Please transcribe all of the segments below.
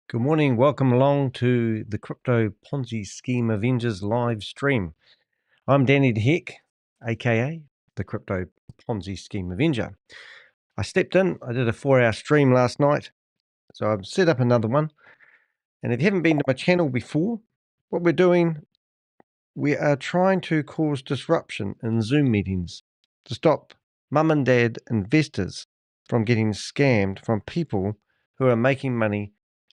Good morning. Welcome along to the Crypto Ponzi Scheme Avengers live stream. I'm Danny de Hek, aka the Crypto Ponzi Scheme Avenger. I stepped in, I did a 4-hour stream last night, so I've set up another one. And if you haven't been to my channel before, what we're doing, we are trying to cause disruption in Zoom meetings to stop mum and dad investors from getting scammed from people who are making money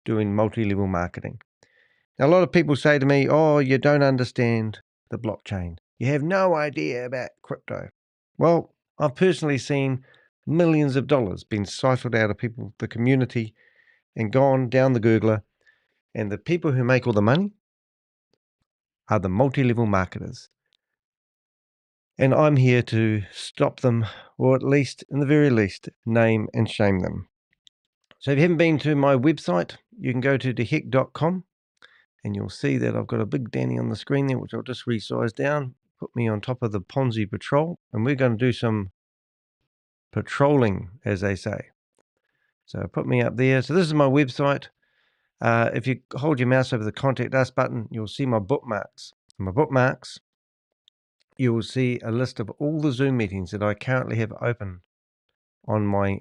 doing multi-level marketing. Now, a lot of people say to me, oh, you don't understand the blockchain. You have no idea about crypto. Well, I've personally seen millions of dollars being siphoned out of people, the community, and gone down the Googler. And the people who make all the money are the multi-level marketers. And I'm here to stop them, or at least, in the very least, name and shame them. So if you haven't been to my website, you can go to dehek.com. And you'll see that I've got a big Danny on the screen there, which I'll just resize down, put me on top of the Ponzi patrol, and we're going to do some patrolling, as they say. So put me up there. So this is my website. If you hold your mouse over the Contact Us button, you'll see my bookmarks. In my bookmarks, you will see a list of all the Zoom meetings that I currently have open on my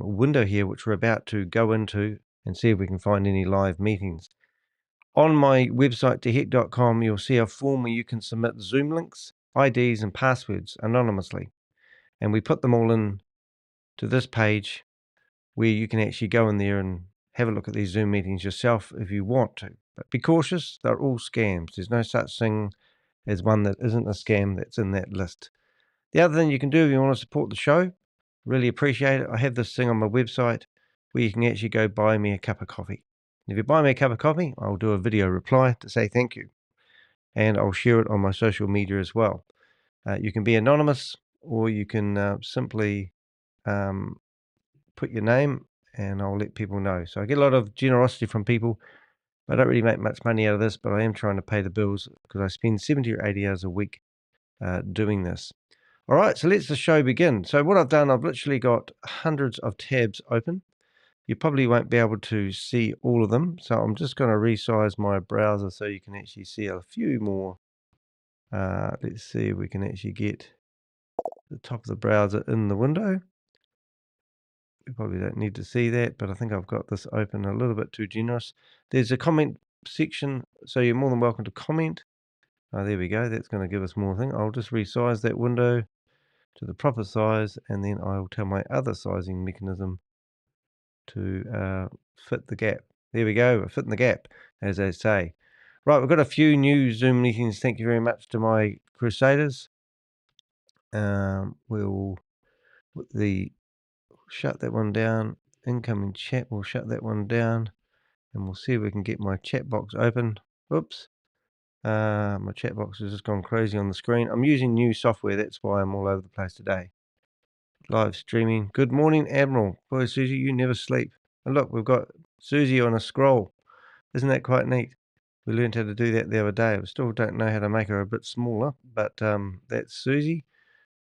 window here, which we're about to go into and see if we can find any live meetings. On my website, dehek.com, you'll see a form where you can submit Zoom links, IDs, and passwords anonymously. And we put them all in to this page where you can actually go in there and have a look at these Zoom meetings yourself if you want to. But be cautious, they're all scams. There's no such thing as one that isn't a scam that's in that list. The other thing you can do if you want to support the show, really appreciate it. I have this thing on my website where you can actually go buy me a cup of coffee. If you buy me a cup of coffee, I'll do a video reply to say thank you. And I'll share it on my social media as well. You can be anonymous, or you can simply put your name and I'll let people know. So I get a lot of generosity from people. I don't really make much money out of this, but I am trying to pay the bills because I spend 70 or 80 hours a week doing this. All right, so let's the show begin. So what I've done, I've literally got hundreds of tabs open. You probably won't be able to see all of them. So I'm just going to resize my browser so you can actually see a few more. Let's see if we can actually get the top of the browser in the window. We probably don't need to see that, but I think I've got this open a little bit too generous. There's a comment section, so you're more than welcome to comment. Oh, there we go. That's going to give us more thing. I'll just resize that window to the proper size, and then I'll tell my other sizing mechanism to fit the gap. There we go, we're fitting the gap, as they say. Right, we've got a few new Zoom meetings. Thank you very much to my Crusaders. We'll shut that one down. Incoming chat, we'll shut that one down, and we'll see if we can get my chat box open. Oops. My chat box has just gone crazy on the screen. I'm using new software, that's why I'm all over the place today. Live streaming. Good morning, Admiral. Boy, Susie, you never sleep. And look, we've got Susie on a scroll. Isn't that quite neat? We learned how to do that the other day. I still don't know how to make her a bit smaller, but that's Susie.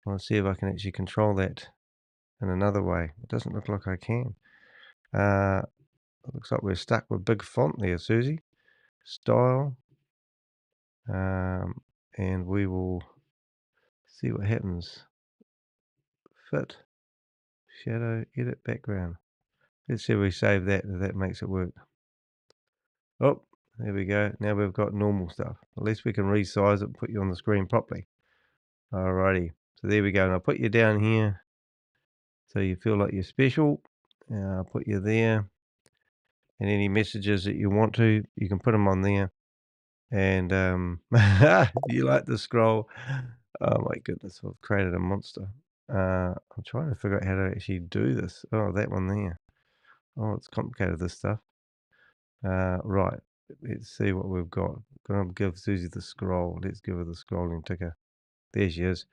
I'll see if I can actually control that in another way. It doesn't look like I can. It looks like we're stuck with big font there, Susie. Style. And we will see what happens. Fit. Shadow. Edit background. Let's see if we save that, if that makes it work. Oh, there we go. Now we've got normal stuff. At least we can resize it and put you on the screen properly. Alrighty. So there we go. And I'll put you down here so you feel like you're special. I'll put you there. And any messages that you want to, you can put them on there. And you like the scroll. Oh my goodness, I've created a monster. I'm trying to figure out how to actually do this. Oh, that one there. Oh, it's complicated, this stuff. Right, let's see what we've got. Gonna give Susie the scroll. Let's give her the scrolling ticker. There she is.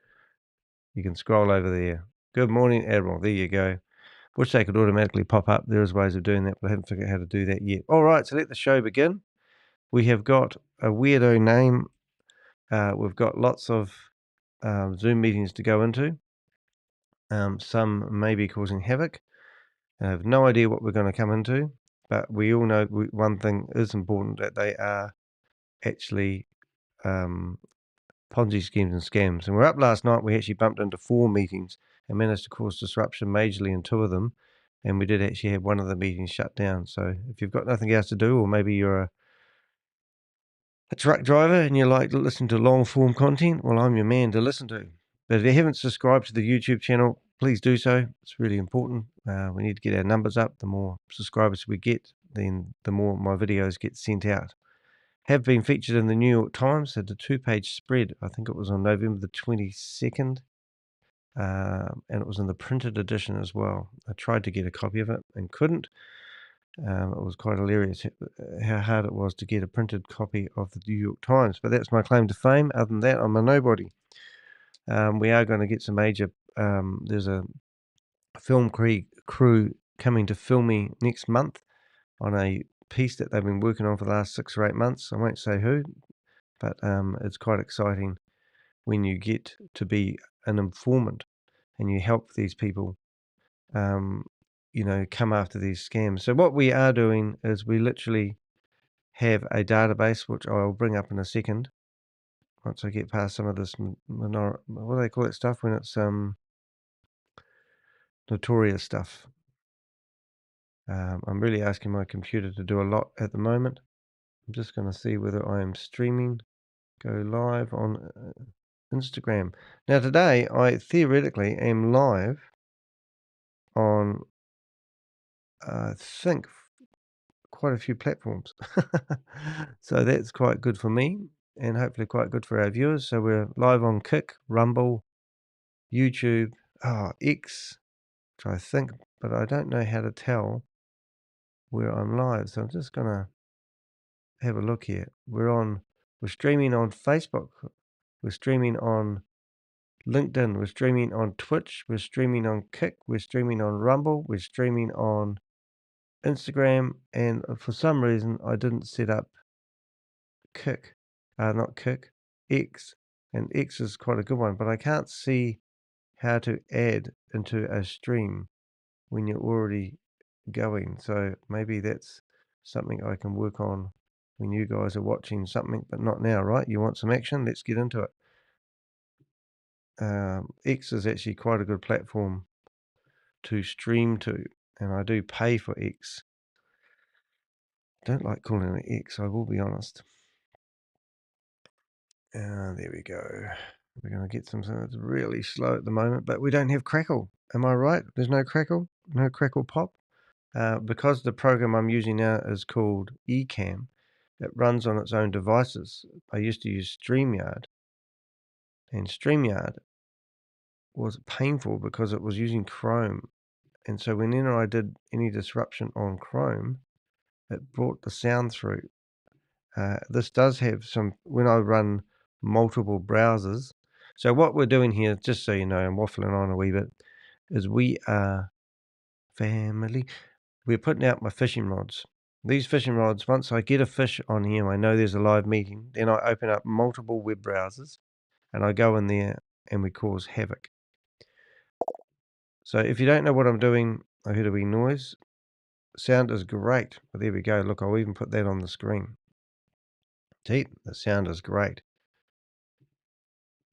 You can scroll over there. Good morning, Admiral. There you go. Wish they could automatically pop up. There's ways of doing that, but I haven't figured out how to do that yet. All right, so let the show begin. We have got a weirdo name. We've got lots of Zoom meetings to go into. Some may be causing havoc. I have no idea what we're going to come into. But we all know one thing is important, that they are actually Ponzi schemes and scams. And we're up last night. We actually bumped into 4 meetings and managed to cause disruption majorly in 2 of them. And we did actually have one of the meetings shut down. So if you've got nothing else to do, or maybe you're a truck driver and you like to listen to long form content, well, I'm your man to listen to. But if you haven't subscribed to the YouTube channel, please do so. It's really important. We need to get our numbers up. The more subscribers we get, then the more my videos get sent out. Have been featured in the New York Times, had a 2-page spread. I think it was on November the 22nd, and it was in the printed edition as well. I tried to get a copy of it and couldn't. It was quite hilarious how hard it was to get a printed copy of the New York Times, but that's my claim to fame. Other than that, I'm a nobody. We are going to get some major, there's a film crew coming to film me next month on a piece that they've been working on for the last 6 or 8 months. I won't say who, but it's quite exciting when you get to be an informant and you help these people come after these scams. So what we are doing is we literally have a database, which I'll bring up in a second, once I get past some of this what do they call that stuff when it's notorious stuff. I'm really asking my computer to do a lot at the moment. I'm just going to see whether I am streaming. Go live on Instagram. Now today I theoretically am live on I think quite a few platforms. So that's quite good for me and hopefully quite good for our viewers. So we're live on Kick, Rumble, YouTube, X, which I think, but I don't know how to tell where I'm live. So I'm just going to have a look here. We're streaming on Facebook. We're streaming on LinkedIn. We're streaming on Twitch. We're streaming on Kick. We're streaming on Rumble. We're streaming on Instagram. And for some reason, I didn't set up Kick. Not Kick, X. And X is quite a good one, but I can't see how to add into a stream when you're already going. So maybe that's something I can work on when you guys are watching something, but not now, right? You want some action? Let's get into it. X is actually quite a good platform to stream to, and I do pay for X. Don't like calling it X, I will be honest. There we go. We're going to get something that's really slow at the moment, but we don't have Crackle. Am I right? There's no Crackle? No Crackle Pop? Because the program I'm using now is called Ecamm, it runs on its own devices. I used to use StreamYard, and StreamYard was painful because it was using Chrome. And so whenever I did any disruption on Chrome, it brought the sound through. This does have some, when I run multiple browsers. So what we're doing here, just so you know, I'm waffling on a wee bit, is we are family. We're putting out my fishing rods. These fishing rods, once I get a fish on here, I know there's a live meeting, then I open up multiple web browsers and I go in there and we cause havoc. So if you don't know what I'm doing, I heard a wee noise. Sound is great. But there we go. Look, I'll even put that on the screen. See, the sound is great.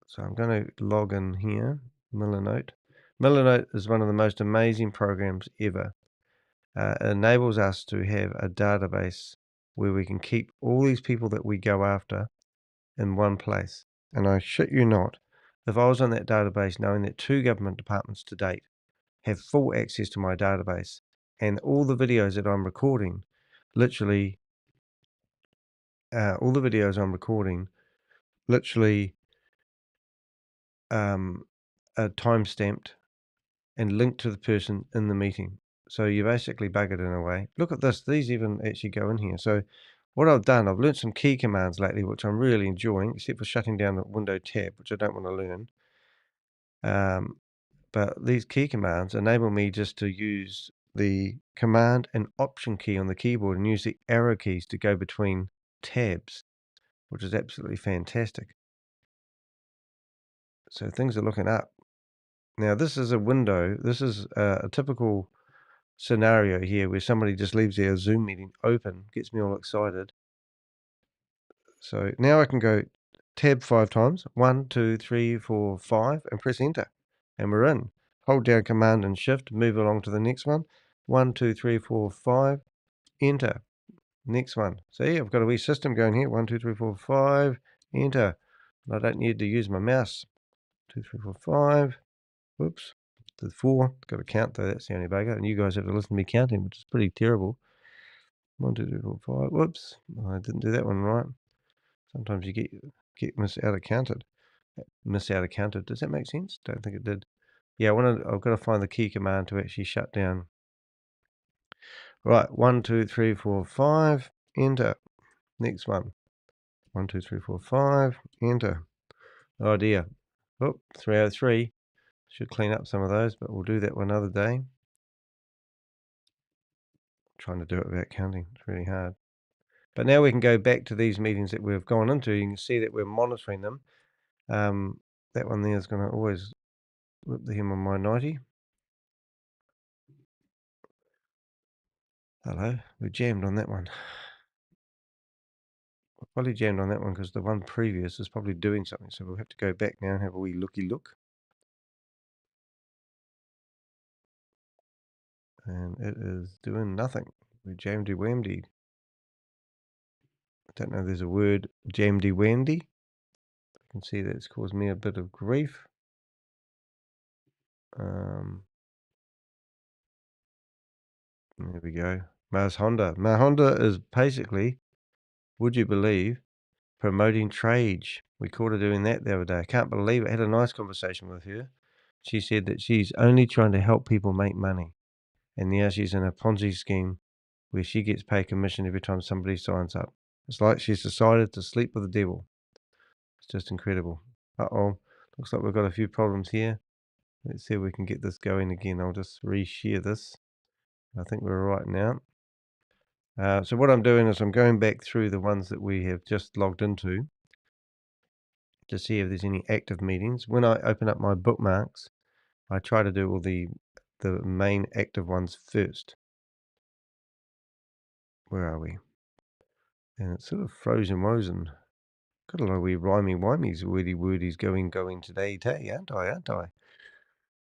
So I'm going to log in here, Milanote. Milanote is one of the most amazing programs ever. It enables us to have a database where we can keep all these people that we go after in one place. And I shit you not, if I was on that database knowing that 2 government departments to date have full access to my database and all the videos that I'm recording, literally, all the videos I'm recording, literally are time-stamped and linked to the person in the meeting. So you basically buggered in a way. Look at this. These even actually go in here. So what I've done, I've learned some key commands lately, which I'm really enjoying, except for shutting down the window tab, which I don't want to learn. But these key commands enable me just to use the command and option key on the keyboard and use the arrow keys to go between tabs, which is absolutely fantastic. So things are looking up. Now this is a window. This is a typical scenario here where somebody just leaves their Zoom meeting open, gets me all excited. So now I can go tab 5 times, 1, 2, 3, 4, 5, and press enter, and we're in. Hold down Command and Shift, move along to the next one. 1, 2, 3, 4, 5, enter. Next one. See, I've got a wee system going here. 1, 2, 3, 4, 5, enter. And I don't need to use my mouse. 2, 3, 4, 5. Whoops. To 4. Got to count though. That's the only bugger. And you guys have to listen to me counting, which is pretty terrible. 1, 2, 3, 4, 5. Whoops. I didn't do that one right. Sometimes you get miss out of counted. Does that make sense? Don't think it did. Yeah, I've got to find the key command to actually shut down. Right, 1, 2, 3, 4, 5. Enter. Next one. 1, 2, 3, 4, 5. Enter. Oh dear. Oh, 3 out of 3. Should clean up some of those, but we'll do that one another day. Trying to do it without counting. It's really hard. But now we can go back to these meetings that we've gone into. You can see that we're monitoring them. That one there is going to always whip the hem on my 90. Hello, we jammed on that one. We probably jammed on that one because the one previous is probably doing something. So we'll have to go back now and have a wee looky look. And it is doing nothing. We jammed whammed. I don't know if there's a word jammed whammed. You can see that it's caused me a bit of grief. There we go. Mars Honda. Mars Honda is basically, would you believe, promoting trade. We caught her doing that the other day. I can't believe it. I had a nice conversation with her. She said that she's only trying to help people make money. And now she's in a Ponzi scheme where she gets paid commission every time somebody signs up. It's like she's decided to sleep with the devil. It's just incredible. Uh-oh. Looks like we've got a few problems here. Let's see if we can get this going again. I'll just reshare this. I think we're all right now. So what I'm doing is I'm going back through the ones that we have just logged into to see if there's any active meetings. When I open up my bookmarks, I try to do all the main active ones first. Where are we? And it's sort of frozen wozen. Got a lot of wee rhymey wimeys, wordy wordies going today, aren't I?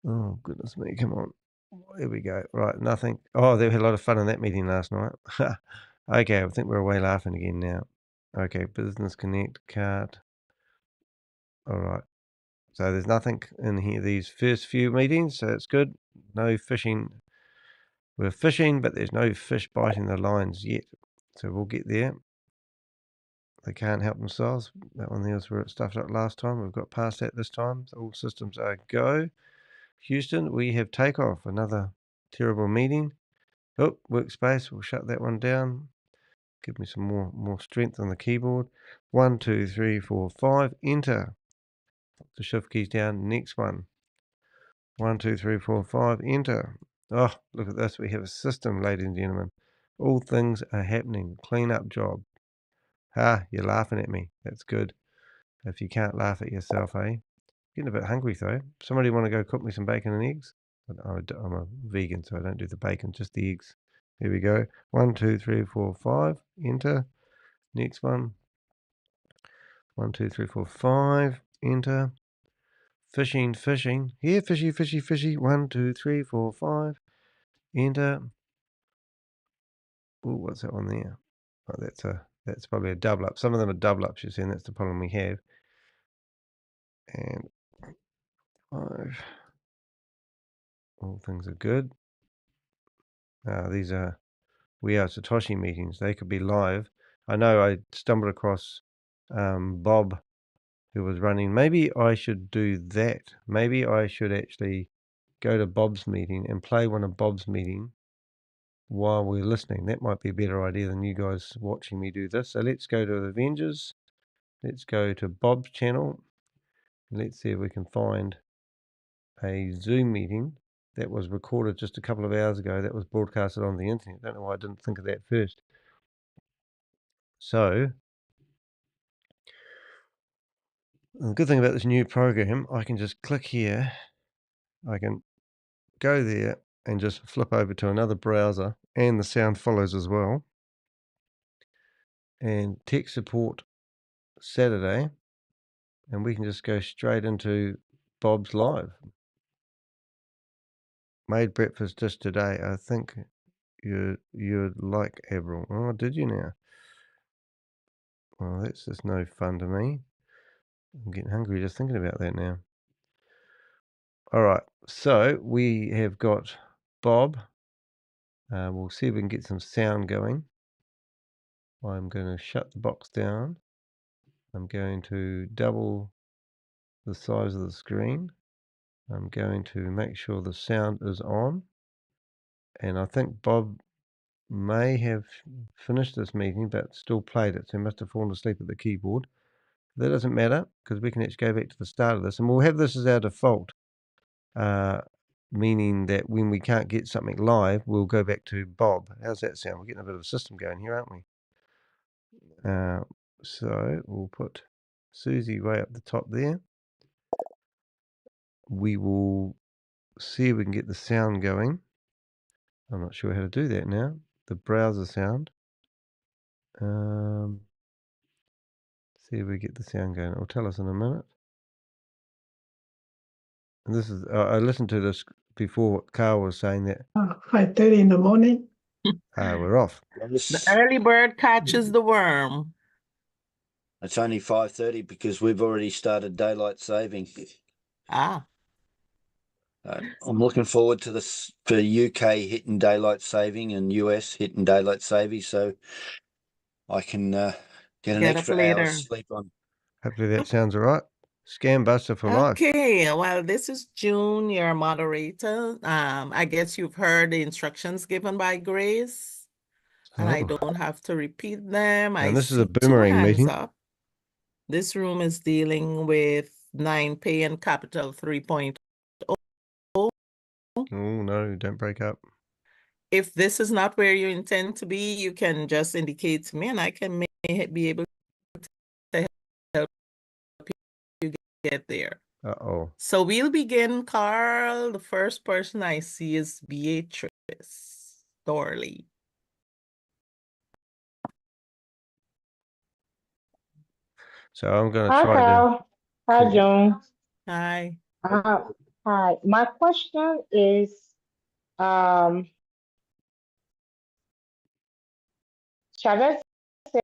Oh, goodness me, come on. Here we go. Right, nothing. Oh, they had a lot of fun in that meeting last night. Okay, I think we're away laughing again now. Okay, Business Connect, cart. All right. So there's nothing in here, these first few meetings, so it's good. No fishing. We're fishing, but there's no fish biting the lines yet. So we'll get there. They can't help themselves. That one there was where it stuffed up last time. We've got past that this time. So all systems are go. Houston, we have takeoff. Another terrible meeting. Oh, workspace. We'll shut that one down. Give me some more strength on the keyboard. 1, 2, 3, 4, 5. Enter. Put the shift keys down. Next one. 1, 2, 3, 4, 5. Enter. Oh, look at this. We have a system, ladies and gentlemen. All things are happening. Clean up job. Ah, you're laughing at me. That's good. If you can't laugh at yourself, eh? Getting a bit hungry though. Somebody want to go cook me some bacon and eggs? I'm a vegan, so I don't do the bacon, just the eggs. Here we go. 1, 2, 3, 4, 5. Enter. Next one. 1, 2, 3, 4, 5. Enter. Fishing. Here, fishy. 1, 2, 3, 4, 5. Enter. Oh, what's that one there? Oh, that's probably a double up. Some of them are double ups, you see, and that's the problem we have. And 5. All things are good. These are We Are Satoshi meetings. They could be live. I know I stumbled across Bob, who was running. Maybe I should do that. Maybe I should actually go to Bob's meeting and play one of Bob's meeting while we're listening. That might be a better idea than you guys watching me do this. So let's go to Avengers. Let's go to Bob's channel. Let's see if we can find a Zoom meeting that was recorded just a couple of hours ago that was broadcasted on the internet. I don't know why I didn't think of that first. So the good thing about this new program, I can just click here. I can go there and just flip over to another browser, and the sound follows as well. And tech support Saturday, and we can just go straight into Bob's live. Made breakfast just today. I think you'd like Avril. Oh, did you now? Well, that's just no fun to me. I'm getting hungry just thinking about that now. All right, so we have got Bob. We'll see if we can get some sound going. I'm going to shut the box down. I'm going to double the size of the screen. I'm going to make sure the sound is on. And I think Bob may have finished this meeting, but still played it. So he must have fallen asleep at the keyboard. That doesn't matter, because we can actually go back to the start of this. And we'll have this as our default, meaning that when we can't get something live, we'll go back to Bob. How's that sound? We're getting a bit of a system going here, aren't we? So we'll put Susie way up the top there. We will see if we can get the sound going. I'm not sure how to do that now. The browser sound. See if we get the sound going. It'll tell us in a minute. And this is, I listened to this before, what Carl was saying, that 5:30 in the morning. we're off. The early bird catches the worm. It's only 5:30 because we've already started daylight saving. Ah, I'm looking forward to this for UK hitting daylight saving and US hitting daylight saving, so I can get an Get up extra later. hour's sleep on. Hopefully that sounds all right. Scam Buster for life. Okay, well, this is June, your moderator. I guess you've heard the instructions given by Grace, and I Oh. don't have to repeat them. And I this is a see 2 boomerang hands meeting. up. This room is dealing with 9Pay and Capital 3.0. Oh, no, don't break up. If this is not where you intend to be, you can just indicate to me, and I can be able to help you get there. Uh-oh. So we'll begin, Carl. The first person I see is Beatrice Dorley. So I'm going to Hi, try Carl. Hi, Joan. Hi. Hi. My question is, Chavez said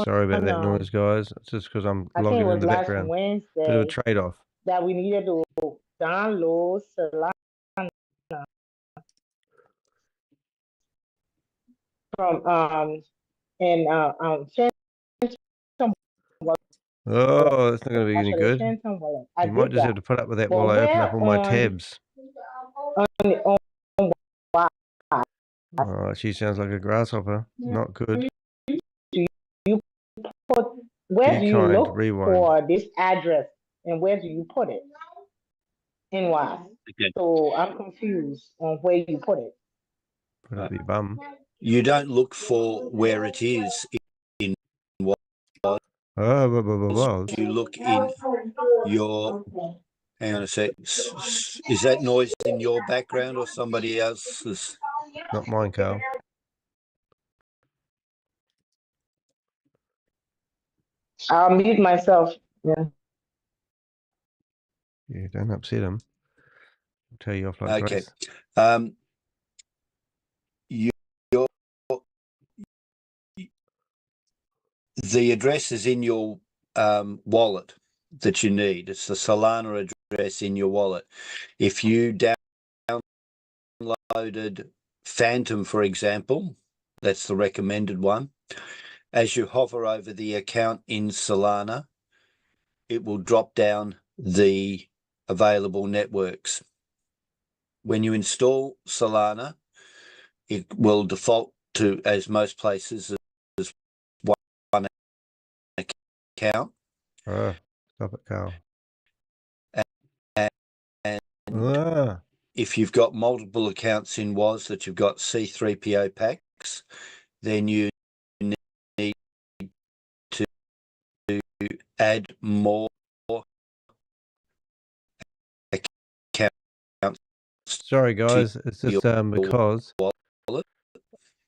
Sorry about that on, noise, guys. It's just because I'm I think it logging in was the last background. Bit of a Wednesday, trade-off. that we needed to download Solana from Oh, that's not going to be any good. I You might did just that. have to put up with that But while I open up where all my on- tabs. on WAAS, Oh, she sounds like a grasshopper. Not good. where Be do you kind, look rewind. for this address and where do you put it? In WAAS. Okay. So I'm confused on where you put it. Put up your bum. You don't look for where it is in what Oh, you look in your. Hang on a sec. Is that noise in your background or somebody else's? not mine, Carl. I'll mute myself. Yeah. Yeah, don't upset him. I'll tell you off like Okay. Grace. The address is in your wallet that you need. It's the Solana address in your wallet. If you downloaded Phantom, for example, that's the recommended one. As you hover over the account in Solana, it will drop down the available networks. When you install Solana, it will default to, as most places, as one account. Oh, stop it, Carl. And if you've got multiple accounts in WAAS that you've got C3PO packs, then you need to add more accounts Sorry, guys. It's just because wallet.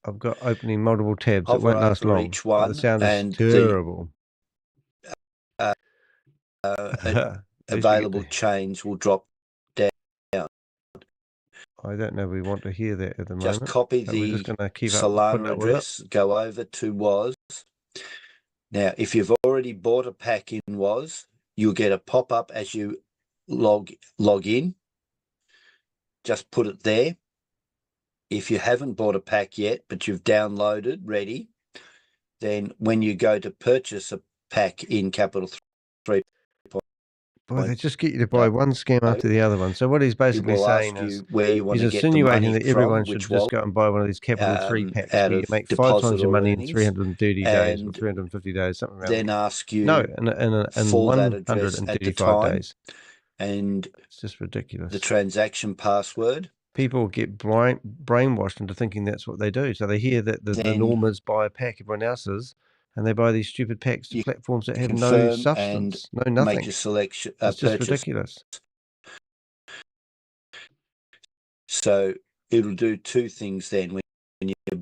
I've got opening multiple tabs. It Hover won't last over long. each But one the sound is and terrible. the available change will drop down. I don't know we want to hear that at the moment. Just copy but we're just the going to keep up, putting Solana up with it. address, go over to WAAS. Now, if you've already bought a pack in WAAS, you'll get a pop-up as you log in. Just put it there. If you haven't bought a pack yet, but you've downloaded ready, then when you go to purchase a pack in Capital 3, Boy, they just get you to buy one scam after the other one. So what he's it basically will saying ask is you where you want he's to get the insinuating money that everyone from, should which just wallet, go and buy one of these Capital 3 packs out where you of make 5 deposit times your or money in earnings, 330 days or and 350 days, something around then there. ask you No, in for that address at the 135 time, days. and It's just ridiculous. the transaction password. People get brainwashed into thinking that's what they do. So they hear that the Then normers buy a pack, everyone else is, and they buy these stupid packs to you platforms that have no confirm and substance, no make nothing. your selection It's just purchase. ridiculous. So it'll do two things then. When you're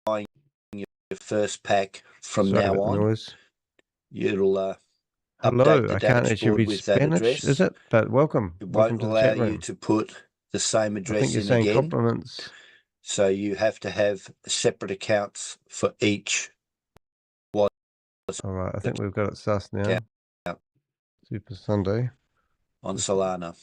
buying your first pack from Sorry now about the on, noise. it'll Hello, update the I can't actually dashboard read with that Spanish, address. is it? But welcome. It Welcome won't to the allow chat you room. to put the same I address think you're in saying again. compliments. So you have to have separate accounts for each wallet. All right, I think we've got it sus now. Yeah. Super Sunday. On Solana.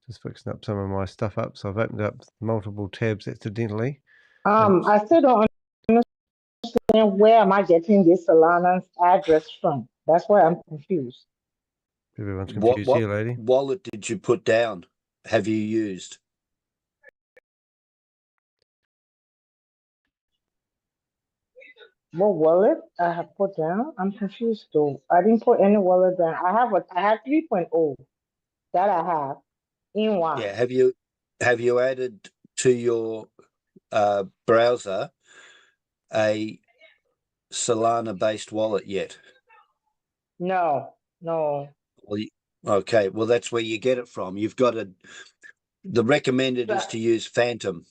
Just fixing up some of my stuff up. So I've opened up multiple tabs accidentally. I still don't understand where am I getting this Solana's address from. That's why I'm confused. Everyone's confused What here, lady. wallet did you put down? Have you used? What wallet I have put down? I'm confused though. I didn't put any wallet down. I have 3.0 that I have in one. Yeah. Have you added to your browser a Solana based wallet yet? No. Well, okay. Well, that's where you get it from. You've got the recommended is to use Phantom.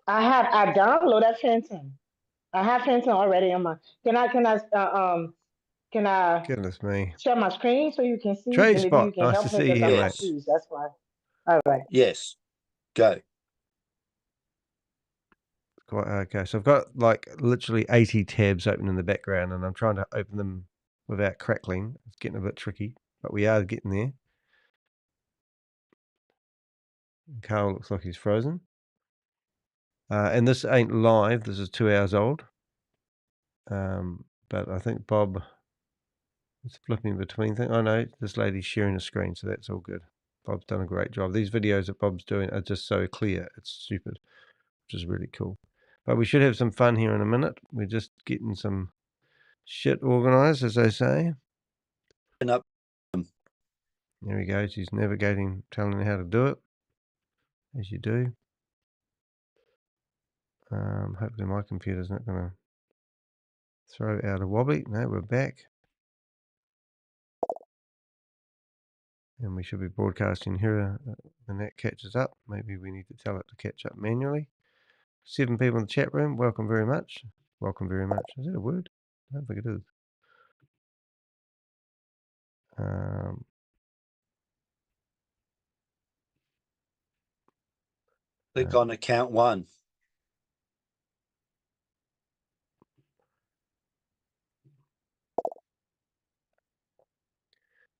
I downloaded Phantom. I have Phantom already on my. Can I Goodness me. share my screen so you can see? Trade And maybe Spot. you can Nice help to me see you because here, I'm mate. confused. That's why. All right. Yes. Go. Quite okay. So I've got like literally 80 tabs open in the background, and I'm trying to open them without crackling. It's getting a bit tricky, but we are getting there. Carl looks like he's frozen. And this ain't live. This is 2 hours old. But I think Bob is flipping between things. Oh no, this lady's sharing a screen, so that's all good. Bob's done a great job. These videos that Bob's doing are just so clear. It's stupid, which is really cool. But we should have some fun here in a minute. We're just getting some shit organized, as they say. Up. There we go. She's navigating, telling her how to do it, as you do. Hopefully my computer's not going to throw out a wobbly. No, we're back. And we should be broadcasting here when that catches up. Maybe we need to tell it to catch up manually. 7 people in the chat room. Welcome very much. Welcome very much. Is that a word? I don't think it is. Click on account 1.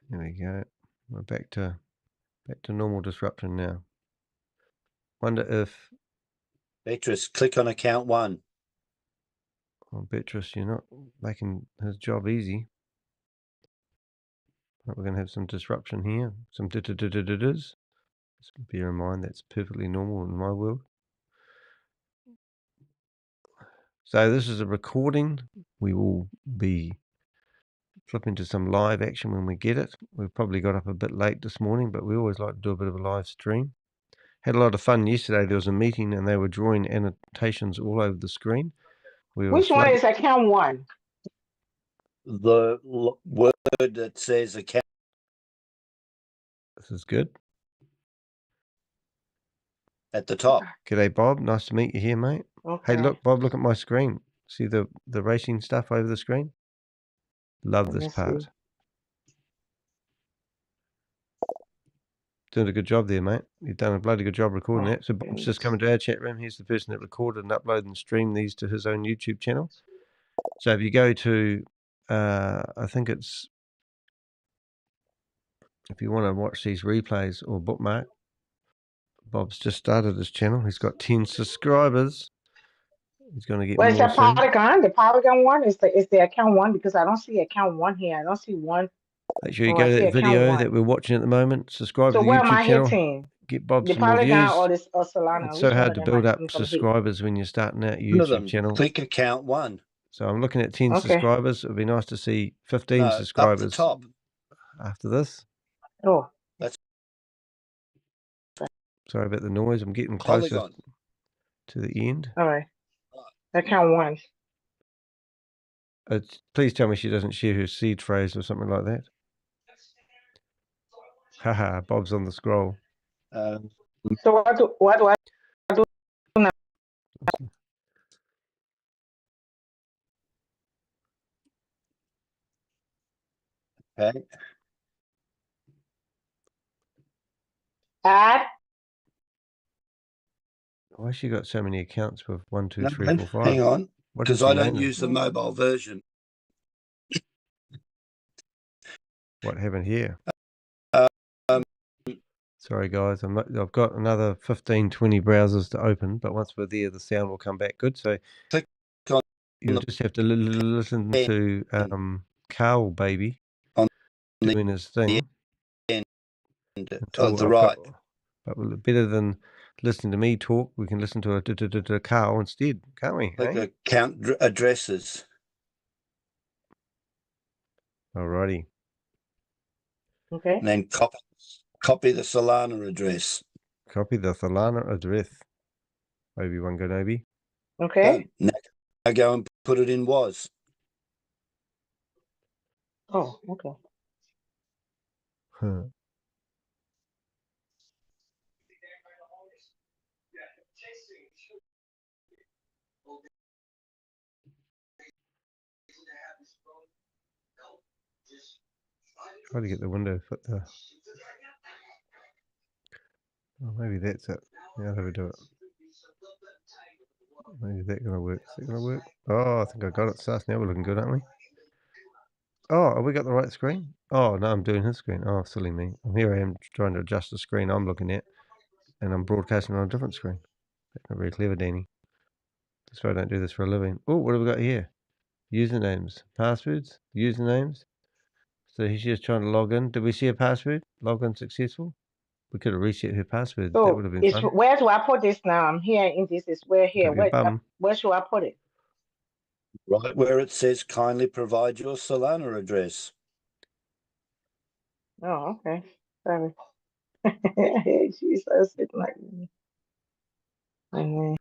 There we go. We're back to normal disruption now. Wonder if Beatrice, click on account 1. well, Beatrice, you're not making his job easy. But we're going to have some disruption here. Some da-da-da-da-da-das. Bear in mind that's perfectly normal in my world. So this is a recording. We will be flipping to some live action when we get it. We've probably got up a bit late this morning, but we always like to do a bit of a live stream. Had a lot of fun yesterday. There was a meeting and they were drawing annotations all over the screen. Which one is account 1? The word that says account. This is good. at the top. G'day, Bob. Nice to meet you here, mate. Okay. Hey, look, Bob, look at my screen. See the racing stuff over the screen? Love Let this me part. see. Doing a good job there, mate. You've done a bloody good job recording Oh, that. So Bob's just coming to our chat room. He's the person that recorded and uploaded and streamed these to his own YouTube channel. So if you go to, I think it's, if you want to watch these replays or bookmark, Bob's just started his channel. He's got 10 subscribers. He's going to get Well, it's more a soon. Polygon. The Polygon one is the account one because I don't see account one here. I don't see one. Make sure you Oh, go I to see that account video one. that we're watching at the moment. Subscribe So to the where am YouTube I channel. hitting? Get Bob The some more Polygon views. or this or Solana? It's Which so one hard of to them build I up need to complete? subscribers when you're starting out a One of YouTube them. channel. Click account one. So I'm looking at 10 Okay. subscribers. It would be nice to see 15 No, up the subscribers top. after this. Oh, Sorry about the noise. I'm getting closer Polygon. to the end. all right. Account one. Please tell me she doesn't share her seed phrase or something like that. Haha, Bob's on the scroll. So what do I do now? Okay. Add. Why has she got so many accounts with 1, 2, No, 3, 4, 5? hang on, What did because she I don't name them? use the mobile version. What happened here? Um, Sorry, guys. I've got another 15, 20 browsers to open, but once we're there, the sound will come back good. So click on you'll the just have to listen pen to Carl Baby on the doing his thing. end Until of the I've right. but better than listening to me talk, we can listen to a Carl instead, can't we? Click Hey? account addresses. Alrighty. Okay. And then copy the Solana address. Copy the Solana address. Obi-Wan Kenobi. Okay. Done. Now go and put it in WAAS. Oh, okay. Huh. Try to get the window fit there. Oh, maybe that's it. Yeah, how do we do it? Maybe that's gonna work. Is that gonna work? Oh, I think I got it. Sus, now we're looking good, aren't we? Oh, have we got the right screen? Oh, no, I'm doing his screen. Oh, silly me. Here I am trying to adjust the screen I'm looking at, and I'm broadcasting on a different screen. That's not very clever, Danny. That's why I don't do this for a living. Oh, what have we got here? Usernames, passwords, usernames. So he's just trying to log in. Did we see a password? Login successful? We could have reset her password. That would So have been it's fun. where do I put this now? I'm here in this. Is where here? Got your bum. Where should I put it? Right where it says kindly provide your Solana address. Oh, okay. Sorry. She's so sitting like me.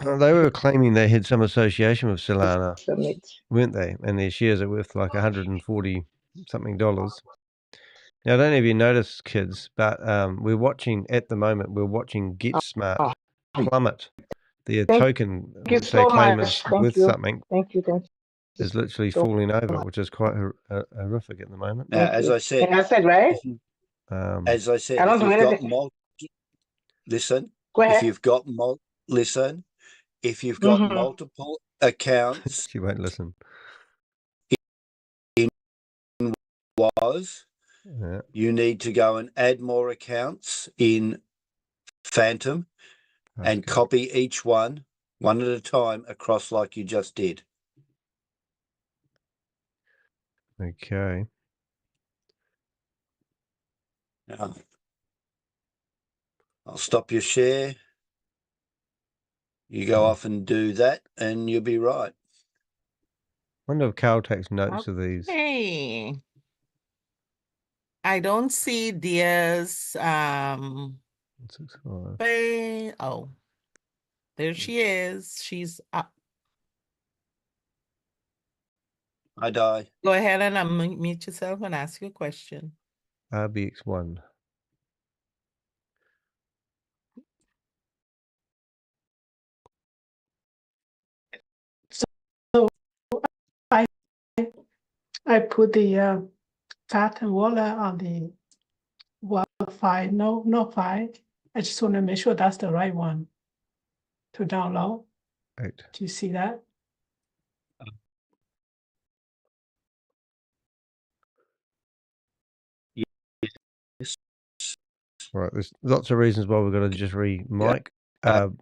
They were claiming they had some association with Solana, Submit. weren't they? And their shares are worth like $140 something. Now, I don't know if you noticed, kids, but we're watching at the moment. We're watching GetSmart plummet. Their Thank token, you which they so claim much. is Thank worth you. something, Thank you. Thank you. is literally so falling over, which is quite horrific at the moment. Now, Thank as you. I said, And I said, right? as I said, I don't if do you've got anything. listen, Go if ahead. you've got Mm-hmm. multiple accounts She won't listen. in WAAS, Yeah. you need to go and add more accounts in Phantom and Okay. copy each one at a time across like you just did. Okay. Now, I'll stop your share. You go off and do that and you'll be right. Wonder if Carl takes notes of these. Hey, I don't see Dia's 165. oh, there she is. She's up. I die. Go ahead and unmute yourself and ask your question. RBX1. I put the path and wallet on the WAAS file, no file. I just want to make sure that's the right one to download. Right. Do you see that? Yes. Right. There's lots of reasons why we've got to just re-mic Carl.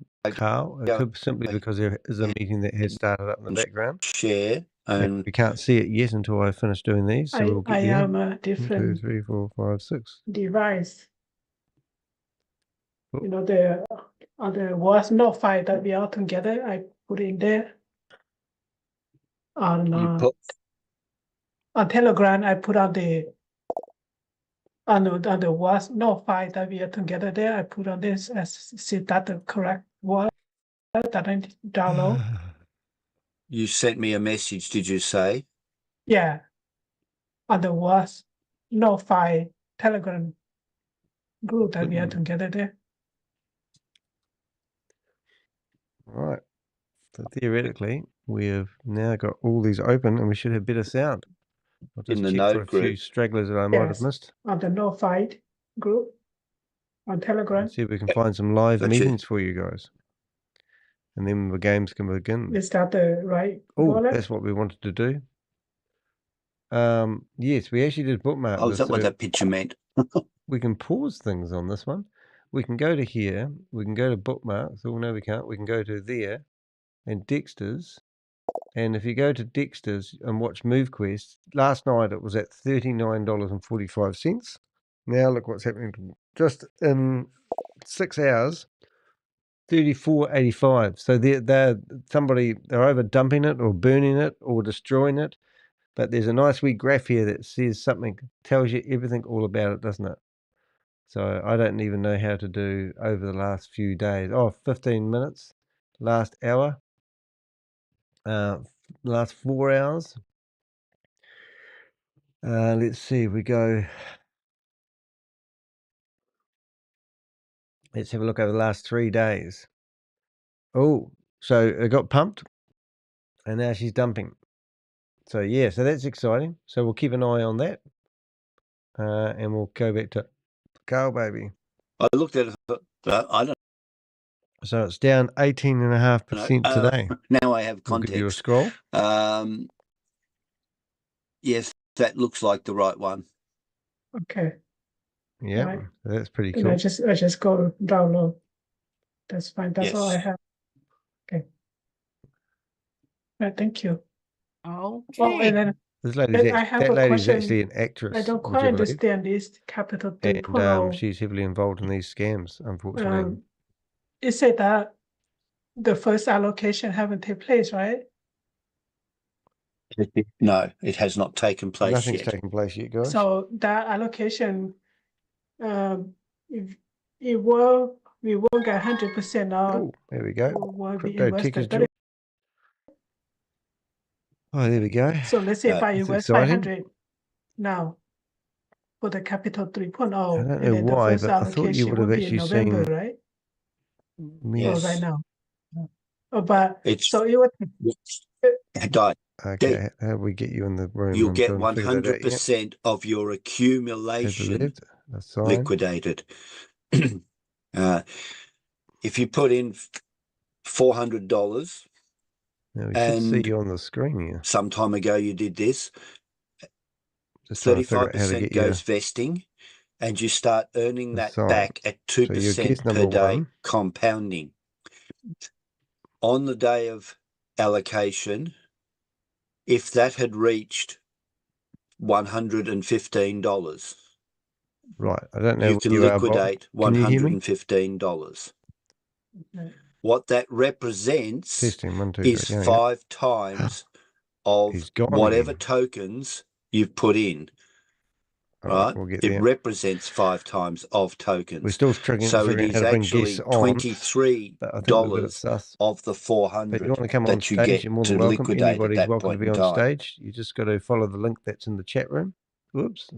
It could simply because there is a meeting that has started up in the background. Share And and we can't see it yet until I finish doing these. So we'll get I there. am a 1, 2, different 3, 4, 5, 6. device. Oh. You know, the WAAS no file that we all together, I put in there. On Telegram, I put on the WAAS no file that we are together there. I put on this as see that the correct one that I need to download. you sent me a message, did you say? Yeah, on the WAAS no file Telegram group that we are together there. Right. So theoretically, we have now got all these open and we should have better sound. I'll just In the check for node a few group. stragglers that I might have Yes. missed. On the no file group on Telegram. See if we can find some live Gotcha. meetings for you guys. And then the games can begin. Is that the right Oh, wallet? that's what we wanted to do. Yes, we actually did bookmark Oh, this. is that what So that picture meant? we can pause things on this one. We can go to here. We can go to bookmarks. Oh, no, we can't. We can go to there and Dexter's. And if you go to Dexter's and watch MoveQuest, last night it was at $39.45. Now look what's happening. Just in 6 hours, $34.85. So they're over dumping it or burning it or destroying it. But there's a nice wee graph here that says something, tells you everything all about it, doesn't it? So I don't even know how to do over the last few days. Oh, 15 minutes, last hour, last 4 hours. Let's see, we go. Let's have a look over the last 3 days. Oh, so it got pumped and now she's dumping. So yeah, so that's exciting. So we'll keep an eye on that. And we'll go back to Carl, baby. I looked at it, I don't So it's down 18.5% know. today. Now I have We'll give you a context. scroll. Yes, that looks like the right one. Okay. Yeah, Right. that's pretty And cool. I just go to download. That's fine. That's all I Yes. have. Okay. Right, thank you. Oh, Okay. and then This lady's I have that a lady's question. actually an actress. I don't would quite you believe? understand this Capital And 3.0. she's heavily involved in these scams, unfortunately. It said that the first allocation haven't taken place, right? No, it has not taken place Nothing's yet. taken place yet, guys. So that allocation, if we will get 100% off. Oh, there we go. Will be Crypto tech is invested. joined. Oh, there we go. So let's say if I That's invest exciting. 500 now for the Capital 3.0, I don't and know then the why, first but I thought you allocation would will have be in actually November, seen right? me. Or Yes. right now. Oh, but It's so it would. Di- Okay, how do we get you in the room? You'll I'm get trying to figure that out. Yep. 100% of your To the accumulation left, a sign. liquidated. If you put in $400, Now we should see and you on the screen here. some time ago you did this, Just trying to figure out how to 35% get you goes vesting, and you start earning the that sign. back at So your 2% guess per number day, 1. compounding. On the day of allocation, if that had reached $115, Right, I don't know you where can you are, Bob. liquidate Can you hear me? $115. Okay. What that represents Testing 1, 2, 3. is Yeah, 5 times of He's gone whatever again. tokens you've put in. All right, Right? we'll get It there. represents 5 times of We're tokens. still So figuring it out how is to bring actually guests on, $23 but I think we've got it sus. of the But you want 400 to come on that you stage, get you're more to than welcome. liquidate at Anybody's that welcome to point be in on time. stage. You just got to follow the link that's in the chat room. Whoops,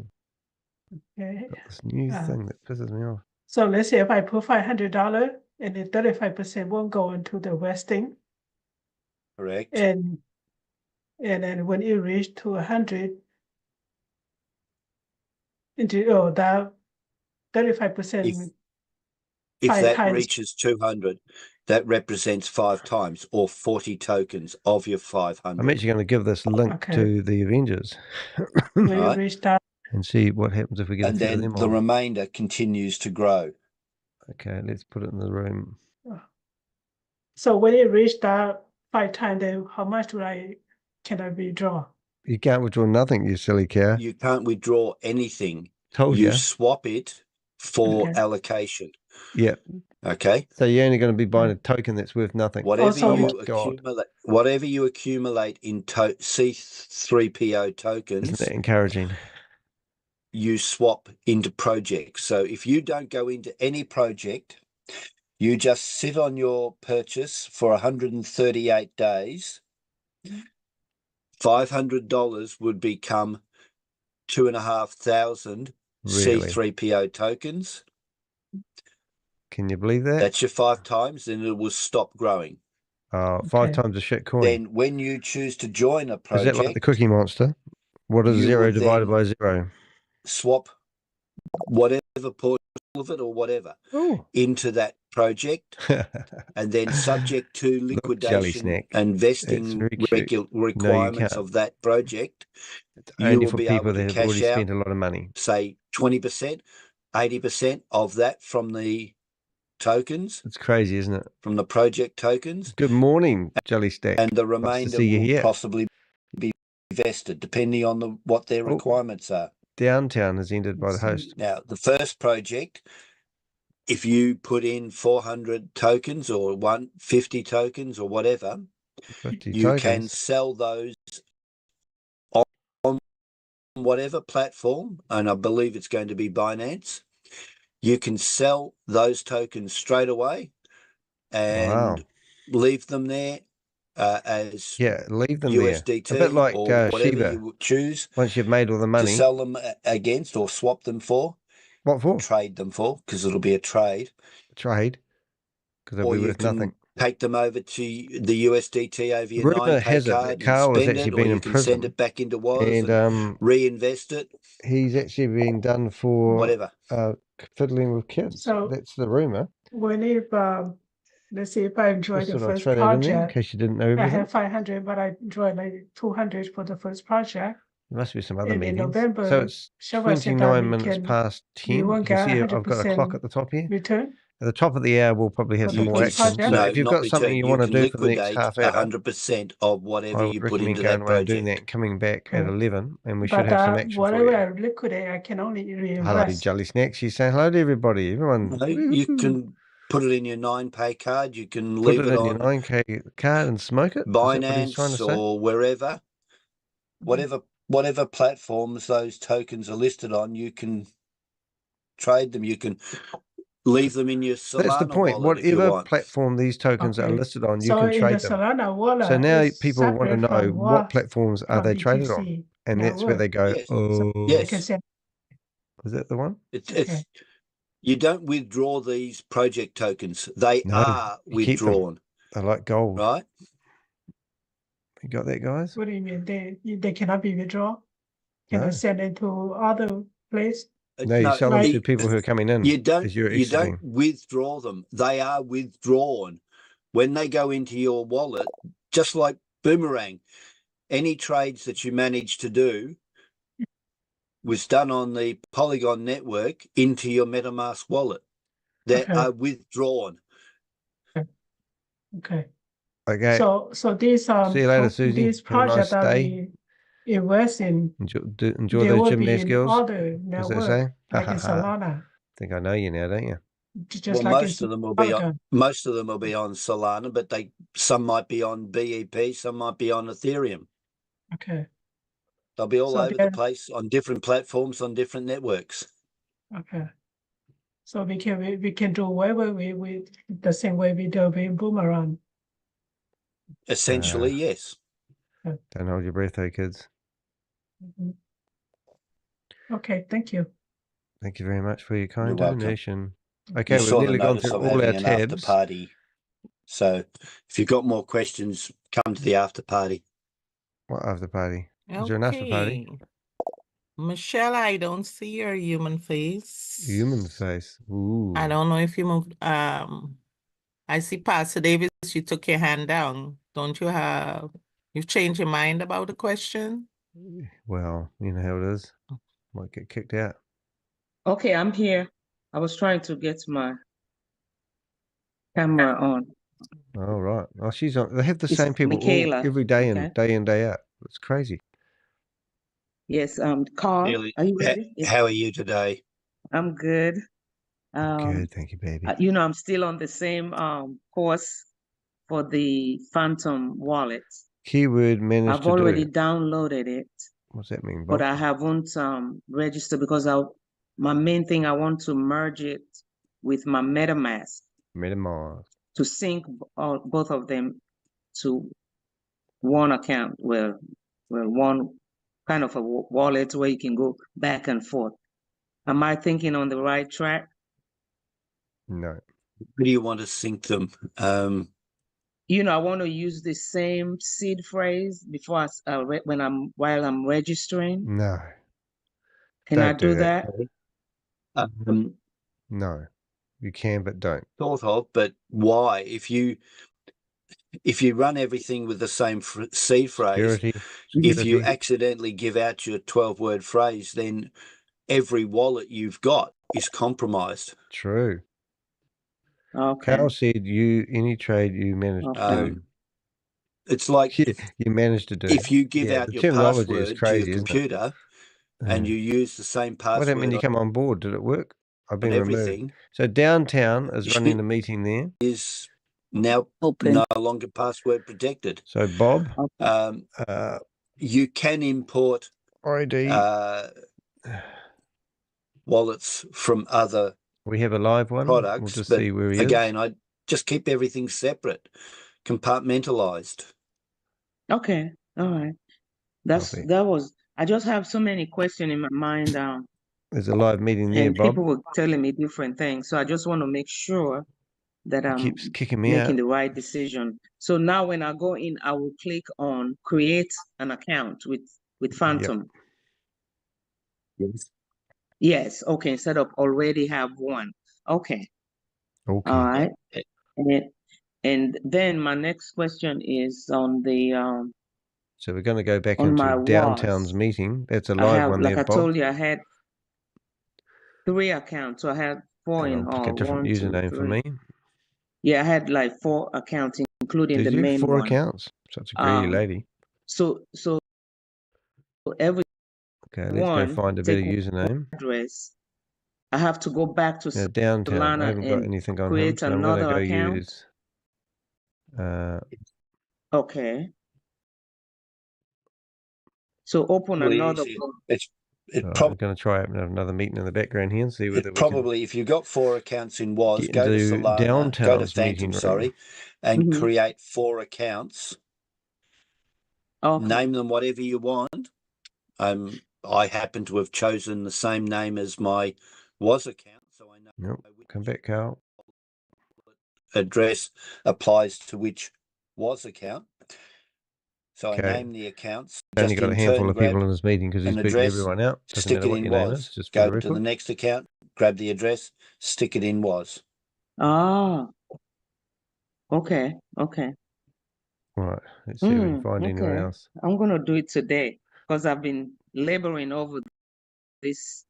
Okay. got this new thing that pisses me off. So let's say if I put $500 and then 35% won't go into the vesting, Correct. and then when it reaches to 100, into that 35%. If 5 that times. reaches 200, that represents 5 times or 40 tokens of your 500. I'm actually going to give this link Okay. to the Avengers When you Right. reach that, and see what happens if we get a And few of then them the on. remainder continues to grow. Okay, let's put it in the room. so when you reach that 5 times, then how much can I withdraw? You can't withdraw nothing, you silly cow. You can't withdraw anything. Told You you. swap it for Okay. allocation. Yeah. Okay. So you're only going to be buying a token that's worth nothing. Whatever Also- you Oh my God. accumulate in C3PO tokens, Isn't that encouraging? you swap into projects. So if you don't go into any project, you just sit on your purchase for 138 days, $500 would become 2,500 Really? C3PO tokens. Can you believe that? That's your 5 times, and it will stop growing. 5 Okay. times a shit coin. Then when you choose to join a Is project, that like the Cookie Monster? What is you 0 would divided then by 0? swap whatever portion of it or whatever Oh. into that project, and then subject to Jelly liquidation snack. and That's vesting very cute. requirements can't. of that project, It's you only will for be people able that to have cash already out, spent a lot of money. say 20%, 80% of that from the tokens, It's crazy, isn't it? from the project tokens, Good morning, Jelly Stack. and the Nice to remainder see you will here. possibly be vested depending on what their Oh. requirements are. Downtown is ended by the host. Now, the first project, if you put in 400 tokens or 150 tokens or whatever, 50 you can tokens. sell those on whatever platform, and I believe it's going to be Binance. You can sell those tokens straight away and Wow. leave them there as Yeah, leave them USDT there. A bit like or whatever Shiba. you choose Once you've made all the to money. sell them against or swap them for, What for? trade them for, because it'll be a trade. Trade. Because they'll Or be you worth can nothing. take them over to the USDT over your Rumor 9pay has it that card and Carl has spend actually it, or been you in can send prison. it back into WAAS and And reinvest it, he's actually been done for whatever. fiddling with kids. So- That's the rumor. when if let's say if I enjoy Just the thought I'd first throw that in there in project, case you didn't know I everything. have 500, but I enjoy like 200 for the first project. There must be some other And in meetings. November, So it's Shava said that 29 we minutes can- past we 10. You won't can get see I've got a clock 100% at the top here. return. At the top of the hour, we'll probably have For some the more first action. project? So No, if you've not got something return. you You want to can do for the next liquidate half hour, 100% of whatever I you would put recommend into going that around doing project. that and coming back at Okay. 11, and we But should have some action for whatever you. I liquidate, I can only Hello, reinvest. Jelly Snacks. She's saying hello to everybody. Everyone. No, you Woo-hoo. can put it in your 9pay card. You can Put leave it it in your on 9K card and smoke it. Is that what he's trying to Binance say? or wherever. Whatever platforms those tokens are listed on, you can trade them. You can leave them in your Solana That's the point. wallet if you Whatever want. platform these tokens are Okay. listed on, you So can in the trade them. Solana wallet, So now it's people want to separate know from what WAAS, platforms are from they traded on, BTC and that's where they go. Yes. Oh, They Yes. can send. is that the one? It's you don't withdraw these project tokens. They No, are you keep them. withdrawn, They're like gold. right? You got that, guys? What do you mean? They cannot be withdrawn? Can I No. send it to other place? No, you sell them like- to people who are coming in You don't as you're you exiting. don't withdraw them. They are withdrawn when they go into your wallet, just like Boomerang. Any trades that you manage to do was done on the Polygon network into your MetaMask wallet. They Okay. are withdrawn. Okay. Okay. So these See you later, Susie. these Have a nice projects that day. we invest in, Enjoy they those will gym be bear in skills. other As they say. network, like in Ha, ha, ha. Solana, Think I know you now, don't you? just Well, like most in of them will be on, Polygon. most of them will be on Solana, but some might be on BEP, some might be on Ethereum. Okay. They'll be all So over they're- the place on different platforms, on different networks. Okay. So we can do whatever we the same way we do with Boomerang. Essentially, yes. Don't hold your breath, though, kids. Mhm. Okay, thank you. Thank you very much for your kind You're welcome. donation. Okay, You we've saw the nearly gone notice through of all our having an after tabs. party. So if you've got more questions, come to the after party. What after party? Is there an after party? Okay. Michelle, I don't see your human face. Human face. Ooh. I don't know if you moved. I see Pastor Davis, you took your hand down. Don't you have, you've changed your mind about the question? Well, you know how it is. Might get kicked out. Okay, I'm here. I was trying to get my camera on. All right. Oh, she's on. They have the It's same people Michaela. every day Okay. and day in, day out. It's crazy. Yes, Carl, Nearly- are you ready? Yes, How are you today? I'm good. Good, thank you, baby. You know, I'm still on the same course for the Phantom wallet. Keyword managed I've to already do. downloaded it, What's that mean, but Bob? I haven't registered because my main thing, I want to merge it with my MetaMask MetaMask. to sync both of them to one account. Well, one kind of a wallet where you can go back and forth. Am I thinking on the right track? No. How do you want to sync them? You know, I want to use the same seed phrase before while I'm registering. No. Can I Don't do do that. that? No. You can, but don't. Sort of, but why? If you run everything with the same seed phrase, Security. if you Security. accidentally give out your 12-word phrase, then every wallet you've got is compromised. True. Okay. Carl said any trade you managed to do. It's like You managed to do. if you give Yeah, out the your terminology is password to crazy, your isn't it? computer and you use the same What password happened when you come on board? Did it work? I've been on removed. everything, So Downtown is running a meeting there. is now Open. no longer password protected. So Bob, You can import ID. wallets from other We have a live one. products, We'll just but see where he again, is. I just keep everything separate, compartmentalized. Okay. All right. Copy. I just have so many questions in my mind. There's a live meeting there, And Bob. people were telling me different things. So I just want to make sure that He I'm keeps kicking me making out. the right decision. So now when I go in, I will click on create an account with Phantom. Yes. Yes. Okay. Instead of already have one. Okay. Okay. All right. And then my next question is on the So we're going to go back on my into Downtown's WAAS. meeting. That's a I live have, one like there, I Bob. told you, I had 3 accounts. So I had 4 Hang in on, pick a all. different 1, 2, username for 3. me. Yeah, I had like 4 accounts, including Did the you? main 4 one. accounts? Such a greedy lady. So every Okay, let's go one find a better take username. address. I have to go back to Now, Downtown. I Solana haven't got and anything on him, create so I'm going to another go account. use. Okay. So open another. I'm going to try open another meeting in the background here and see whether we Probably, if you've got 4 accounts in WAAS, can go to do Solana, go to Downtown's Phantom, meeting room. and create 4 accounts. Okay. Name them whatever you want. I happen to have chosen the same name as my WAAS account, so I know Nope. Come back, Carl. address applies to which WAAS account. So Okay. I name the accounts. Only Just got a in handful turn, of people grab in this meeting because he's an beaten address, everyone out. Doesn't stick matter it what in your name WAAS. is, just for the Go to the record. next account, grab the address, stick it in WAAS. Ah. Okay. Okay. All right. Let's see if we can find anyone Okay. else. I'm gonna do it today because I've been laboring over this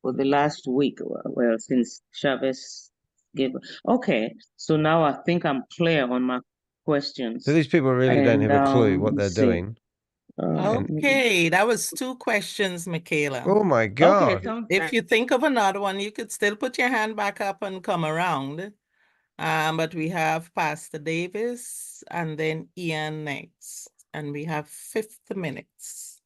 for the last week. Well, since Chavez gave. Okay. So now I think I'm clear on my questions. So these people really don't have a clue what they're let's see. doing. Okay, that was 2 questions, Michaela. Oh my Okay, God. If you think of another one, you could still put your hand back up and come around. But we have Pastor Davis and then Ian next. And we have 50 minutes.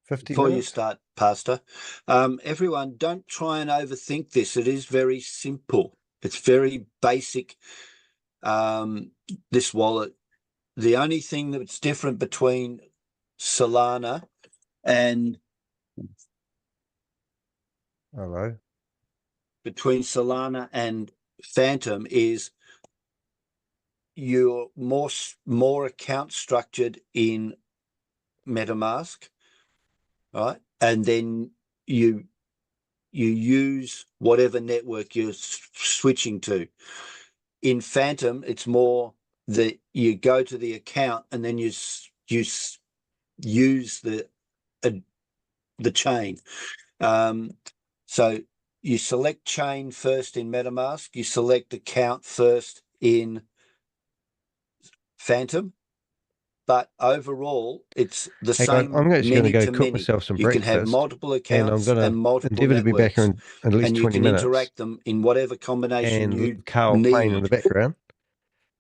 50 Before minutes? you start, Pastor, everyone, don't try and overthink this. It is very simple. It's very basic, this wallet. The only thing that's different between Solana and Phantom is you're more account structured in MetaMask right? And then you use whatever network you're switching to. In Phantom, it's more that you go to the account and then you use the chain. So you select chain first in MetaMask, you select account first in Phantom, but overall it's the Hey guys, same. I'm actually going Many to go to cook many. myself some You can have breakfast, multiple and I'm accounts going and to multiple endeavour to be back here networks, in at least and you 20 can minutes. interact them in whatever combination And you Carl playing in the need. background.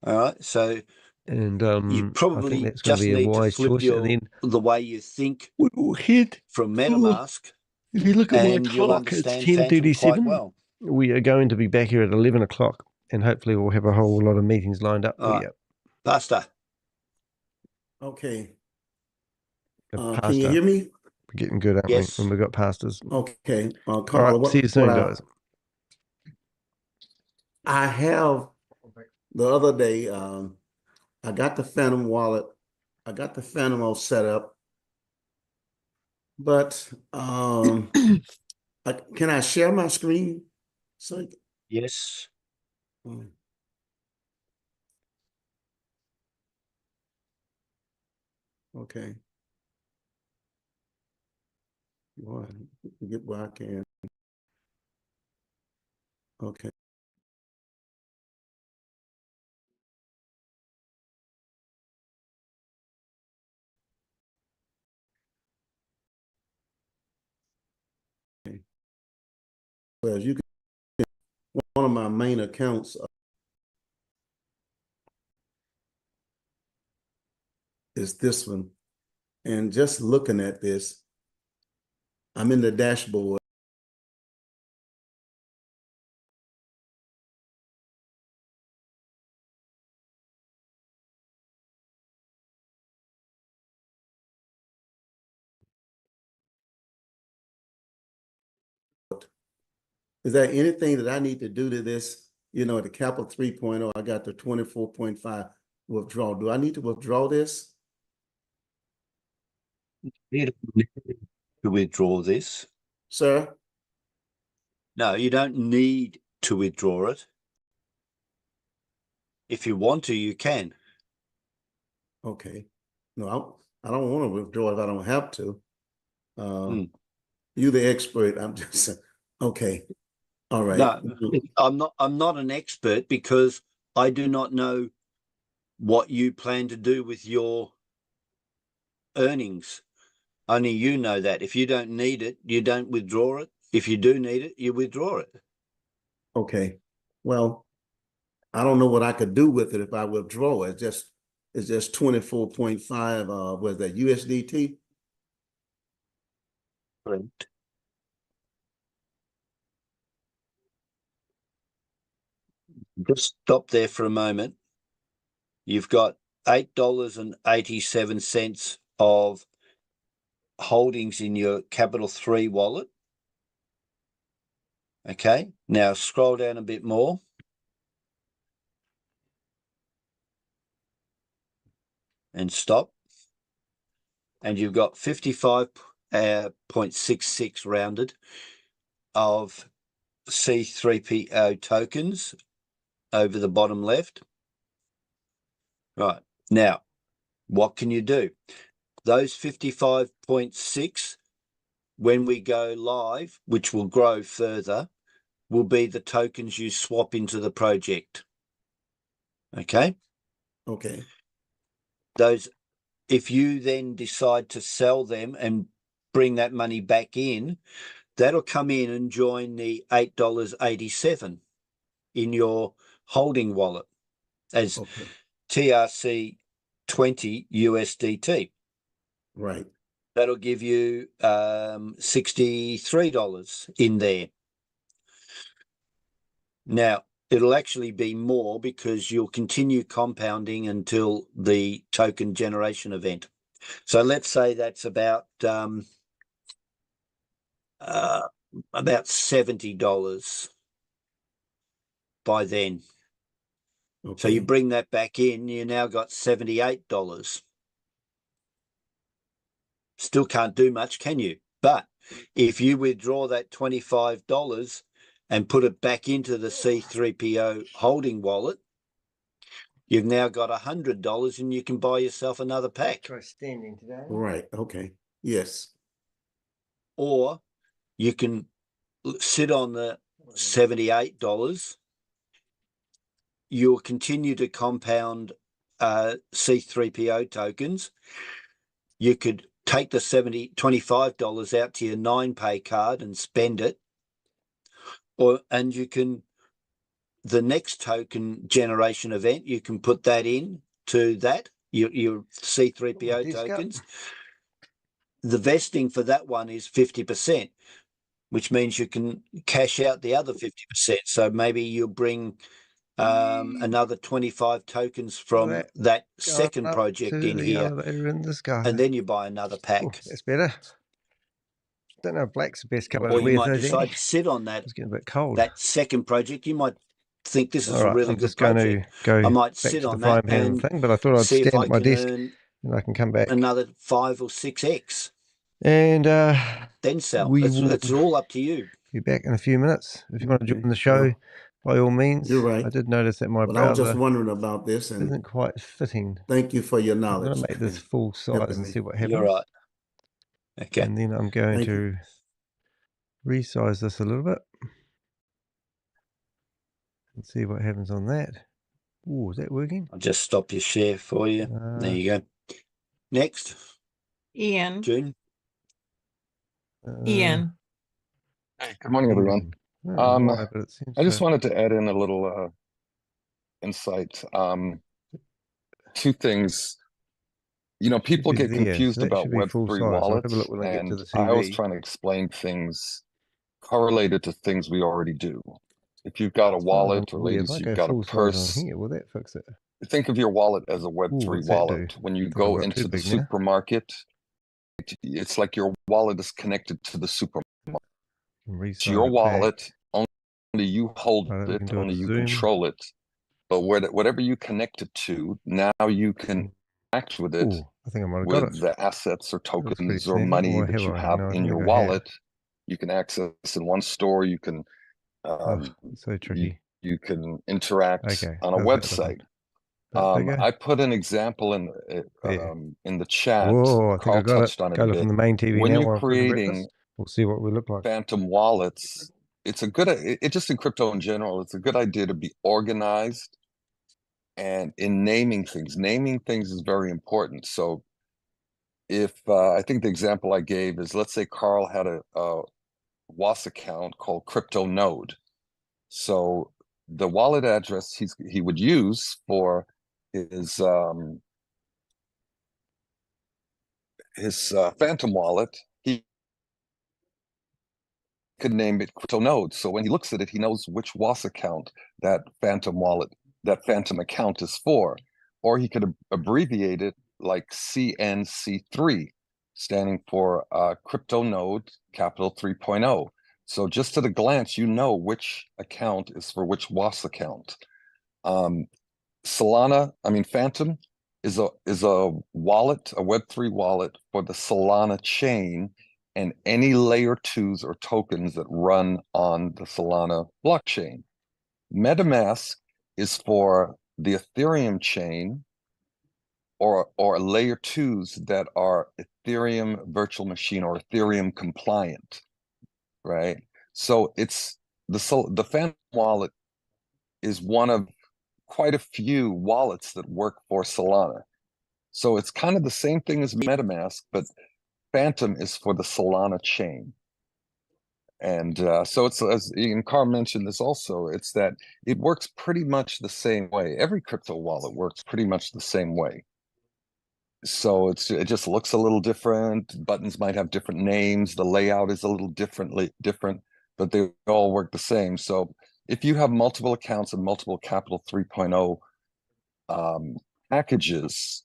All right, so And you I think probably that's going to just be a need to wise flip choice. And then the way you think we will head. from MetaMask, If you look at my and you'll clock, it's understand Phantom quite 10:37. well. We are going to be back here at 11 o'clock, and hopefully we'll have a whole lot of meetings lined up for All right, you. Pastor. Okay. The Can you pastor. hear me? We're getting good, aren't Yes. we? When we've got pastors. Okay. All Carl, right, see you soon, guys. I have the other day, I got the Phantom wallet. I got the Phantom all set up, but can I share my screen? So, Yes. okay. Boy, get where I can. Okay. Well, you can, one of my main accounts is this one. And just looking at this, I'm in the dashboard. Is there anything that I need to do to this? You know, the Capital 3.0, I got the 24.5 withdrawal. Do I need to withdraw this? You don't need to withdraw this. Sir? No, you don't need to withdraw it. If you want to, you can. Okay. No, I don't want to withdraw if I don't have to. You're the expert. I'm just okay. All right. No, I'm not an expert because I do not know what you plan to do with your earnings. Only you know that. If you don't need it, you don't withdraw it. If you do need it, you withdraw it. Okay. Well, I don't know what I could do with it if I withdraw it. It's just 24.5 was that USDT? Correct. Just stop there for a moment. You've got $8.87 of holdings in your Capital 3 wallet. Okay, now scroll down a bit more. And stop. And you've got 55.66 rounded of C3PO tokens over the bottom left. Right, now, what can you do? Those 55.6, when we go live, which will grow further, will be the tokens you swap into the project. Okay? Okay. Those, if you then decide to sell them and bring that money back in, that'll come in and join the $8.87 in your holding wallet as TRC 20 USDT. Right. That'll give you $63 in there. Now, it'll actually be more because you'll continue compounding until the token generation event. So let's say that's about $70 by then. Okay. So you bring that back in, you now got $78. Still can't do much, can you? But if you withdraw that $25 and put it back into the C3PO holding wallet, you've now got $100 and you can buy yourself another pack. Try standing today. Right. Okay. Yes. Or you can sit on the $78. You'll continue to compound C3PO tokens. You could take the $25 out to your 9pay card and spend it. And you can, the next token generation event, you can put that in to that, your C3PO tokens. The vesting for that one is 50%, which means you can cash out the other 50%. So maybe you'll bring another 25 tokens from that second project in here, in the sky. and then you buy another pack. Ooh, that's better. Don't know if black's the best colour Or to you wear, might though, decide Danny. to sit on that It's getting a bit cold. that second project. You might think this is All a right, really I'm good just going project. to go I might back sit to the on frying that pan and thing, but I thought I'd see if stand I at my can desk earn and I can come back. another 5 or 6x. And Then sell. we It's will all up to you. be back in a few minutes. If you want to Okay. join the show, Well, by all means. you're right. I did notice that my But I was just browser wondering about this, and isn't quite fitting. thank you for your I'm knowledge. going to make this full size helping and me. see what happens. You're right. Okay. And then I'm going Thank to you. resize this a little bit and see what happens on that. Oh, is that working? I'll just stop your share for you. There you go. Next, Ian. June. Ian. Hey, good morning, everyone. I don't know why, but it seems I just to... wanted to add in a little insight. Two things. You know, people be get there, confused so that about should be full Web3 size. I'll have a wallets, look when I get to and the I always TV. try to explain things correlated to things we already do. If you've got a As far as I'm wallet, or aware, ladies, if I you've go got a full size purse, on here, will that fix it? think of your wallet as a Ooh, Web3 what's that do? wallet. When you I thought I go got into too the big now. supermarket, it's like your wallet is connected to the supermarket. It's your Resize it back. wallet, only you hold Right, we it, can do a only you zoom. control it. But whatever you connect it to, now you can act with it, Ooh, I think I might have got with it. the assets or That looks pretty tokens or snazzy. money Or that have you I? have No, I in don't your think I have. wallet. You can access in one store. You can It's so tricky. you can interact Okay, on a how's that looking? website. Bigger? I put an example There. in the chat. Whoa, I think Carl I got it. touched on it Go a look on bit. the main TV When now you're while I'm cooking creating breakfast. We'll see what we look like. phantom wallets, it's a good, it just in crypto in general, it's a good idea to be organized and in naming things. Naming things is very important. So if I think the example I gave is, let's say Carl had a WAAS account called Crypto Node. So the wallet address he would use for his phantom wallet, he could name it Crypto Node. So when he looks at it, he knows which WAAS account that phantom account is for. Or he could abbreviate it like CNC3, standing for Crypto Node Capital 3.0. So just at a glance, you know which account is for which WAAS account. Phantom is a wallet, a Web3 wallet for the Solana chain and any layer 2s or tokens that run on the Solana blockchain. MetaMask is for the Ethereum chain or layer 2s that are Ethereum virtual machine or Ethereum compliant, right? So it's the Phantom wallet is one of quite a few wallets that work for Solana. So it's kind of the same thing as MetaMask, but Phantom is for the Solana chain. And so it's, as Ian Carr mentioned this also, it's that it works pretty much the same way. Every crypto wallet works pretty much the same way. So it just looks a little different. Buttons might have different names. The layout is a little different, but they all work the same. So if you have multiple accounts and multiple Capital 3.0 packages,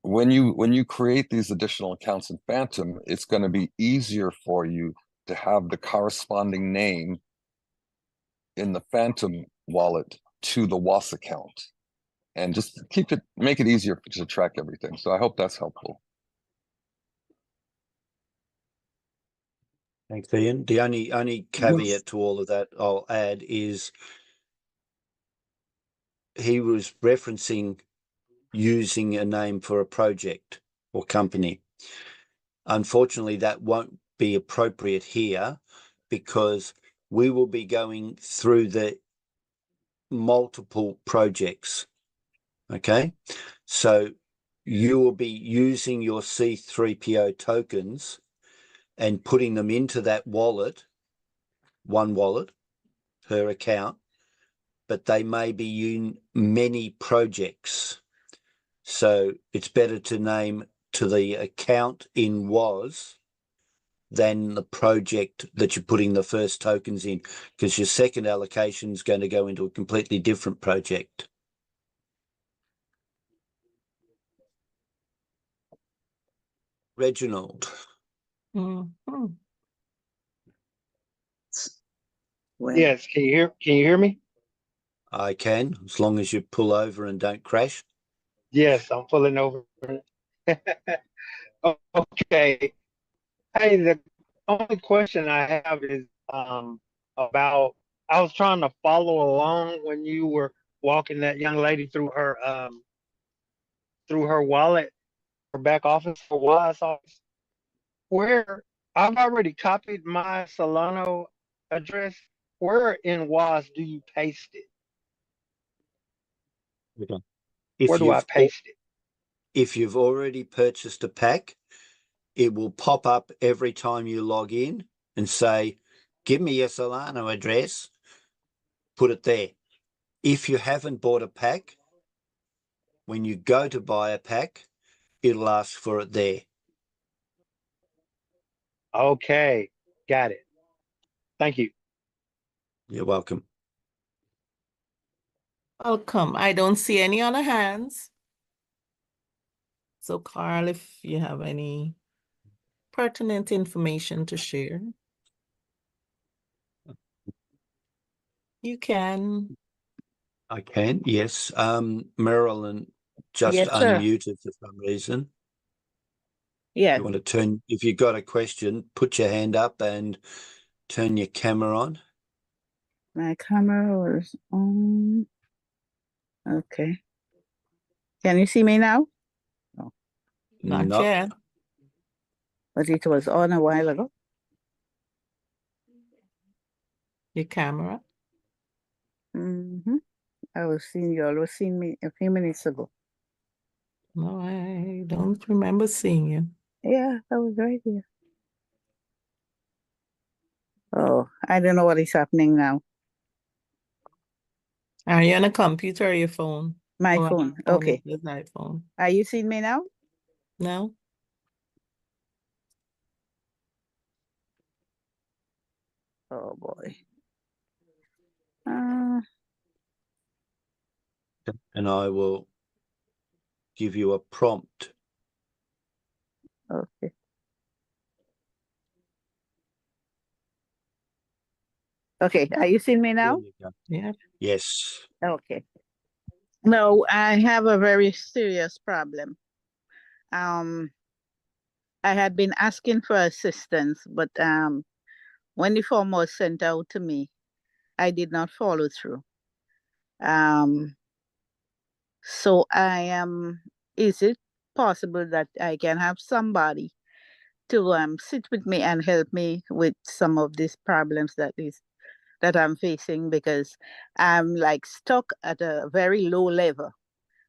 when you create these additional accounts in Phantom, it's going to be easier for you to have the corresponding name in the Phantom wallet to the WAAS account, and just make it easier to track everything. So I hope that's helpful. Thanks, Ian. The only caveat to all of that I'll add is he was referencing using a name for a project or company. Unfortunately, that won't be appropriate here because we will be going through the multiple projects. Okay, so you will be using your C3PO tokens and putting them into that wallet, one wallet per account, but they may be in many projects. So it's better to name to the account in WAAS than the project that you're putting the first tokens in, because your second allocation is going to go into a completely different project. Reginald. Mhm. Well, Yes, can you hear me? I can, as long as you pull over and don't crash. Yes, I'm pulling over. Okay. Hey, the only question I have is about I was trying to follow along when you were walking that young lady through her wallet, her back office for WAAS office, where I've already copied my Solano address. Where in WAAS do you paste it? Okay. Where do I paste it? If you've already purchased a pack, it will pop up every time you log in and say, give me your Solano address, put it there. If you haven't bought a pack, when you go to buy a pack, it'll ask for it there. Okay, got it. Thank you. You're welcome. Welcome. I don't see any other hands. So, Carl, if you have any pertinent information to share, you can. I can, yes. Marilyn just Yes, sir. unmuted for some reason. Yes. You want to turn, if you've got a question, put your hand up and turn your camera on. My camera was on. Okay. Can you see me now? Not No. yet. But it was on a while ago. Your camera. I was seeing you all was seeing me a few minutes ago. No, I don't remember seeing you. Yeah, I was right here. Oh, I don't know what is happening now. Are you on a computer or your phone? My Or phone. on Okay. the iPhone? Are you seeing me now? No? Oh boy. And I will give you a prompt. Okay. Okay. Are you seeing me now? There you go. Yeah. Yes. Okay. No, I have a very serious problem. I had been asking for assistance, but when the form was sent out to me, I did not follow through. So is it possible that I can have somebody to sit with me and help me with some of these problems that I'm facing, because I'm like stuck at a very low level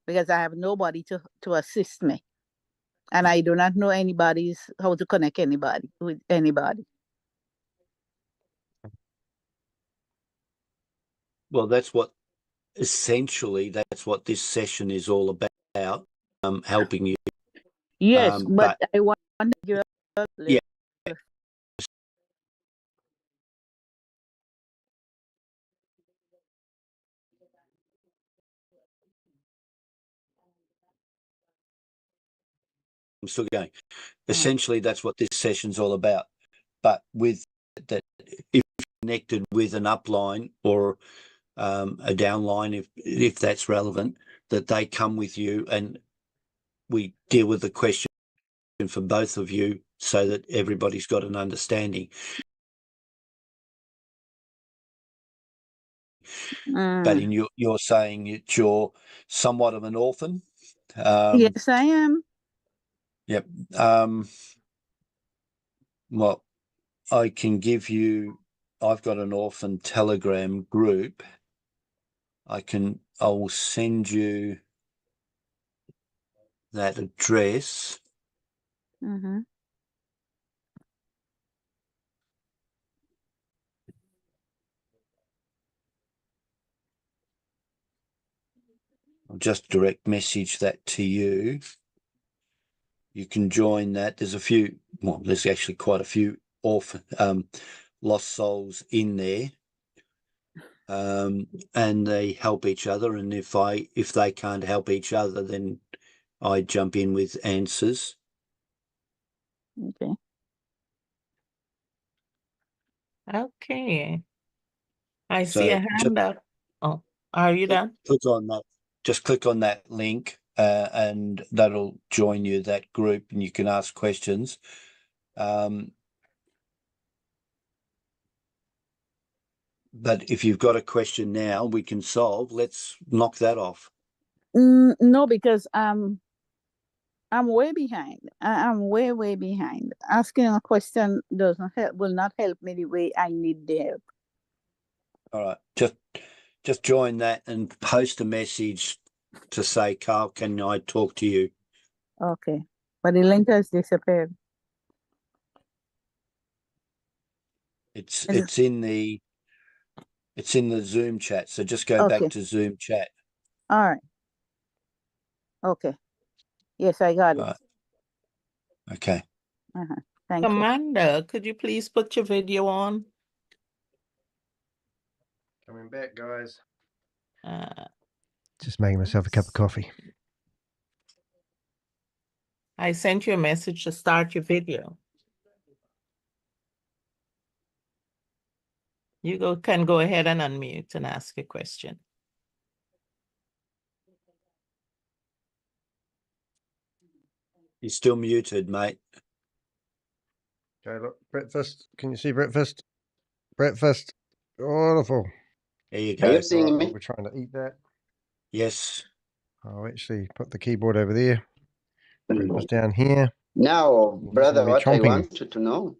because I have nobody to assist me. And I do not know how to connect anybody with anybody. Well, that's what this session is all about, helping you. Yes, but I want you. Yeah. I'm still going. Essentially, that's what this session's all about. But with that, if you're connected with an upline or a downline, if that's relevant, that they come with you and we deal with the question for both of you so that everybody's got an understanding. But in you're saying that you're somewhat of an orphan. Yes, I am. Yep. Well, I can give you. I've got an orphan Telegram group. I will send you that address. Mm-hmm. I'll just direct message that to you. You can join that. There's a few. Well, there's actually quite a few orphan lost souls in there. And they help each other. And if they can't help each other, then I jump in with answers. Okay. Okay. I So see a hand up. Oh, are you done? Click on that. Just click on that link, and that'll join you that group, and you can ask questions. But if you've got a question now, we can solve. Let's knock that off. No, because I'm way behind. I'm way behind. Asking a question will not help me the way I need the help. All right. Just join that and post a message to say, Carl, can I talk to you? Okay. But the link has disappeared. It's in the Zoom chat. So just go Okay. back to Zoom chat. All right. Okay. Yes, I got it. Right. Okay. Thank you. Commander, could you please put your video on? Coming back, guys. Uh, Just making myself a cup of coffee. I sent you a message to start your video. You can go ahead and unmute and ask a question. You're still muted, mate. Okay, look, breakfast. Can you see breakfast? Breakfast. Wonderful. There you Are go. you seeing me? We're trying to eat that. Yes. I'll actually put the keyboard over there. Breakfast down here. Now, He's brother, gonna be what I chomping. want you to know,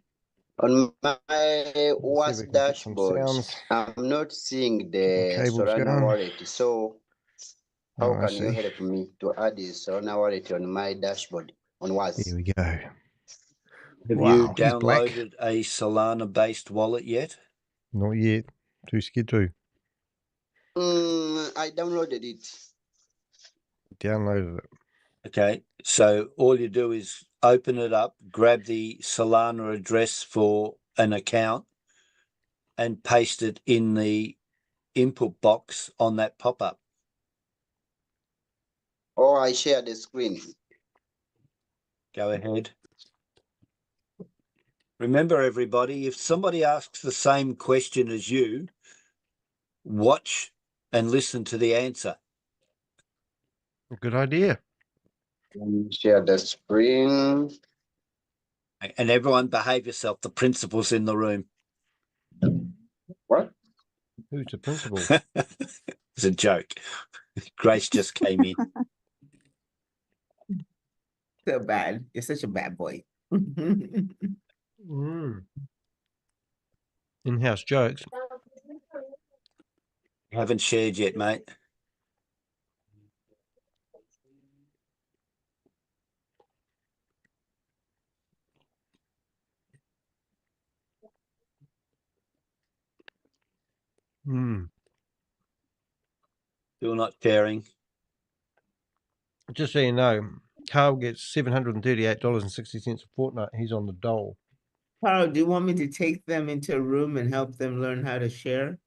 on my Let's see if WAAS we can get some dashboard, sounds. I'm not seeing Get my the cables Solana going. wallet. So how Oh, I can you see. help me to add the Solana wallet on my dashboard on WAAS? Here we go. Have Wow, you he's black. downloaded a Solana-based wallet yet? Not yet. Too scared to. I downloaded it. Downloaded it. Okay. So all you do is open it up, grab the Solana address for an account, and paste it in the input box on that pop-up. Or I share the screen. Go ahead. Remember, everybody, if somebody asks the same question as you, watch and listen to the answer. Good idea. Share the screen. And everyone behave yourself. The principal's in the room. What? Who's the principal? It's a joke. Grace just came in. So bad. You're such a bad boy. In-house jokes. Haven't shared yet, mate. Still not sharing. Just so you know, Carl gets $738.60 a fortnight. He's on the dole. Carl, do you want me to take them into a room and help them learn how to share?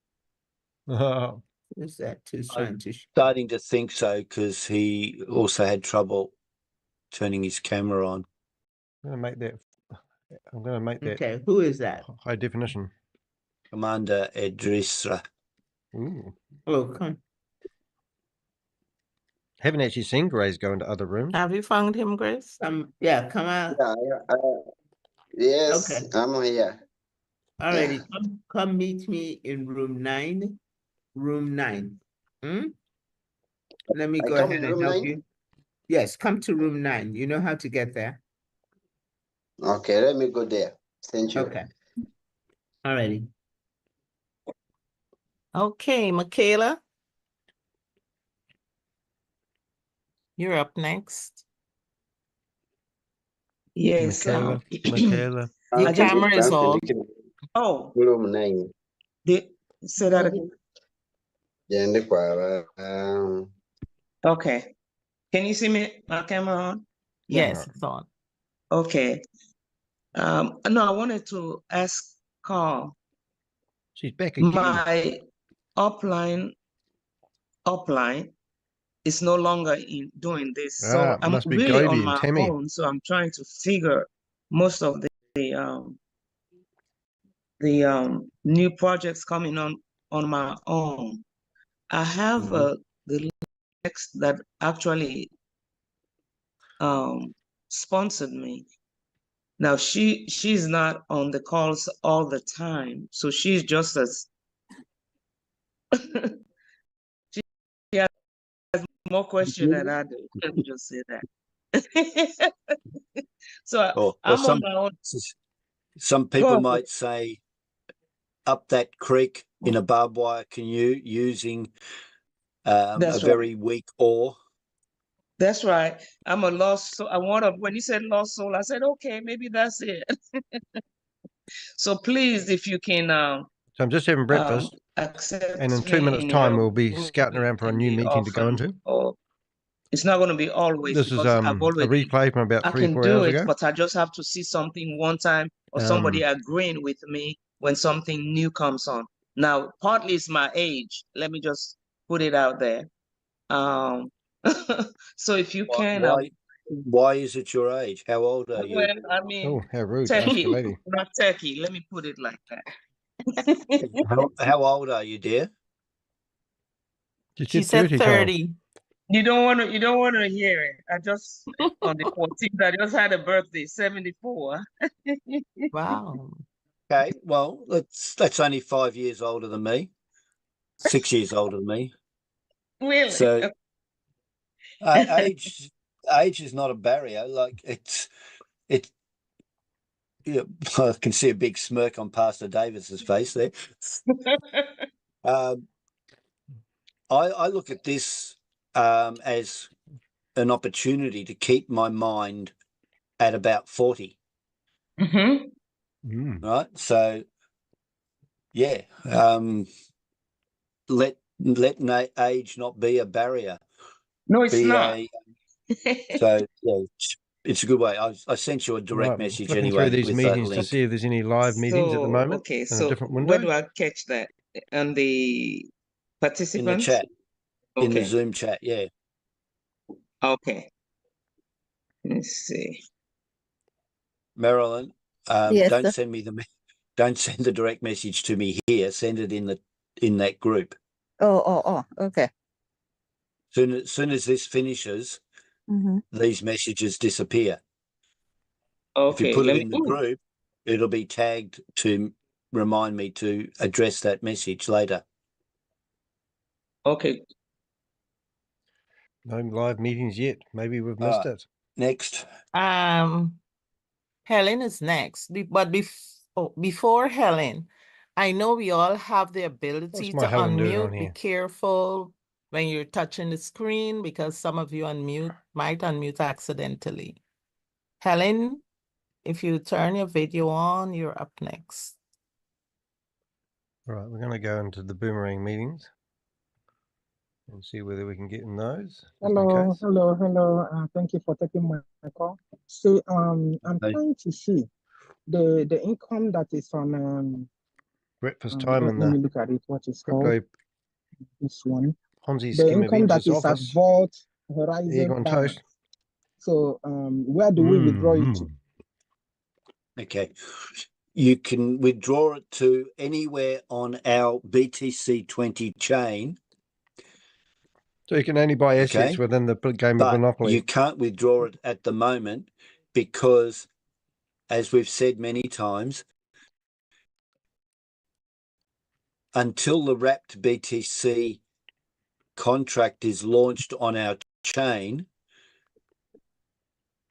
Is that who's trying to share? Starting to think so, because he also had trouble turning his camera on. I'm going to make that Okay, who is that? high definition. Commander Edrisra. Ooh. Oh, come. Haven't actually seen Grace go into other rooms. Have you found him, Grace? Yeah, come out. Yeah, yes, Okay. I'm here. Alrighty, come meet me in room 9. room 9. Let me I go come ahead to and room help 9? you. Yes, come to room 9. You know how to get there? Okay, let me go there. Thank you. Okay. Alrighty. Okay, Michaela. You're up next. Yes. Michaela, Michaela. Your I just- camera is off. Oh, Room 9. say that again. Okay. Can you see me? My camera on? Yes, it's on. Okay. No, I wanted to ask Carl. She's back again. My upline is no longer in doing this. So I'm must be really Gobi on and my Tami. own. So I'm trying to figure most of the new projects coming on my own. I have the Lex that actually sponsored me. Now she's not on the calls all the time, so she's just as she has more questions than I do. Let me just say that. So I'm on my own. Some people might say up that creek in a barbed wire canoe using a very weak oar. That's right. I'm a lost soul. When you said lost soul, I said, okay, maybe that's it. So please, if you can So I'm just having breakfast, accept and in 2 me minutes' in time, your we'll be scouting around for a new meeting to go into. Or it's not going to be always. This is because a replay from about I 3 or can 4 do hours it, ago. but I just have to see something one time or somebody agreeing with me when something new comes on. Now, partly it's my age. Let me just put it out there. So if you can, why is it your age? How old are you? well, I mean, Oh, how rude! Ask the lady. not techie. Let me put it like that. How old are you, dear? She said 30. You don't want to hear it. I just on the 14th, I just had a birthday, 74. Wow. Okay, well, that's only 5 years older than me. 6 years older than me. Really? So age is not a barrier. Like it's yeah, I can see a big smirk on Pastor Davis's face there. I look at this as an opportunity to keep my mind at about 40. Right. So yeah, let age not be a barrier. No, it's not. So yeah, it's a good way. I sent you a direct message looking anyway through these with meetings that to link. see if there's any live meetings at the moment. Okay, in so a different window. where do I catch that? On the participants? In the chat. Okay. In the Zoom chat, yeah. Okay. Let's see. Marilyn, Yes, don't sir. send the direct message to me here. Send it in that group. Oh, okay. Soon as this finishes, these messages disappear. Okay. If you put it in the group, it'll be tagged to remind me to address that message later. Okay. No live meetings yet. Maybe we've missed it. Next. Helen is next. But before Helen, I know we all have the ability What's my to Helen doing on unmute. Be here? careful when you're touching the screen because some of you might unmute accidentally. Helen, if you turn your video on, you're up next. All right, we're going to go into the boomerang meetings and see whether we can get in those. Hello. Thank you for taking my call. So I'm trying to see the income that is on breakfast time let in me the look at it. What is Crypto called this one? Ponzi The Scheme income that Avengers is at office. Vault Egg Horizon on Finance. toast. So where do we withdraw it to? Okay. You can withdraw it to anywhere on our BTC20 chain. So you can only buy assets within the game of Monopoly. You can't withdraw it at the moment because, as we've said many times, until the wrapped BTC contract is launched on our chain,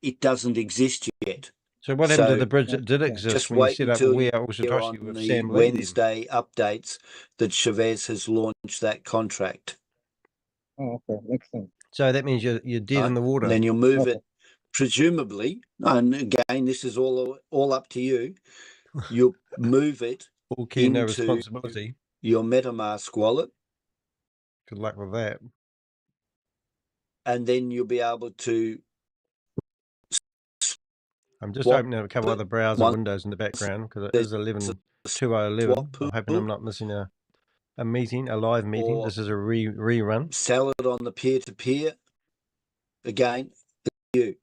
it doesn't exist yet. So what happened to So the bridge that did exist just when you wait set up until We Are you're Satoshi on with the Sam Lee then? Wednesday updates that Chavez has launched that contract. Oh, okay, makes sense. So that means you're dead in the water. Then you'll move it, presumably, and again, this is all up to you. You'll move it All care, no into responsibility. your MetaMask wallet, Good luck with that. and then you'll be able to. I'm just swap opening up a couple it other browser once windows in the background because it there's is 11:2011. swap I'm hoping I'm pool, not missing a meeting, a live meeting. or This is a rerun. sell it on the peer-to-peer. Again, you.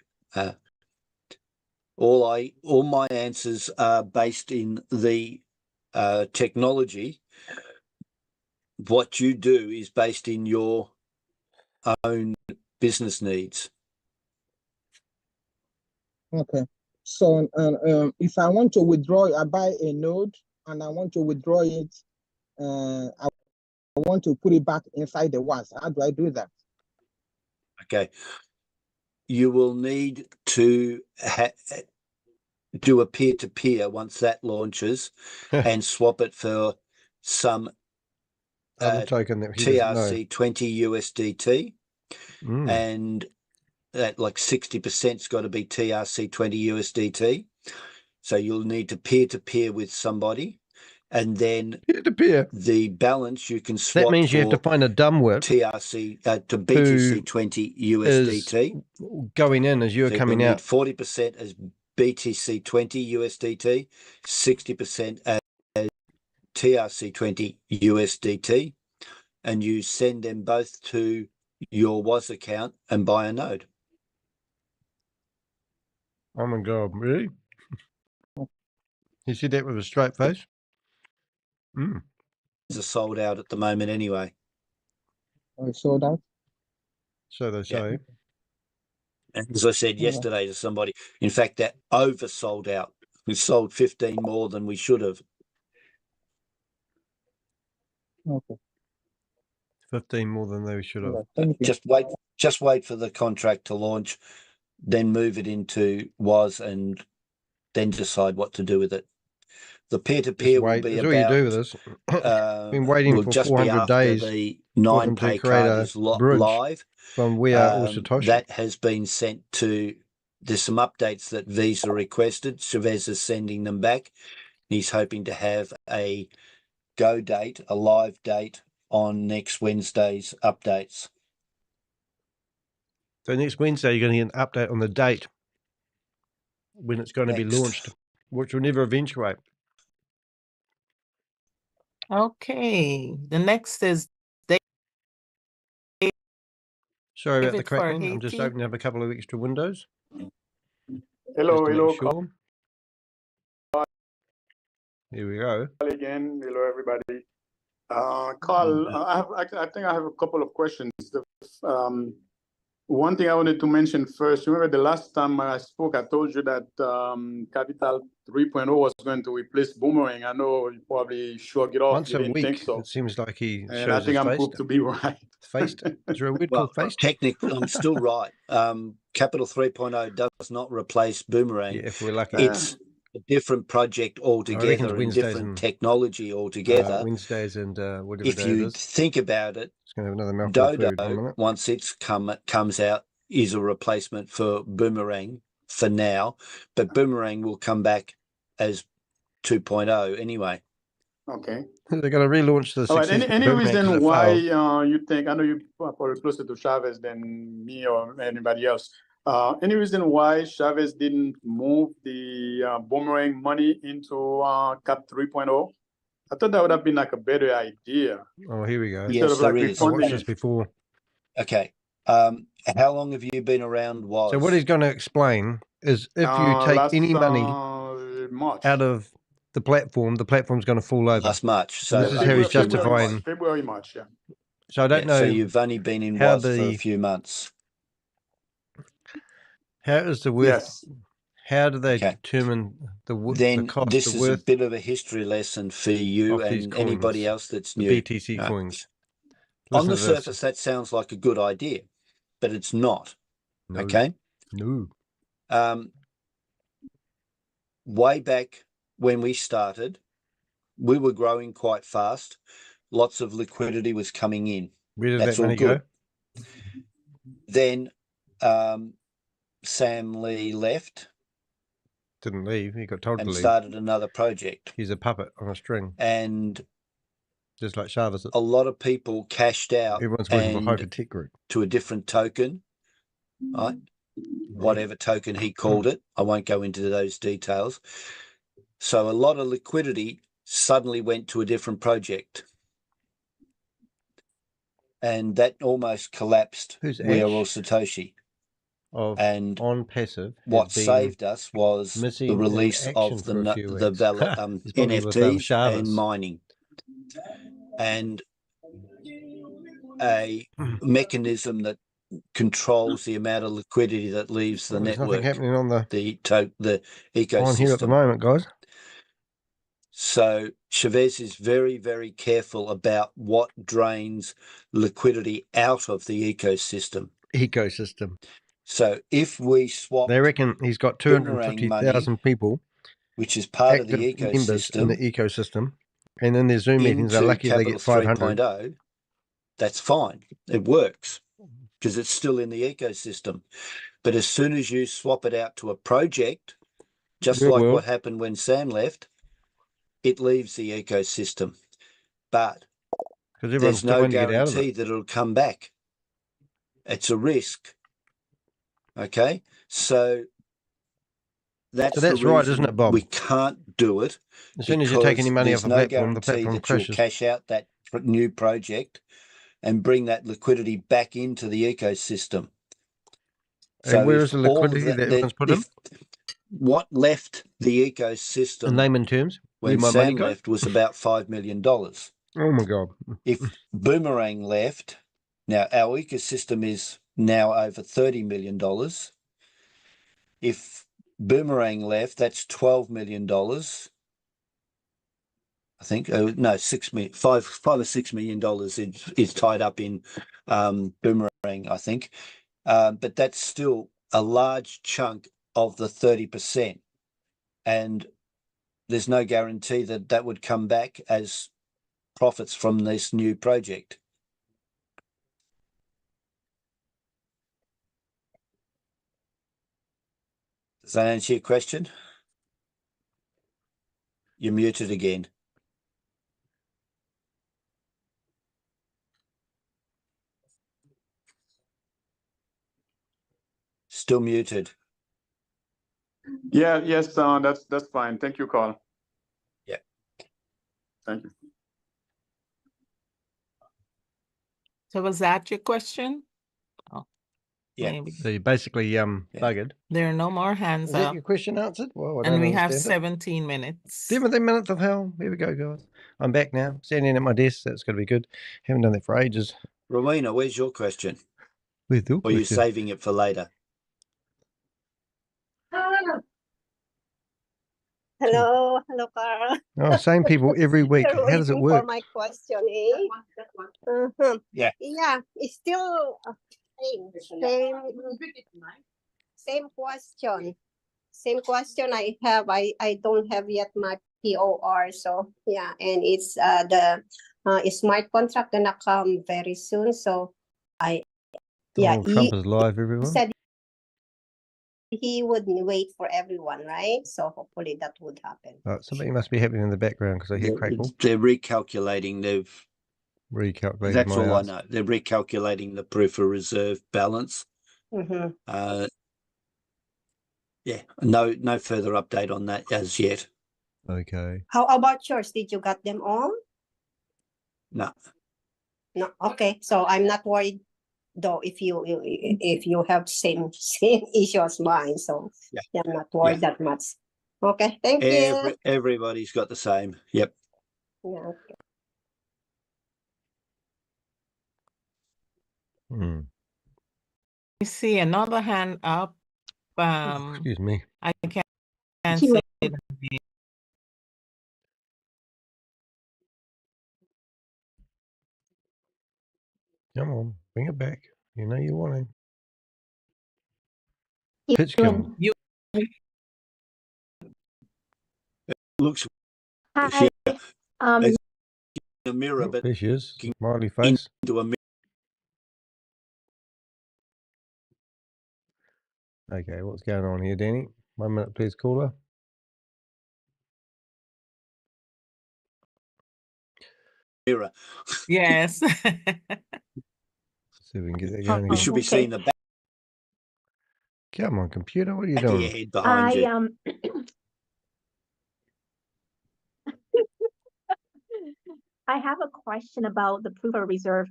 All my answers are based in the technology. What you do is based in your own business needs. Okay. So, if I want to withdraw, I buy a node and I want to withdraw it. I want to put it back inside the WAAS. How do I do that? Okay. You will need to do a peer-to-peer once that launches and swap it for some Other token that he doesn't know. TRC20 USDT. Mm. And that like 60%'s got to be TRC20 USDT. So you'll need to peer-to-peer with somebody. And then Peer-to-peer. the balance you can swap. That means you have to find a dumbwit TRC to BTC20 USDT. Going in as you're So coming you'll out. need 40% as BTC20 USDT, 60% as TRC20 USDT, and you send them both to your WAAS account and buy a node. Oh my God, really? You see that with a straight face? Mm. These are sold out at the moment anyway. I sold out. So they say. And as I said yesterday to somebody, in fact, that oversold out. We sold 15 more than we should have. Okay. 15 more than they should have. Okay, thank you. Just wait for the contract to launch, then move it into WAAS and then decide what to do with it. The peer-to-peer will be That's all you do with this. Been waiting will for just 400 be days after the for them to 9pay create card a is bridge live. from We Are Satoshi. That has been sent to. There's some updates that Visa requested. Chavez is sending them back. He's hoping to have a go date, a live date on next Wednesday's updates. So next Wednesday, you're going to get an update on the date when it's going to be launched, which will never eventuate. Okay, the next is Sorry about the David for crackling. I'm just Haiti. opening up a couple of extra windows. Hello, just to hello. make sure. Here we go. Again, hello everybody. Carl, I think I have a couple of questions. One thing I wanted to mention first, remember the last time I spoke, I told you that Capital 3.0 was going to replace Boomerang. I know you probably shrugged it off. Once You a didn't week, think so. it seems like he And shows I think his I'm face. proved to be right. Faced? Is there a word called faced? Technically, I'm still right. Capital 3.0 does not replace Boomerang. Yeah, if we're lucky. It's a different project altogether and different technology altogether. Wednesdays and whatever if day it you is. think about it, Just gonna have another mouthful of food. 1 Dodo, minute. once it's comes out, is a replacement for Boomerang for now, but Boomerang will come back as 2.0 anyway. Okay. They're going to relaunch the All right. success. Any reason why you think, I know you are probably closer to Chavez than me or anybody else. Any reason why Chavez didn't move the Boomerang money into Cap 3.0? I thought that would have been like a better idea. Oh, here we go. Instead of like I watched refunding this it. before. Okay. How long have you been around WAAS? So what he's going to explain is if you take any money out of the platform's going to fall over. Last March. So this is how he's justifying. February, March, yeah. So I don't know. So you've only been in how WAAS for a few months. How is the worth? Yes. How do they Okay. determine the Then cost, this the is a worth bit of a history lesson for you of these and anybody coins, else that's the new. BTC Right. coins? On Listen the to this. surface, that sounds like a good idea, but it's not. No. Okay. No. Way back when we started, we were growing quite fast. Lots of liquidity was coming in. Where did That's that all money good. go? Then Sam Lee left Didn't leave. He got told to and leave. started another project. He's a puppet on a string, And just like Chavez. a lot of people cashed out Everyone's working for and Hypertech Group. to a different token, right? Whatever token he called it. I won't go into those details. So a lot of liquidity suddenly went to a different project. And that almost collapsed Who's We Are Ash? All Satoshi. Of And on passive. what saved us was missing the in release action of for a few weeks. He's probably with, NFTs Chavez. and mining. And a mechanism that controls the amount of liquidity that leaves the Well, there's network, nothing happening on the ecosystem. on here at the moment, guys. So Chavez is very, very careful about what drains liquidity out of the ecosystem. So if we swap, they reckon he's got 250,000 people, which is part of the members in the ecosystem, ecosystem, and in their Zoom meetings, they're into lucky they get Capital 500. 3.0, that's fine. It works because it's still in the ecosystem. But as soon as you swap it out to a project, just Real like world. what happened when Sam left, it leaves the ecosystem. But there's no trying to get out of guarantee it. that it'll come back. It's a risk. Okay? So that's the right, reason isn't it, Bob? we can't do it. As soon as you take any money there's off a no platform, the guarantee platform that crashes. you'll cash out that new project and bring that liquidity back into the ecosystem. And where is the liquidity that everyone's put in? What left the ecosystem In layman terms, where when my money Sam goes? left was about $5 million. Oh my God. If Boomerang left, now our ecosystem is now over $30 million. If Boomerang left, that's $12 million. I think, no, $5 or $6 million is tied up in Boomerang, I think. But that's still a large chunk of the 30%. And there's no guarantee that that would come back as profits from this new project. Does that answer your question? You're muted again. Still muted. Yeah, yes, that's fine. Thank you, Carl. Yeah. Thank you. So was that your question? Oh, yeah. maybe. So you basically buggered. There are no more hands Is that up. your question answered? Well, I don't And we have understand it. 17 minutes. 17 minutes of hell. Here we go, guys. I'm back now, standing at my desk. That's going to be good. Haven't done that for ages. Rowena, where's your question? Where's your Or are you question? saving it for later? Hello, Carl. Oh, same people every week. You're How does it waiting work? for my question, eh? Yeah. Yeah, it's still same question. Same question I have. I don't have yet my POR. So yeah, and it's the smart contract gonna come very soon. So Donald Trump is live, everyone. Said he would wait for everyone, right? So hopefully that would happen. Something must be happening in the background because I hear crackle. They're recalculating. Recalculating. That's all I know. They're recalculating the proof of reserve balance. Mm-hmm. Yeah, no further update on that as yet. Okay. How about yours? Did you got them all? No. No. Okay. So I'm not worried though if you have same issue as mine. So yeah, I'm not worried that much. Okay. Thank you. Everybody's got the same. Yep. Yeah. Okay. I see another hand up. Excuse me. I can't say the name. Come on, bring it back. You know you want to. Pitch come. You Looks Hi. as a mirror, Oh, but there she is. Smiley face. into a Okay, what's going on here, Danny? 1 minute, please, caller. mirror. yes. Let's see if we can get that going You again. should be Okay. seeing the back Come on, computer, what are you of your doing? head behind I you. I have a question about the proof of reserve.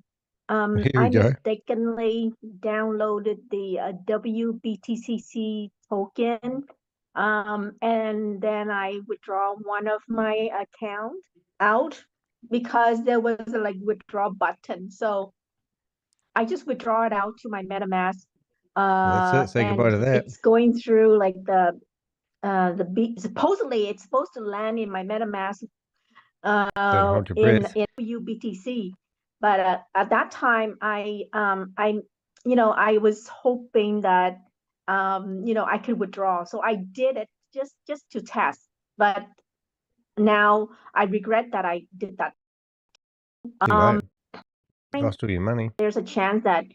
Here we I go. mistakenly downloaded the WBTCC token, and then I withdraw one of my account out because there was a like withdraw button. So I just withdraw it out to my MetaMask. That's it. Say goodbye to And that. it's going through like supposedly it's supposed to land in my MetaMask Don't hold your in breath. UBTC, but at that time I was hoping that I could withdraw, so I did it just to test, but now I regret that I did that. Too late. Lost all your money. There's a chance that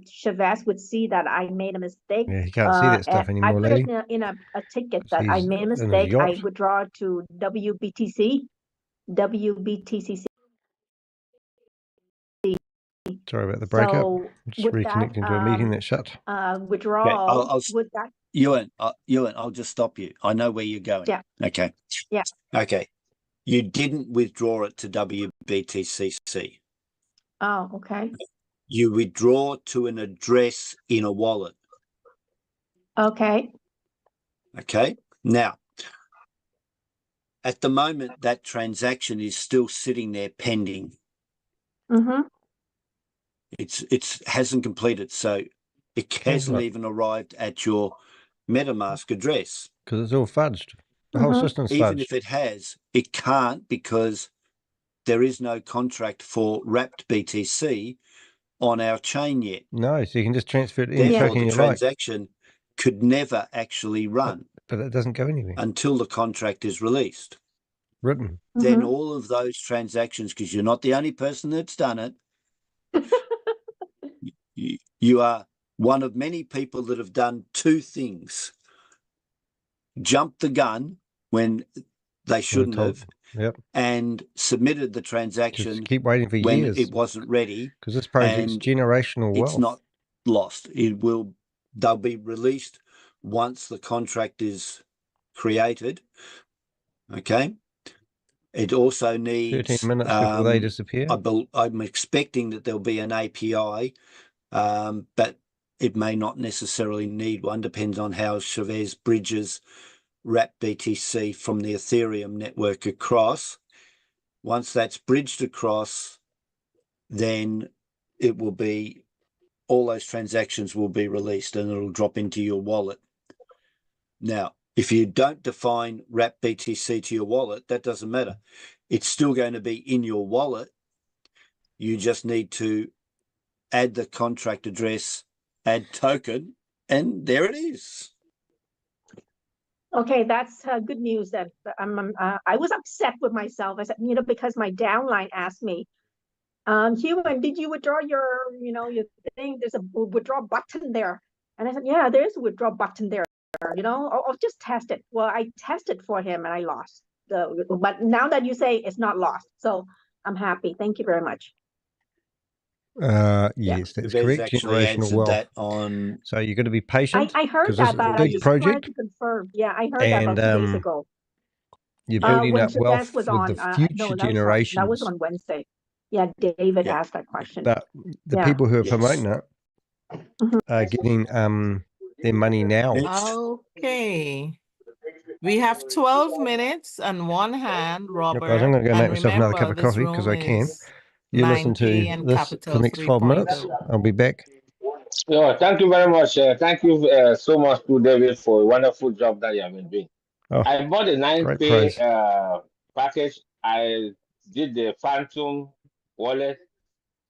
Chavez would see that I made a mistake. Yeah, he can't see that stuff and I anymore, put lady. it in a ticket that I He's made a in his mistake. I yacht. withdraw to WBTCC. Sorry about the breakup. So Just would that reconnecting to a meeting that shut. withdrawal I'll would that Ewan, I'll just stop you. I know where you're going. Yeah. Okay. Yeah. Okay. You didn't withdraw it to WBTCC. Oh, okay. You withdraw to an address in a wallet. Okay. Okay. Now, at the moment, that transaction is still sitting there pending. Mm-hmm. It's hasn't completed, so it hasn't even arrived at your MetaMask address. Because it's all fudged. The whole system's Even fudged. if it has, it can't because there is no contract for wrapped BTC on our chain yet. No, so you can just transfer it any Therefore, token the you like. transaction could never actually run But it doesn't go anywhere. until the contract is released. Written. Then all of those transactions, because you're not the only person that's done it, you are one of many people that have done two things. Jumped the gun when they shouldn't have, and submitted the transaction Just keep waiting for when years. it wasn't ready. Because this project's and generational wealth. It's not lost. They'll be released once the contract is created. Okay. It also needs 13 minutes before they disappear. I'm expecting that there'll be an API, but it may not necessarily need one. Depends on how Chavez bridges wrap BTC from the Ethereum network across. Once that's bridged across, then it will be, all those transactions will be released and it'll drop into your wallet. Now, if you don't define wrap BTC to your wallet, that doesn't matter. It's still going to be in your wallet. You just need to add the contract address, add token, and there it is. Okay, that's good news. That I was upset with myself. I said, because my downline asked me, Human, did you withdraw your thing? There's a withdraw button there. And I said, yeah, there's a withdraw button there. I'll just test it. Well, I tested for him and I lost. But now that you say it's not lost, so I'm happy. Thank you very much. Yes, that's Chavez correct. actually Generational answered wealth. that on. So you've got to be patient. I heard this that, is a but I big just project. wanted to confirm. Yeah, I heard that about 2 days ago. You're building when up wealth was for on, the future generations. That was on Wednesday. Yeah, David asked that question. But the people who are promoting it are getting their money now. Okay. We have 12 minutes on one hand, Robert. Guys, I'm going to go make and myself another cup remember, of coffee this because I room can. is You listen 9K to and this for Capital the next 12 minutes. 3.0. I'll be back. No, thank you very much. Thank you so much to David for a wonderful job that you have been doing. Oh, I bought a great 9K praise. package. I did the Phantom wallet,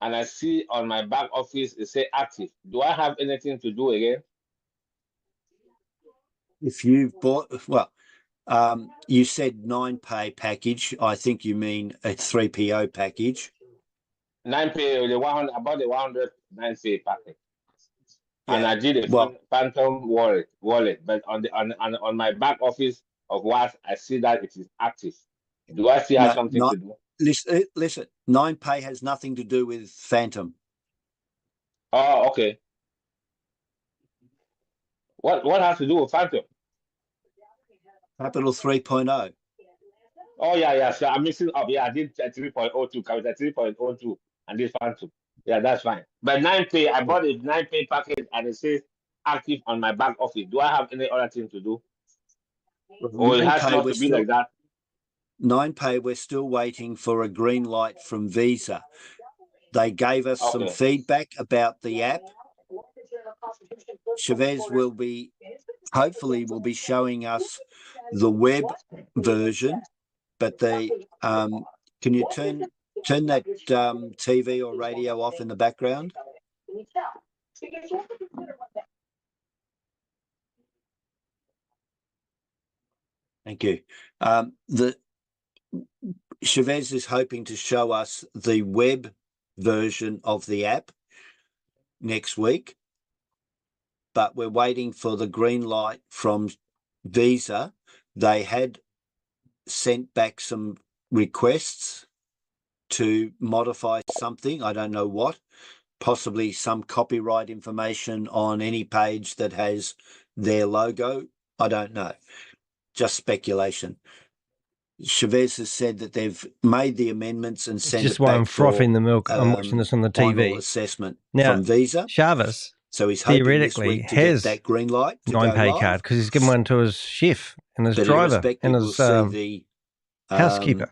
and I see on my back office it say active. Do I have anything to do again? If you've bought, well, you said 9Pay package. I think you mean a 3PO package. 9Pay, the 100, about the 100 9Pay package. And Yeah, I did a well, Phantom wallet, but on my back office of WAAS, I see that it is active. Do I still have no, something not to do? listen. 9Pay has nothing to do with Phantom. Oh, okay. What has to do with Phantom? Capital 3.0. Oh yeah. So I'm mixing up. Yeah, I did 3.02, Capital 3.02, and this Phantom. Yeah, that's fine. But 9Pay, I bought a 9Pay package and it says active on my back office. Do I have any other thing to do? Or it has 9Pay, not to be like that? 9Pay, we're still waiting for a green light from Visa. They gave us some Okay. feedback about the app. Chavez hopefully will be showing us the web version, but they can you turn that TV or radio off in the background? Thank you. The Chavez is hoping to show us the web version of the app next week, but we're waiting for the green light from Visa. They had sent back some requests to modify something. I don't know what, possibly some copyright information on any page that has their logo. I don't know. Just speculation. Chavez has said that they've made the amendments and sent Just it why back I'm frothing the milk. I'm watching this on the final TV. assessment Now, from Visa. Chavez So he's hoping this theoretically week to get has that green light to go 9Pay live. card because he's given one to his chef and his But driver irrespective, and we'll his see the housekeeper.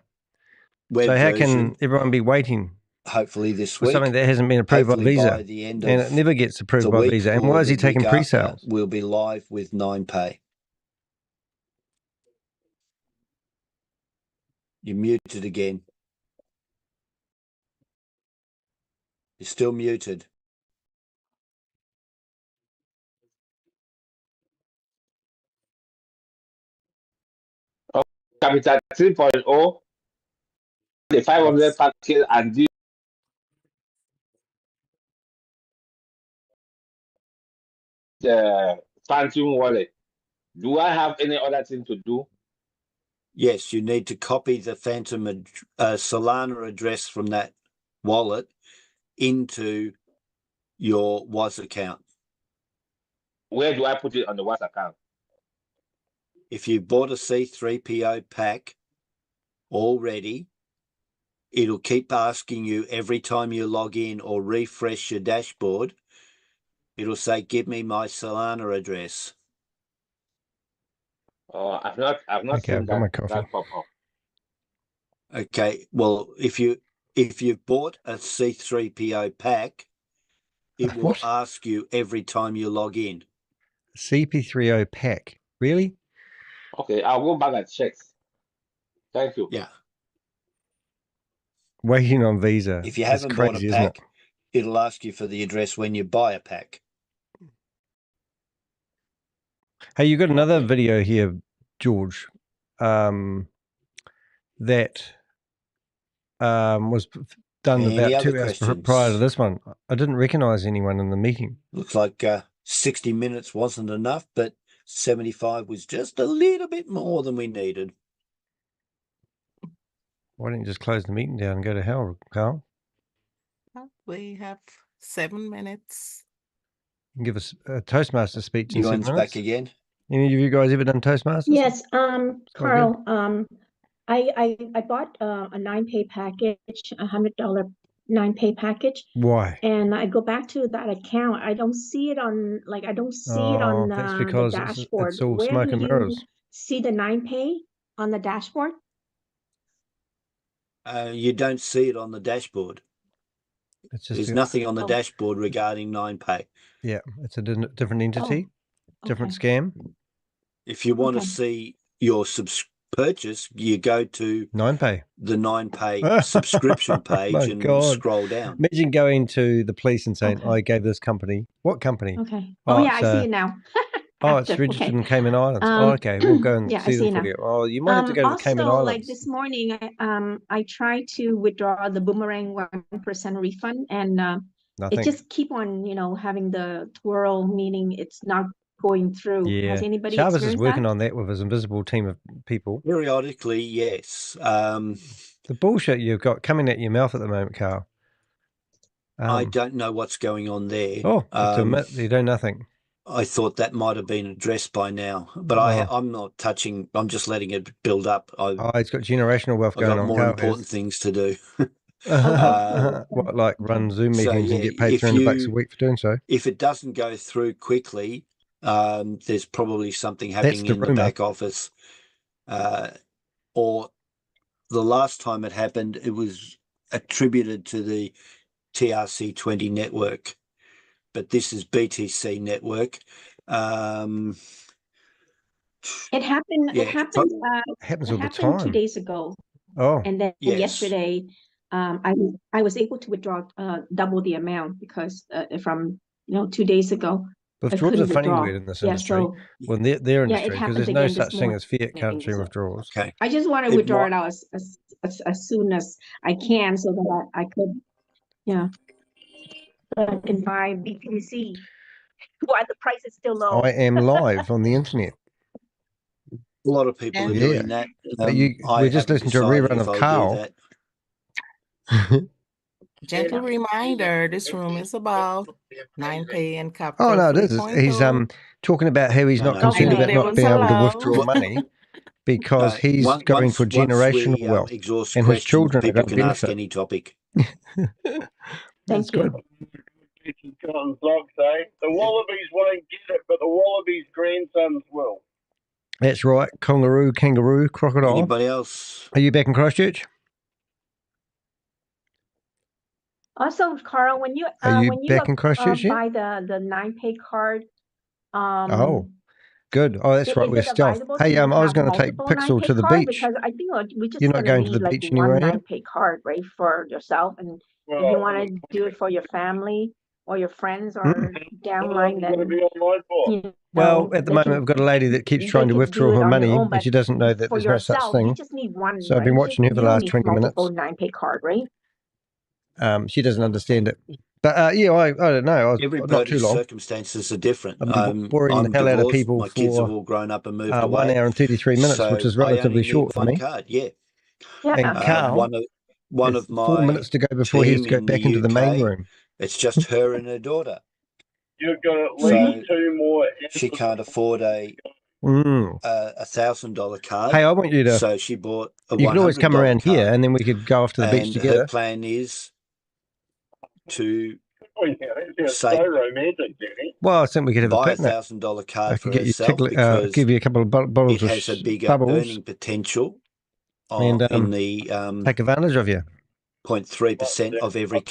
web So how version can everyone be waiting hopefully this for something week. that hasn't been approved by Hopefully Visa? by the end And of it never gets approved the by week Visa. And or why is the he taking week after, pre-sales? we'll be live with 9Pay. You're muted again. You're still muted. Capital 3.0, the 500 package, and the Phantom wallet. Do I have any other thing to do? Yes, you need to copy the Phantom Solana address from that wallet into your WAS account. Where do I put it on the WAAS account? If you bought a C3PO pack already, it'll keep asking you every time you log in or refresh your dashboard. It'll say, "Give me my Solana address." I've not Okay, seen I've got my that coffee. pop up. Okay, well, if you've bought a C3PO pack, it will What? ask you every time you log in. CP30 pack. Really? Okay, I'll go back and check. Thank you. Yeah. Waiting on Visa. If you That's haven't bought a crazy, isn't it? pack, it'll ask you for the address when you buy a pack. Hey, you got another Okay. video here, George, that was done Any about other 2 hours prior to questions? this one. I didn't recognize anyone in the meeting. Looks like 60 minutes wasn't enough, but 75 was just a little bit more than we needed. Why don't you just close the meeting down and go to hell, Carl? We have 7 minutes. You can give us a Toastmaster speech in 7 Ewan's minutes. back again. Any of you guys ever done Toastmasters? Yes, quite Carl, I bought a 9Pay package, $100 9Pay package, Why? and I go back to that account. I don't see it on, I don't see it on That's the because dashboard. it's all Where smoke do and you mirrors. see the 9Pay on the dashboard? You don't see it on the dashboard. It's just There's nothing on the Oh. dashboard regarding 9pay. Yeah, it's a different entity, different okay. scam. If you want Okay. to see your purchase, you go to 9pay. the 9pay subscription page My and God. scroll down. Imagine going to the police and saying, Okay. I gave this company. What company? Okay. Oh, yeah, I see it now. Oh, it's After, registered okay. in Cayman Islands. Oh, okay. We'll go and Yeah, I see see them it for now. you. Oh, you might have to go to the Cayman Also, like Islands. this morning, I tried to withdraw the boomerang 1% refund, and it Nothing. just keep on, having the twirl, meaning it's not going through. Yeah. Has anybody Chavez is experienced working that? on that with his invisible team of people. Periodically, yes. The bullshit you've got coming out your mouth at the moment, Carl. I don't know what's going on there. Oh, just to admit you know nothing. I thought that might have been addressed by now, but I'm not touching. I'm just letting it build up. It's got generational wealth I've going got on. more Carl important things to do. What, like run Zoom meetings and get paid $300 a week for doing so? If it doesn't go through quickly, there's probably something happening in the back office. Or the last time it happened, it was attributed to the TRC20 network, but this is BTC network. It happened. Yeah, It happened. happens it all the happened 2 time. days ago. Oh, and then yes. yesterday, I was able to withdraw double the amount because from 2 days ago. Withdrawals are funny weird in this industry. So, Well, their industry, because happened there's no again this such thing as fiat morning, currency so withdrawals. Okay. I just want to It withdraw might- it out as soon as I can, so that I could, so I can buy BTC while the price is still low. I am live on the internet. A lot of people are Yeah. doing that. But we're just listening to a rerun of Carl. Gentle reminder, this room is about 9pay and capital. Oh no, it is. He's 3.0. talking about how he's not No, concerned I knew about they not was being able to allowed. withdraw money because he's going for once we, generational wealth, exhaust and his questions, children are people going to can ask benefit. any topic. That's good. Cotton socks, eh? The wallabies won't get it, but the wallabies' grandsons will. That's right. Kangaroo, crocodile. Anybody else? Are you back in Christchurch? Also, Carl, when you Are you back in Christchurch yet? buy the 9pay card, Oh, good. Oh, that's right. is We're it stealth. advisable Hey, to I was have going to take multiple Pixel 9pay to the card? beach. Because I think we just You're not gonna going to need the like beach one anywhere, are you? 9pay card, right, for yourself, and if you want to do it for your family or your friends or downline, then Well, at the they moment, can- we've got a lady that keeps they trying to can withdraw do it her on their money, own, and but she doesn't know that for there's no such yourself, you thing. just need one. So I've been right? watching her for the You don't last need 20 minutes. multiple 9pay card, right? She doesn't understand it. But yeah, I don't know. Not too Everybody's long. circumstances are different. I've been boring I'm the hell out of divorced. people My kids have for all grown up and moved 1 away. hour and 33 minutes, so which is I only relatively need short for one me. card. Yeah. And Carl, one there's of my 4 minutes to go before he has to team go in back the into the main UK, room. It's just her and her daughter. You've got at So least 2 more. she can't afford a Mm. $1,000 card. Hey, I want you to. So she bought a You can always come $100 around card. here, and then we could go off to the beach And together. her plan is to It's say, so romantic, Danny. Well, I think we could have a buy a picnic. $1,000 I card for could get you herself because give you a couple of bottles it of has a bigger bubbles earning potential and in the take advantage of you. 0.3% of every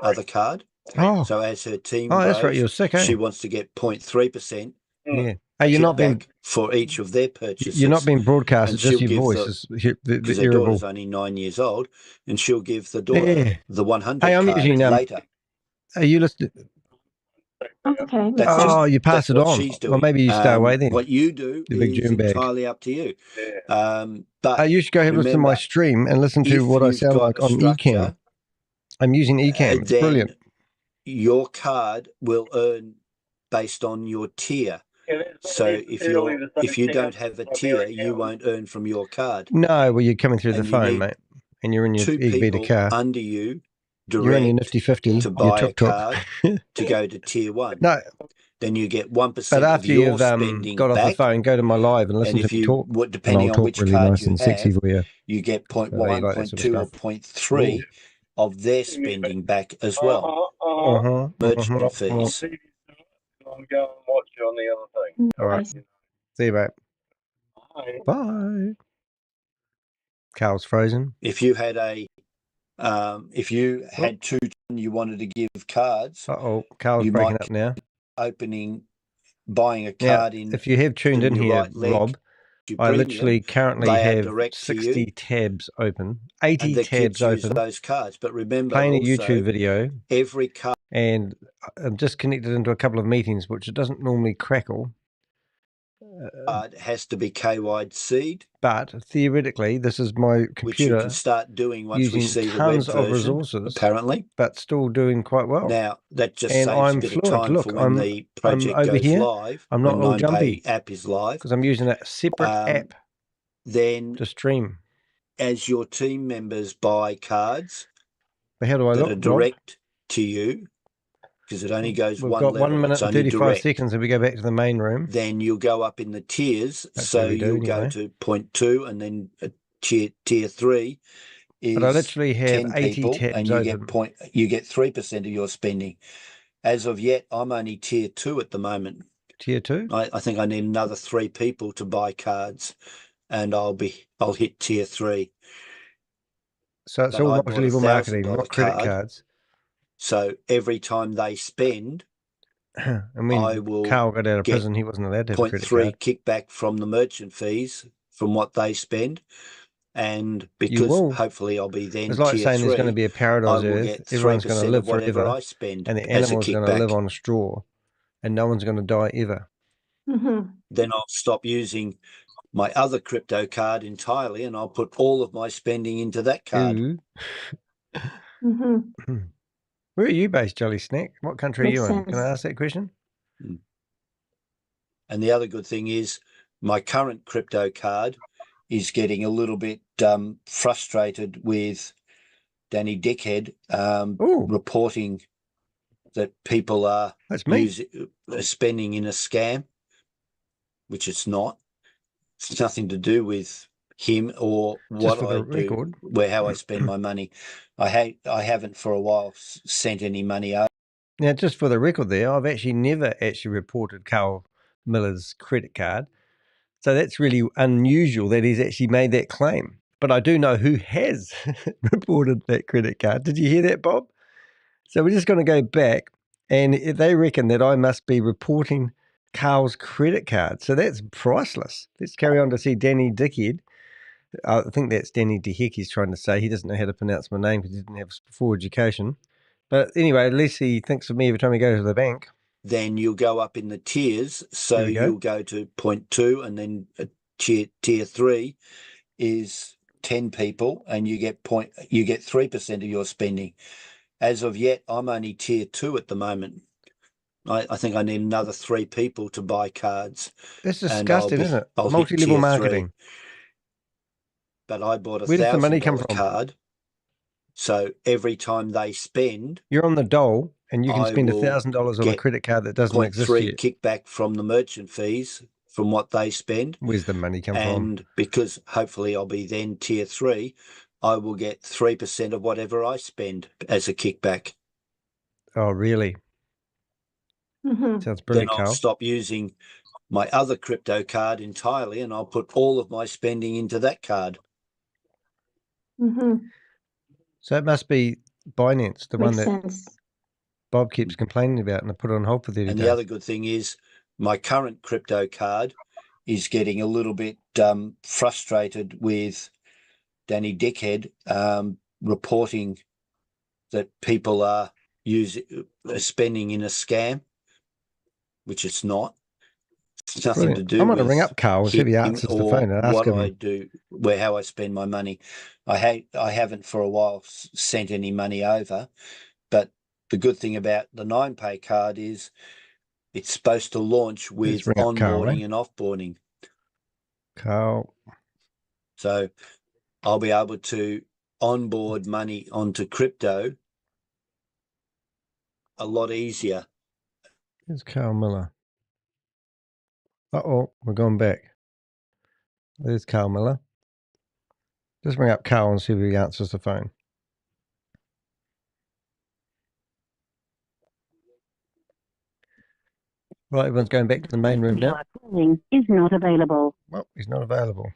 other card. Oh, So as her team that's right. grows, You're sick, eh? she wants to get 0.3% Yeah. Hey, you're not being for each of their purchases. You're not being broadcasted. And Just she'll your give voice the- is the because her irritable. daughter's only 9 years old, and she'll give the daughter the 100 Hey, I'm card using later. Are you listening? Okay. That's just You pass that's it what on. she's doing. Well, maybe you stay away then. What you do You big is germ bag. entirely up to you. But You should go have a listen to my remember, stream and listen to if what I you've sound got like a on Ecamm. structure, I'm using Ecamm. It's then brilliant. your card will earn based on your tier. So if you don't have a tier, you won't earn from your card. No, well, you're coming through the And you phone, need mate, and you're in your 2 Beta people car. under you You're in your direct nifty 50. to Your buy a tuk-tuk. card to go to tier 1. No, then you get 1% but of after your you've spending got off the back. phone, go to my live and listen And if to me you, talk. depending and I'll on talk which really card nice you and sexy have, for you. you get So you 0.1, like that sort of 0.2, or stuff. 0.3 of their spending back as well. Merchant fees. I'm going to watch you on the other thing. All right. See you, mate. Bye. Bye. Carl's frozen. If you had a If you had two and you wanted to give cards, Carl's you breaking might up now. Buying a Now, card in. if you have tuned in your here, right leg, Rob, your I premium, literally currently they are have direct to 60 you, tabs open, 80 and the tabs kids use open, those cards. But remember, playing a also, YouTube video, every card, and I'm just connected into a couple of meetings, which it doesn't normally crackle. Has to be KYC'd. But theoretically, this is my computer, which you can start doing once we using see the tons web of version, resources, apparently. but still doing quite well. Now, that just And saves I'm a bit fluent. of time Look, for when the I'm project over goes here. live, I'm not when all 9Pay jumpy app is live. because I'm using a separate app Then to stream. As your team members buy cards But how do I that look, are Rob? direct to you, because it only goes We've one got level, 1 minute it's and only 35 direct. seconds, and we go back to the main room. Then you'll go up in the tiers. Hopefully So we do you'll go anyway. to point 2, and then tier 3 is But I literally have 10 80 people, tabs and you open. get 3% of your spending. As of yet, I'm only tier 2 at the moment. Tier 2? I think I need another 3 people to buy cards, and I'll hit tier 3. So it's But all I bought multi-level marketing, $1,000 not credit card. cards. So every time they spend, And I when will Carl got out of get prison, he wasn't allowed to have a credit 0.3 card. kickback from the merchant fees from what they spend. And You because will. hopefully I'll be then It's like tier saying there's going to 3, be a I paradise will Earth. get Everyone's going to 3% live of whatever forever, I spend and the as a animals are going to live kickback. on straw, and no one's going to die ever. Then I'll stop using my other crypto card entirely, and I'll put all of my spending into that card. Ooh. Where are you based, Jolly Snack? What country Makes are you in? Can I sense. ask that question? And the other good thing is my current crypto card is getting a little bit frustrated with Danny de Hek reporting that people are spending in a scam, which it's not. It's nothing to do with him or what for the I record. do, how I spend my money. I haven't for a while sent any money over. Now, just for the record there, I've actually never reported Carl Miller's credit card. So that's really unusual that he's actually made that claim. But I do know who has reported that credit card. Did you hear that, Bob? So we're just going to go back, and they reckon that I must be reporting Carl's credit card. So that's priceless. Let's carry on to see Danny de Hek. I think that's Danny de Hek he's trying to say. He doesn't know how to pronounce my name because he didn't have full education. But anyway, at least he thinks of me every time he goes to the bank. Then you'll go up in the tiers. So you'll go to point 2, and then tier 3 is 10 people, and you get 3% of your spending. As of yet, I'm only tier 2 at the moment. I think I need another 3 people to buy cards. That's disgusting, isn't it? I'll hit Multi-level tier marketing. 3. But I bought Where does the money come $1,000 from? card. So every time they spend, You're on the dole, and you can I spend will $1,000 on a get credit card that doesn't exist 0.3 yet. kickback from the merchant fees from what they spend. Where's the money come from? And because hopefully I'll be then tier 3, I will get 3% of whatever I spend as a kickback. Oh, really? Sounds Then brilliant, I'll Carl. stop using my other crypto card entirely, and I'll put all of my spending into that card. So it must be Binance, the one Makes that sense. Bob keeps complaining about, and I put it on hold for 30 And days. the other good thing is my current crypto card is getting a little bit frustrated with Danny de Hek reporting that people are spending in a scam, which it's not. It's nothing to Brilliant. do I'm going with to ring up Carl and see if he him answers the or phone and ask what him. I do, how I spend my money. I haven't for a while sent any money over, but the good thing about the 9Pay card is it's supposed to launch with ring up Carl, onboarding eh? and offboarding. Carl. So I'll be able to onboard money onto crypto a lot easier. Here's Carl Miller. Uh-oh, we're going back. There's Carl Miller. Just ring up Carl and see if he answers the phone. Right, everyone's going back to the main room now. Calling is not available. Well, he's not available.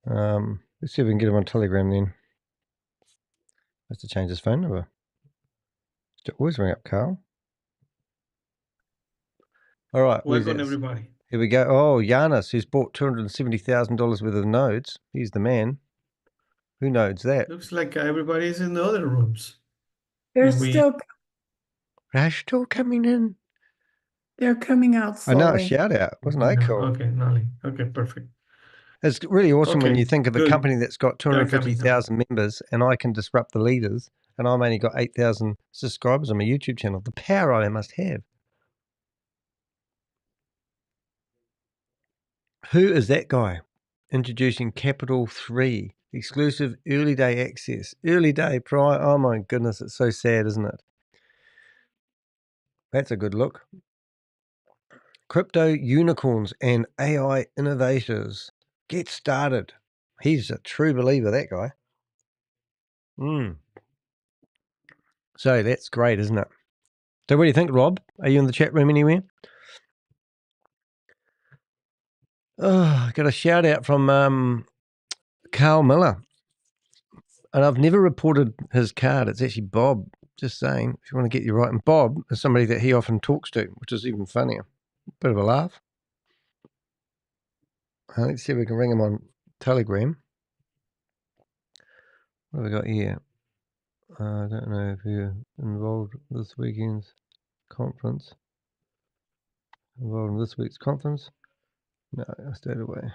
Let's see if we can get him on Telegram then. Has to change his phone number. Always ring up Carl. All right. Welcome, everybody. Here we go. Oh, Giannis, who's bought $270,000 worth of nodes. He's the man. Who nodes that? Looks like everybody's in the other rooms. They're And we- still They're still coming in. they're coming out I know, a slowly. shout out. Wasn't that Yeah, cool? Okay, Nolly. Okay, perfect. It's really awesome when Okay, you think of a good. company that's got They're coming 250,000 members and I can disrupt the leaders and I've only got 8,000 subscribers on my YouTube channel. The power I must have. Who is that guy? Introducing Capital 3, exclusive early day access. Early day prior. Oh my goodness, it's so sad, isn't it? That's a good look. Crypto unicorns and AI innovators. Get started. He's a true believer, that guy. So that's great, isn't it? So what do you think, Rob? Are you in the chat room anywhere? Oh, I got a shout out from Carl Miller. And I've never reported his card. It's actually Bob. Just saying, if you want to get you right. And Bob is somebody that he often talks to, which is even funnier. Bit of a laugh. Let's see if we can ring him on Telegram. What have we got here? I don't know if you're involved this weekend's conference. Involved in this week's conference? No, I stayed away.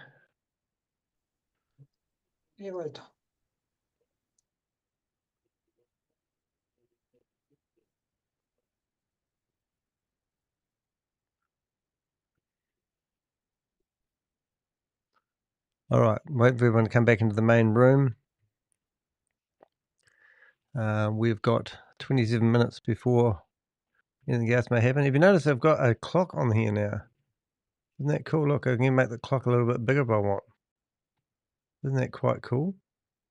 All right, wait for everyone to come back into the main room. We've got 27 minutes before anything else may happen. If you notice, I've got a clock on here now. Isn't that cool? Look, I can make the clock a little bit bigger if I want. Isn't that quite cool?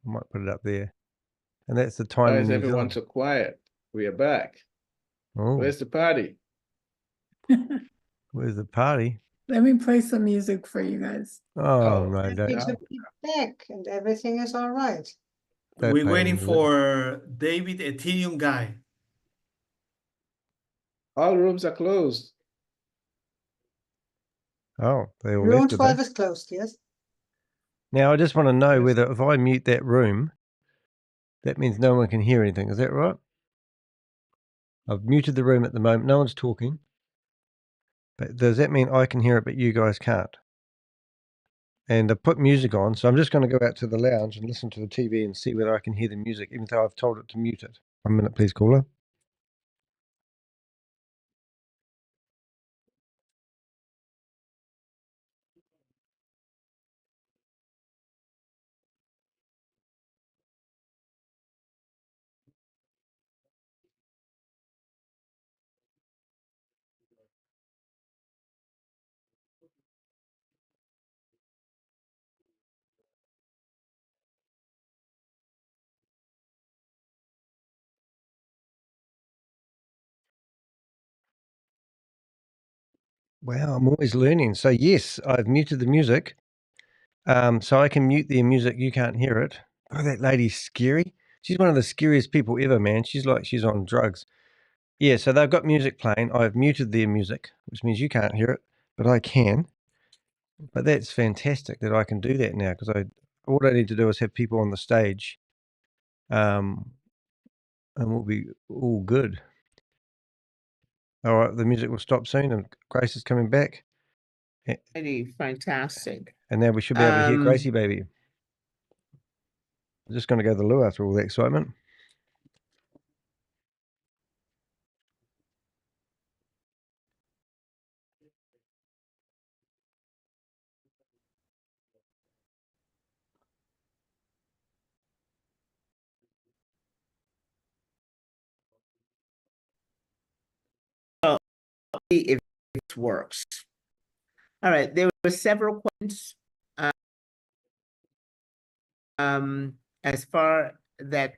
I might put it up there. And that's the time Why in is New everyone Zealand. so quiet? We are back. Oh, Where's the party? where's the party? Let me play some music for you guys. Oh, no, no. don't. Back and everything is all right. Don't We're play waiting music. for David Ethereum guy. All rooms are closed. Oh, they all Room left, did 12 they? is closed, yes? Now, I just want to know Yes. whether if I mute that room, that means no one can hear anything. Is that right? I've muted the room at the moment. No one's talking. But does that mean I can hear it, but you guys can't? And I put music on, so I'm just going to go out to the lounge and listen to the TV and see whether I can hear the music, even though I've told it to mute it. 1 minute, please, caller. Wow, I'm always learning. So yes, I've muted the music. So I can mute their music. You can't hear it. Oh, that lady's scary. She's one of the scariest people ever, man. She's like she's on drugs. Yeah, so they've got music playing. I've muted their music, which means you can't hear it, but I can. But that's fantastic that I can do that now because all I need to do is have people on the stage, and we'll be all good. All right, the music will stop soon, and Grace is coming back. Fantastic. And now we should be able to hear Gracie, baby. I'm just going to go to the loo after all the excitement. If it works. All right, there were several questions. As far that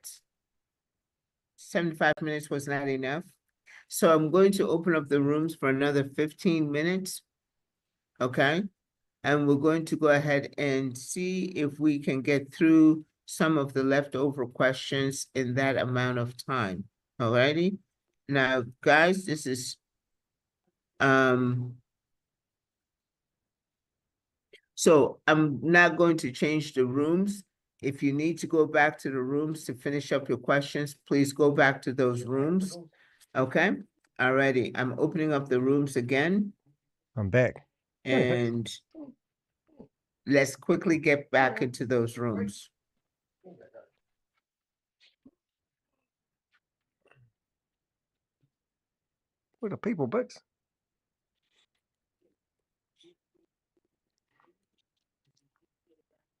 75 minutes was not enough. So I'm going to open up the rooms for another 15 minutes. Okay. And we're going to go ahead and see if we can get through some of the leftover questions in that amount of time. Alrighty? Now, guys, this is so I'm not going to change the rooms. If you need to go back to the rooms to finish up your questions, please go back to those rooms. Okay? Alrighty, I'm opening up the rooms again. I'm back. And let's quickly get back into those rooms. What are people, Bix?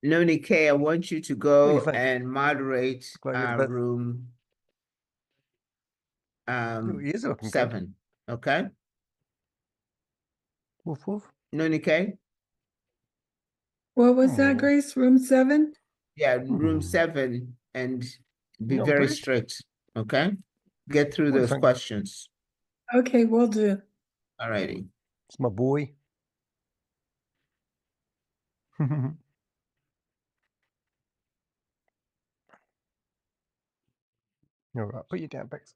Noni K, I want you to What do you go think? and moderate Look like you're a bit- room Your ears are looking good. 7, okay? Woof woof. Noni K? What was that, Oh. Grace? Room 7? Yeah, room 7, and be You're very impressed? strict, okay? Get through What do you those think? questions. Okay, will do. Alrighty. It's my boy. All right, put you down, Bix.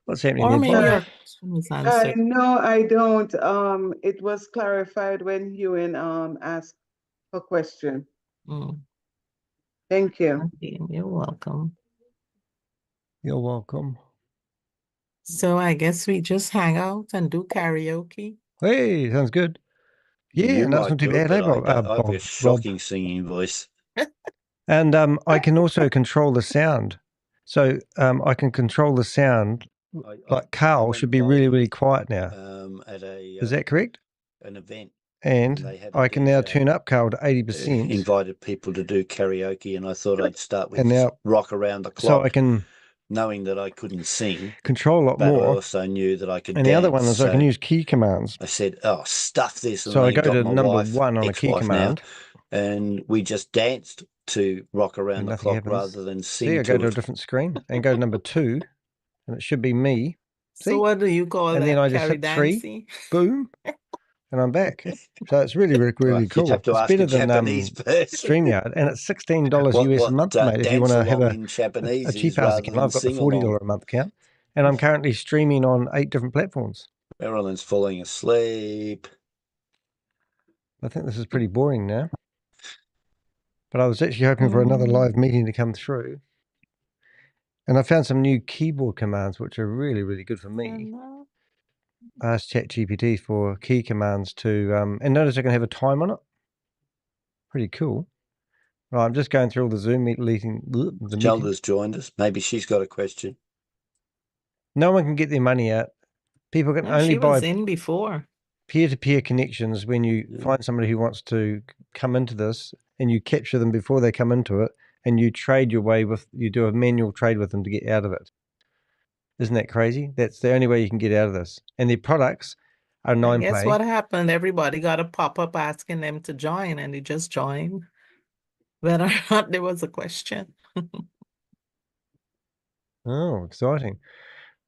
What's happening Or there, maybe Bob? your question is answered. No, I don't. It was clarified when Ewan asked a question. Mm. Thank you. Okay, you're welcome. You're welcome. So I guess we just hang out and do karaoke. Hey, sounds good. Yeah, You and that's might not too do it, bad, eh, but Bob? I have a Rob. shocking singing voice. And I can also control the sound. So I can control the sound. Like Carl should be really, really quiet now. At a Is that correct? an event. And they had a I can now DJ, turn up Carl to 80%. invited people to do karaoke, and I thought I'd start with And now, rock around the so clock, I can knowing that I couldn't sing, control a lot but I more. also knew that I could And dance. the other one is I can So use key commands. I said, "Oh, stuff this!" And So I go got to my number wife, 1 on a key ex-wife command. now, and we just danced to rock around And the nothing clock happens. rather than See, sing I go to to a it. different screen and go to number 2, and it should be me. See? So what do you call And that? then I just Carry hit 3, dancing? boom, and I'm back. So it's really, really, Well, really you'd cool. have to It's ask a better than Japanese person. StreamYard, and it's $16 US a month, mate. If you want dance to have along in Japanese a cheap is ass rather account, than I've got the sing $40 along. a month account, and I'm currently streaming on 8 different platforms. Marilyn's falling asleep. I think this is pretty boring now. But I was actually hoping for another live meeting to come through. And I found some new keyboard commands, which are really, really good for me. I asked ChatGPT for key commands to, and notice I can have a time on it. Pretty cool. Right, I'm just going through all the Zoom meeting. Zelda's joined us. Maybe she's got a question. No one can get their money out. People can No, only she was buy in before. peer-to-peer connections when you find somebody who wants to come into this, and you capture them before they come into it, and you trade your way with, you do a manual trade with them to get out of it. Isn't that crazy? That's the only way you can get out of this. And their products are I 9 guess pay. what happened, everybody got a pop-up asking them to join, and they just joined. Whether or not there was a question. Oh, exciting.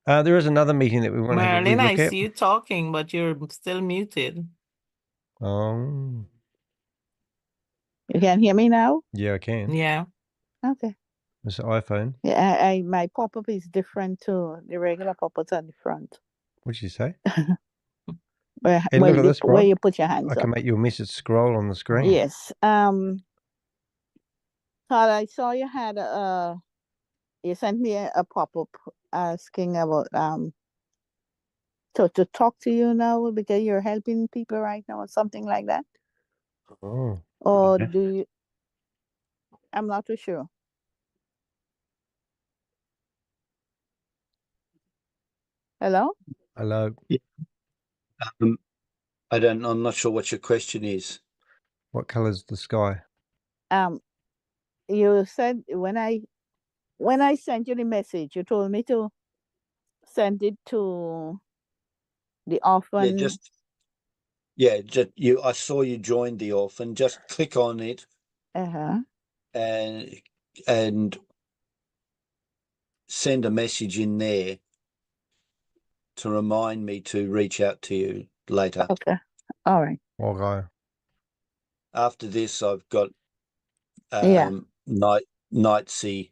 There is another meeting that we want to have a wee Marilyn, I look at. see you talking, but you're still muted. Oh, You can hear me now? yeah, I can. Yeah. Okay. It's an iPhone. Yeah, I my pop-up is different too. The regular pop-ups are different. What'd you say? Where, Hey, well, look at this, where Rob. you put your hands I can up. make your message scroll on the screen. Yes. Todd, I saw you had you sent me a pop-up asking about to talk to you now because you're helping people right now or something like that. Oh. Or Okay. do you? I'm not too sure. Hello? Hello. Yeah. I'm not sure what your question is. What color's the sky? You said when I sent you the message, you told me to send it to the orphan. I saw you join the orphan. Just click on it and send a message in there to remind me to reach out to you later. Okay. All right. Okay. After this, I've got Yeah. Knightsy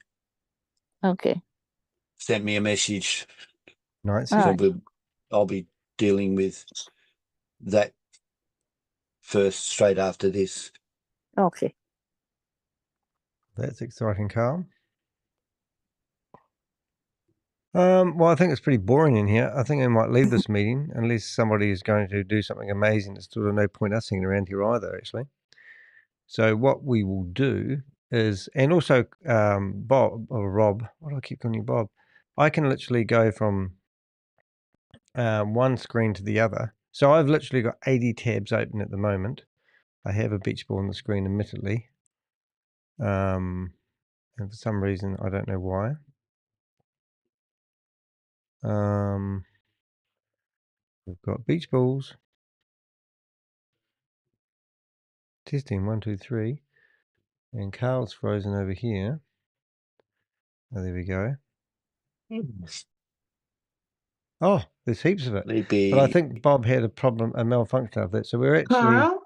Okay. sent me a message. Nice. All So right. I'll be dealing with that first, straight after this. Okay. That's exciting, Carl. Well, I think it's pretty boring in here. I think I might leave this meeting unless somebody is going to do something amazing. There's sort of no point us hanging around here either, actually. So what we will do is, and also Bob or Rob, why do I keep calling you Bob? I can literally go from one screen to the other. So I've literally got 80 tabs open at the moment. I have a beach ball on the screen, admittedly. And for some reason, I don't know why. We've got beach balls. Testing 1, 2, 3. And Carl's frozen over here. Oh, there we go. Oh, there's heaps of it. But I think Bob had a problem, a malfunction of that. So we're actually... Carl?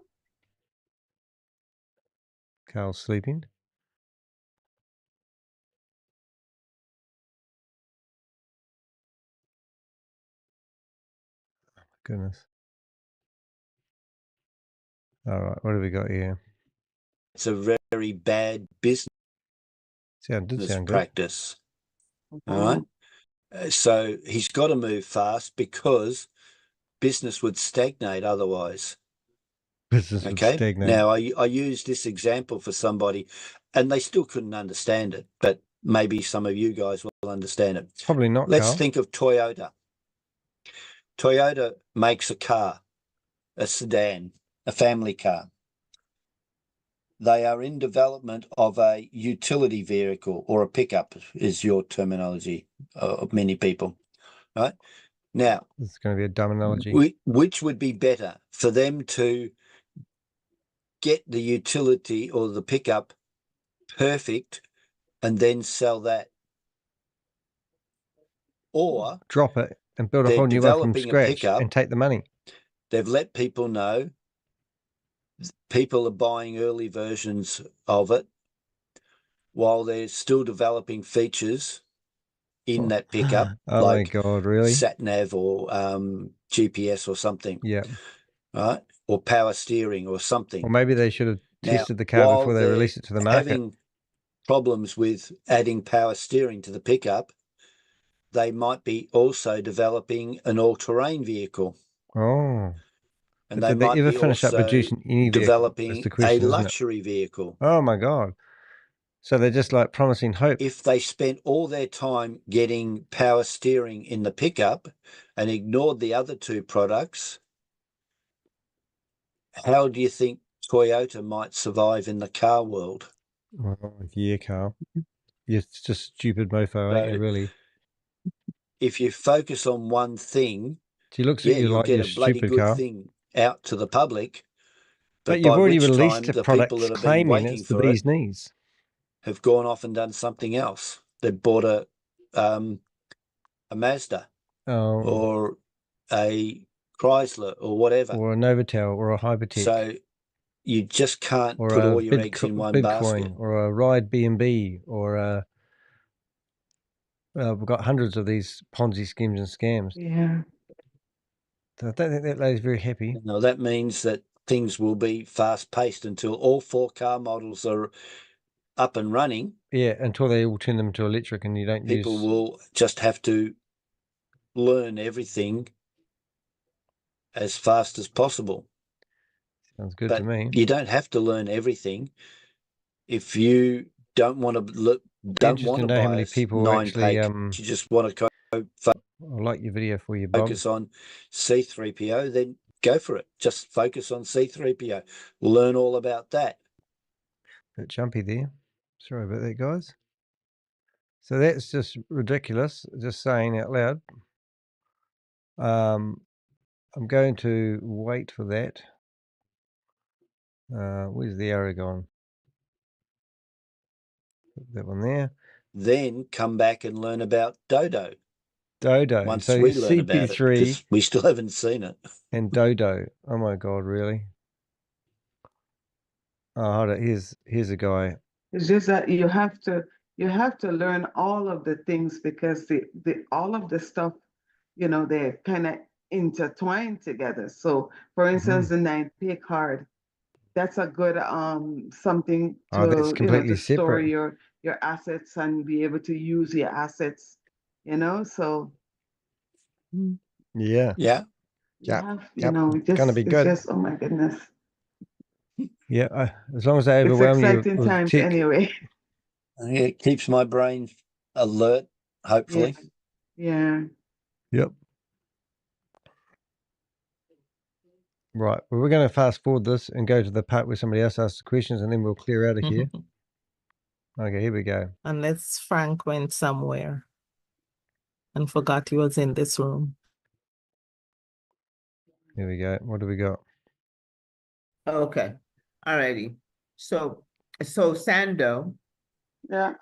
Carl's sleeping. Oh, my goodness. All right, what have we got here? It's a very bad business Did sound good. practice. All right. So he's got to move fast because business would stagnate otherwise. Business would Okay. stagnate. Now, I used this example for somebody and they still couldn't understand it, but maybe some of you guys will understand it. Probably not, Let's Carl. think of Toyota. Toyota makes a car, a sedan, a family car. They are in development of a utility vehicle, or a pickup is your terminology of many people, right? Now, This is going to be a dumb analogy. which would be better for them to get the utility or the pickup perfect and then sell that? Or drop it and build a they're whole new one from developing a scratch pickup, and take the money. They've let people know. People are buying early versions of it while they're still developing features in that pickup. Oh like my God, really? sat nav or GPS or something. Yeah. Right? Or power steering or something. Or maybe they should have Now, tested the car while before they they're released it to the market. having problems with adding power steering to the pickup, they might be also developing an all-terrain vehicle. Oh. And But they did they might ever be finish up also producing any vehicle? Is developing the a question, isn't it? luxury vehicle. Oh my God. So they're just like promising hope. If they spent all their time getting power steering in the pickup and ignored the other two products, how do you think Toyota might survive in the car world? Oh, yeah, Carl. You're just stupid mofo, ain't you, really? If you focus on one thing, She looks at you you'll like get you're a bloody stupid, good Carl. thing out to the public. But by you've already which released time a the product people that have been claiming waiting it's the for bee's it knees. have gone off and done something else. They've bought a Mazda or a Chrysler or whatever. Or a Novotel or a Hypertech. So you just can't or put a all your eggs in one basket. Bitcoin or a Ride B&B or a... we've got hundreds of these Ponzi schemes and scams. Yeah. So I don't think that lady's very happy. No, that means that things will be fast-paced until all 4 car models are up and running. Yeah, until they all turn them to electric and you don't People use... will just have to learn everything as fast as possible. Sounds good But to me. you don't have to learn everything. If you don't want to know how buy many a people 9-pack, actually, you just want to I like your video for you, Bob. focus on C3PO, then go for it. Just focus on C3PO. Learn all about that. Bit jumpy there. Sorry about that, guys. So that's just ridiculous, just saying out loud. I'm going to wait for that. Where's the arrow gone? Put that one there. Then come back and learn about Dodo. Dodo. Once So we learn about it, CP3 because we still haven't seen it. and Dodo. Oh my God, really? Oh, hold on. Here's a guy. It's just that you have to learn all of the things because all of the stuff, they're kind of intertwined together. So for instance, the 9Pay card, that's a good something Oh, that's to, completely to store separate. your assets and be able to use your assets, so Yeah. Yeah. you Yep. have, Yep. it's be good. just, oh my goodness. Yeah. As long as they It's overwhelm you exciting with times tech. anyway. It keeps my brain alert, hopefully. Yeah. Yep. Right. Well, we're going to fast forward this and go to the part where somebody else asks the questions, and then we'll clear out of here. Okay, here we go. Unless Frank went somewhere and forgot he was in this room. Here we go. What do we got? Okay. Alrighty. So Sando. Yeah.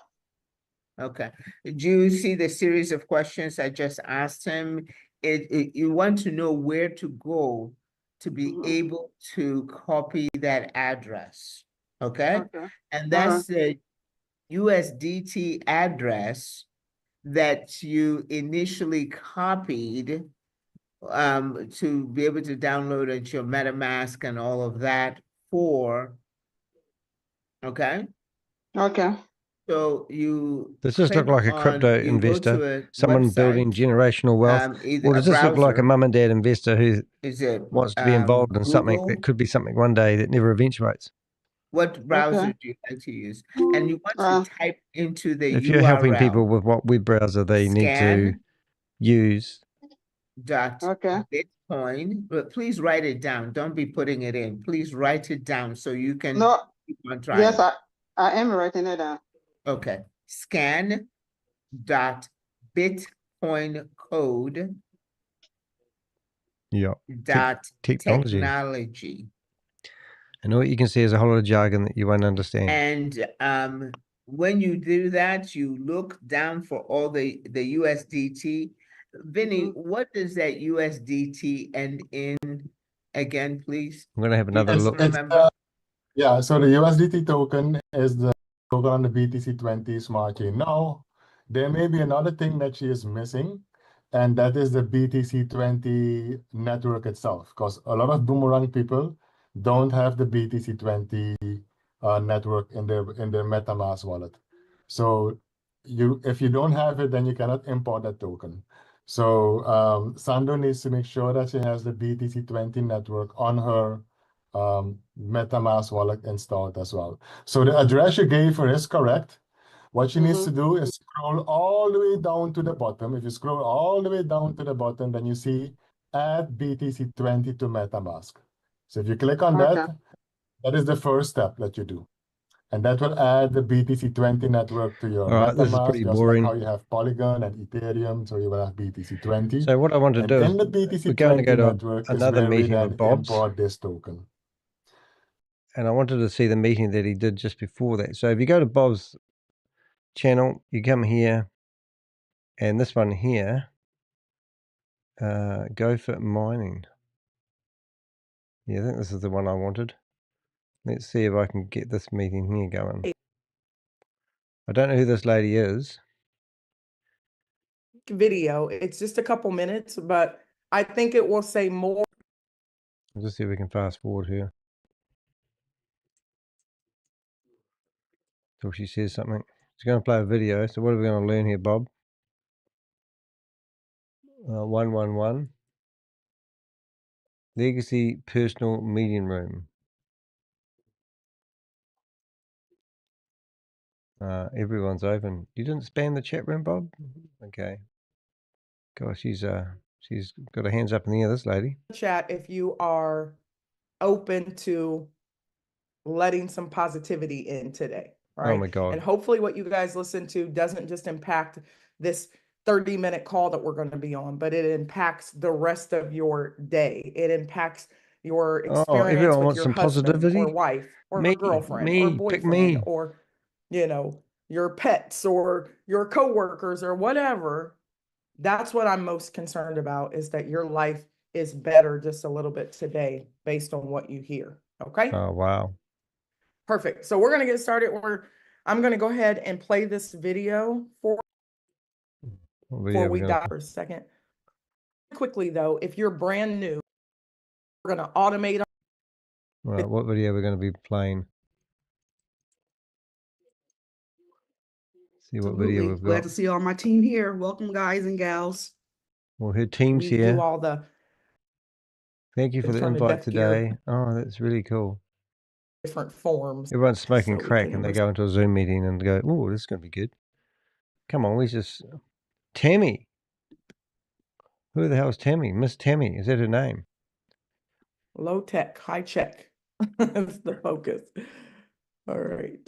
Okay. Do you see the series of questions I just asked him? You want to know where to go to be able to copy that address. Okay? And that's the USDT address that you initially copied to be able to download into your MetaMask and all of that okay? Okay. So you Does this look like a crypto investor? Someone building generational wealth? Or does this look like a mum and dad investor who wants to be involved in something that could be something one day that never eventuates? What browser do you like to use? And you want to type into the If you're helping people URL with what web browser they need to use. Bitcoin, but please write it down. Don't be putting it in. Please write it down so you can keep on trying. Yes, I am writing it down. Okay. Scan dot Bitcoin code Yeah. dot Technology. technology. And all you can see is a whole lot of jargon that you won't understand. And when you do that, you look down for all the USDT. Vinny, what does that USDT end in again, please? I'm going to have another look. Remember? Yeah, so the USDT token is the token on the BTC20 smart chain. Now, there may be another thing that she is missing, and that is the BTC20 network itself, because a lot of Boomerang people don't have the BTC20 network in their MetaMask wallet. So if you don't have it, then you cannot import that token. So Sando needs to make sure that she has the BTC20 network on her MetaMask wallet installed as well. So the address you gave her is correct. What she needs to do is scroll all the way down to the bottom. If you scroll all the way down to the bottom, then you see add BTC20 to MetaMask. So if you click on that, that is the first step that you do. And that will add the BTC20 network to your All right, this is MetaMask, pretty just boring. like how you have Polygon and Ethereum, so you will have BTC20. So what I want to do is in the we're going to BTC20 go to network is another where we meeting then with Bob's. import this token. And I wanted to see the meeting that he did just before that. So if you go to Bob's channel, you come here, and this one here, go for mining. Yeah, I think this is the one I wanted. Let's see if I can get this meeting here going. I don't know who this lady is. Video. It's just a couple minutes, but I think it will say more. Let's just see if we can fast forward here. So she says something. She's going to play a video. So what are we going to learn here, Bob? 111. Legacy personal meeting room. Everyone's open. You didn't spam the chat room, Bob? Okay. Gosh, she's got her hands up in the air, this lady. Chat if you are open to letting some positivity in today, right? Oh my God. And hopefully what you guys listen to doesn't just impact this 30-minute call that we're going to be on, but it impacts the rest of your day. It impacts your experience everyone with wants your some husband positivity? or wife or Me, girlfriend me, or pick boyfriend me. or, your pets or your coworkers or whatever. That's what I'm most concerned about, is that your life is better just a little bit today based on what you hear. Okay. Oh, wow. Perfect. So we're going to get started. We're I'm going to go ahead and play this video before we dive for a second. Quickly though, if you're brand new, we're going to automate. Right, what video we're going to be playing? See what video we've Glad got. to see all my team here. Welcome, guys and gals. Well, her team's We here. do all the. Thank you for the turn to invite deaf gear. today. Oh, that's really cool. Different forms. Everyone's smoking so we crack can and they go into a Zoom meeting and go, oh, this is going to be good. Come on, we just... Tami. Who the hell is Tami? Miss Tami. Is that her name? Low tech, high check. That's the focus. All right.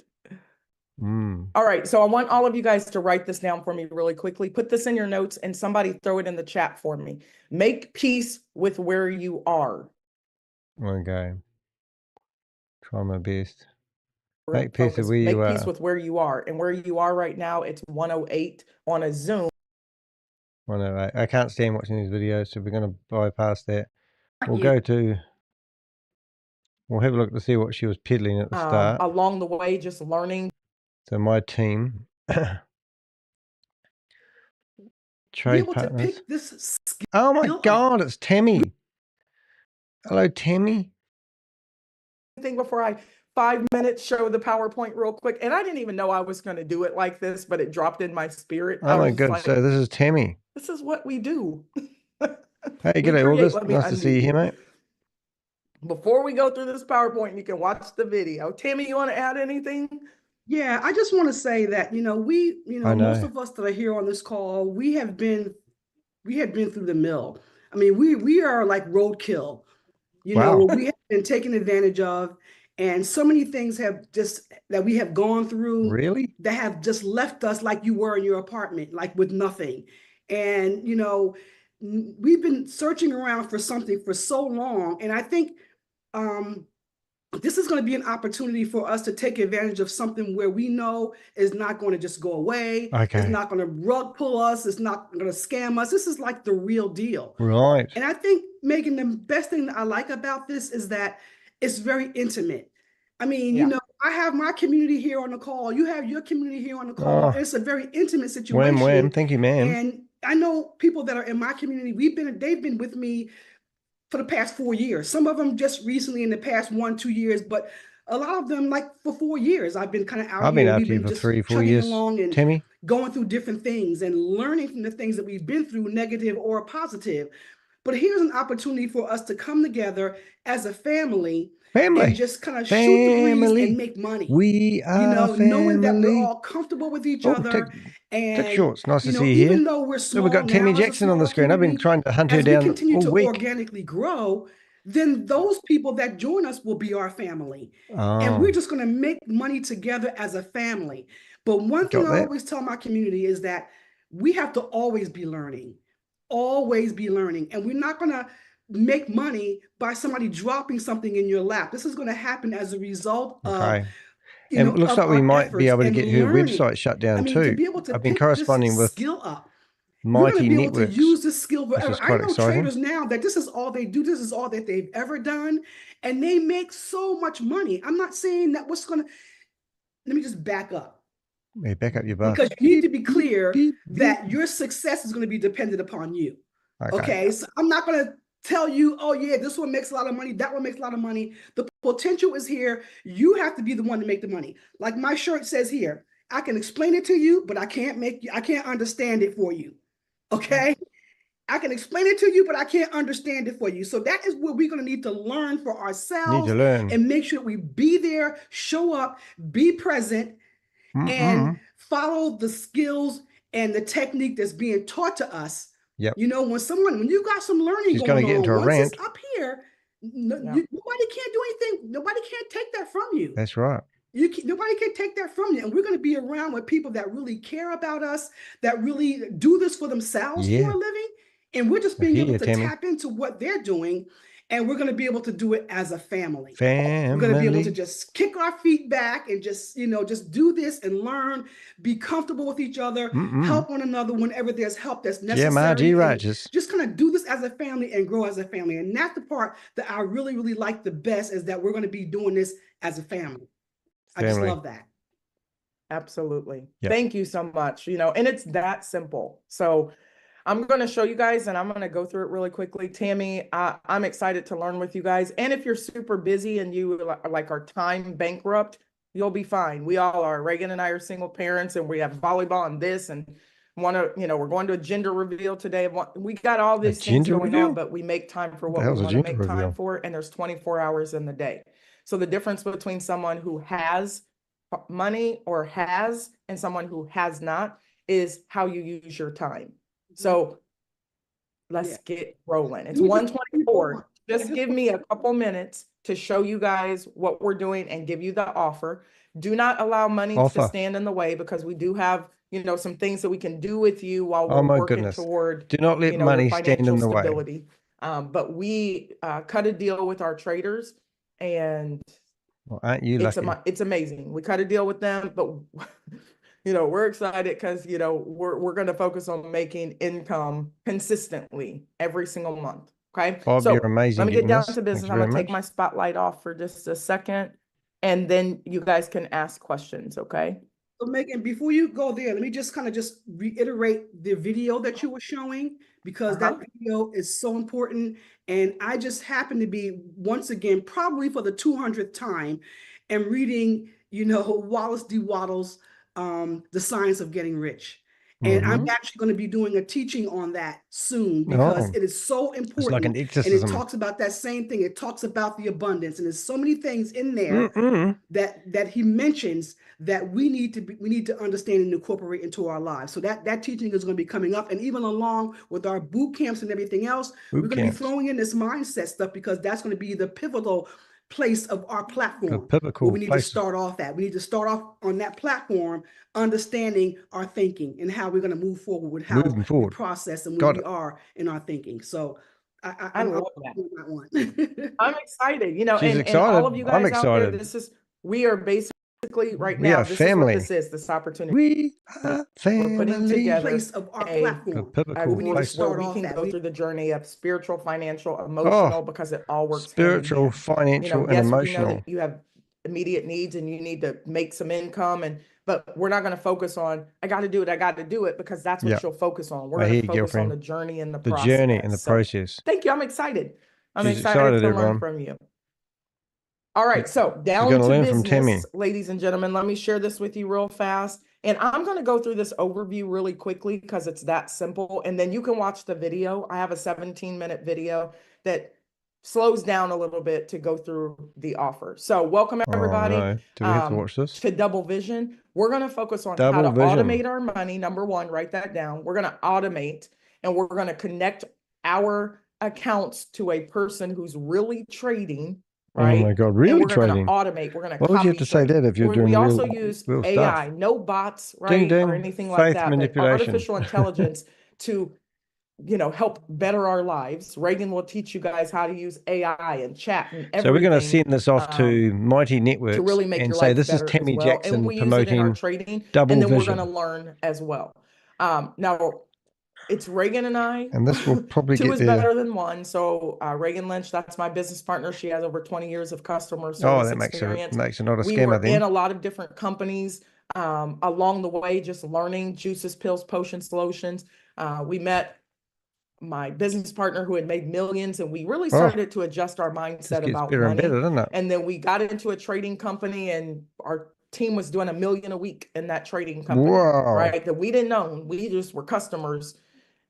All right. So I want all of you guys to write this down for me really quickly. Put this in your notes and somebody throw it in the chat for me. Make peace with where you are. Okay. Try my best. Real Make peace focus. with where you Make peace are. with where you are. And where you are right now, it's 108 on a Zoom. 108. I can't stand watching these videos, so we're going to bypass that. We'll go to... We'll have a look to see what she was peddling at the start. Along the way, just learning. So my team... Trade partners. Oh my God, it's Tami. Hello, Tami. Thing before I 5 minutes show the PowerPoint real quick. And I didn't even know I was going to do it like this, but it dropped in my spirit. Oh my God. So this is Tami. This is what we do. Hey, g'day, August. Nice to see you here, mate. Before we go through this PowerPoint, you can watch the video. Tami, you want to add anything? Yeah, I just want to say that, most of us that are here on this call, we have been through the mill. I mean, we are like roadkill, Wow. we have been taken advantage of, and so many things that we have gone through. Really? That have just left us like you were in your apartment, like with nothing. And, we've been searching around for something for so long. And I think, this is going to be an opportunity for us to take advantage of something where we know is not going to just go away. Okay. It's not going to rug pull us. It's not going to scam us. This is like the real deal. Right. And I think, Megan, the best thing that I like about this is that it's very intimate. I mean, I have my community here on the call. You have your community here on the call. It's a very intimate situation. Wham. Thank you, ma'am. And I know people that are in my community. They've been with me for the past 4 years. Some of them just recently in the past 1-2 years, but a lot of them like for 4 years. I've been kind of out I've been here. out We've here been for just 3-4 years, along and Tami. going through different things and learning from the things that we've been through, negative or positive. But here's an opportunity for us to come together as a family and just kind of shoot the breeze and make money. We are family. Knowing that we're all comfortable with each other. Tech Shorts, nice to see you even here. though we're small, We've got Tami Jackson on the screen. I've been trying to hunt her down as we continue all to week. organically grow, then those people that join us will be our family. And Oh, we're just going to make money together as a family. But one thing I always tell my community is that we have to always be learning. Always be learning. And we're not going to make money by somebody dropping something in your lap. This is going to happen as a result of and it looks like we might be able to get her website shut down too. To be able to I've been pick corresponding this with skill up. Mighty You're going to be Networks. able to use this skill This forever. is I quite know exciting. traders now that this is all they do. This is all that they've ever done. And they make so much money. I'm not saying that let me just back up. Hey, back up your bus. Because you need to be clear that your success is going to be dependent upon you. Okay. So I'm not going to tell you, oh yeah, this one makes a lot of money. That one makes a lot of money. The potential is here. You have to be the one to make the money. Like my shirt says here, I can explain it to you, but I can't understand it for you. Okay. I can explain it to you, but I can't understand it for you. So that is what we're going to need to learn for ourselves and make sure we be there, show up, be present, and follow the skills and the technique that's being taught to us. Yep. When you got some learning She's going gonna get on, into a once rant. it's up here, nobody can't do anything. Nobody can't take that from you. That's right. Nobody can take that from you. And we're going to be around with people that really care about us, that really do this for themselves for a living. And we're just being able to tap into what they're doing. And we're going to be able to do it as a family. We're going to be able to just kick our feet back and just do this and learn, be comfortable with each other, help one another whenever there's help that's necessary. Just kind of do this as a family and grow as a family. And that's the part that I really, really like the best, is that we're going to be doing this as a family. I just love that. Absolutely. Yep. Thank you so much. You know, and it's that simple. So I'm going to show you guys and I'm going to go through it really quickly. Tammy, I'm excited to learn with you guys. And if you're super busy and you are time bankrupt, you'll be fine. We all are. Ragan and I are single parents and we have volleyball and this and we're going to a gender reveal today. We got all these things going on, but we make time for what we want to make time for. And there's 24 hours in the day. So the difference between someone who has money or and someone who has not is how you use your time. So let's get rolling. It's 1:24. Just give me a couple minutes to show you guys what we're doing and give you the offer. Do not allow money to stand in the way because we do have, some things that we can do with you while we're working toward, do not let money stand in the stability. But we cut a deal with our traders and aren't you lucky? It's amazing. We cut a deal with them, but we're excited because, we're going to focus on making income consistently every single month. Okay. Bob, so you're amazing. Let me get down to business. I'm going to take my spotlight off for just a second and then you guys can ask questions. Okay. So Megan, before you go there, let me just reiterate the video that you were showing because that video is so important. And I just happen to be, once again, probably for the 200th time and reading, Wallace D. Wattles' The Science of Getting Rich. And I'm actually going to be doing a teaching on that soon because it is so important. It's like an exorcism. And it talks about that same thing. It talks about the abundance. And there's so many things in there that he mentions that we need to understand and incorporate into our lives. So that teaching is going to be coming up. And even along with our boot camps and everything else, we're going to be throwing in this mindset stuff because that's going to be the pivotal place of our platform where we need to start off at. We need to start off on that platform, understanding our thinking and how we're going to move forward with how we process and where we are in our thinking. So I love that one. I'm excited, She's and excited. all of you guys I'm excited. out there, we are basically right We now, are this family. is what this is, this opportunity. We are family. We're putting together place of our platform. We need to start off we can go through the journey of spiritual, financial, emotional, because it all works spiritual, hand in hand. financial, and emotional. We know that you have immediate needs and you need to make some income, but we're not going to focus on I got to do it because that's what you'll focus on. We're going to focus on the journey and the process. The journey and the process. Thank you. I'm excited. I'm She's excited to everyone. learn from you. All right, so down to business, ladies and gentlemen. Let me share this with you real fast. And I'm going to go through this overview really quickly because it's that simple. And then you can watch the video. I have a 17-minute video that slows down a little bit to go through the offer. So welcome everybody Do we have to watch this? to Double Vision. We're going to focus on how to automate our money. Number one, write that down. We're going to automate and we're going to connect our accounts to a person who's really trading. Right? Oh my God, really We're going trading? to automate. We're going to Why would you have to say that if you're doing we real, also use real AI, stuff? no bots, right? Ding, ding. Or anything like that. But Manipulation. artificial intelligence to, help better our lives. Reagan will teach you guys how to use AI and chat and everything. So we're going to send this off to Mighty Networks to really make and your say life this is better as Tami well. Jackson And we promoting use it in our trading, Double and then Vision. we're going to learn as well. Now, it's Ragan and I. And this will probably Two get is there. better than one. So Ragan Lynch, that's my business partner. She has over 20 years of customer service Oh, that makes experience. it not a We scammer were then. in a lot of different companies along the way, just learning juices, pills, potions, lotions. We met my business partner who had made millions, and we really started to adjust our mindset about better money. and better, doesn't it? And then we got into a trading company, and our team was doing $1 million a week in that trading company. Wow. Right? That we didn't own. We just were customers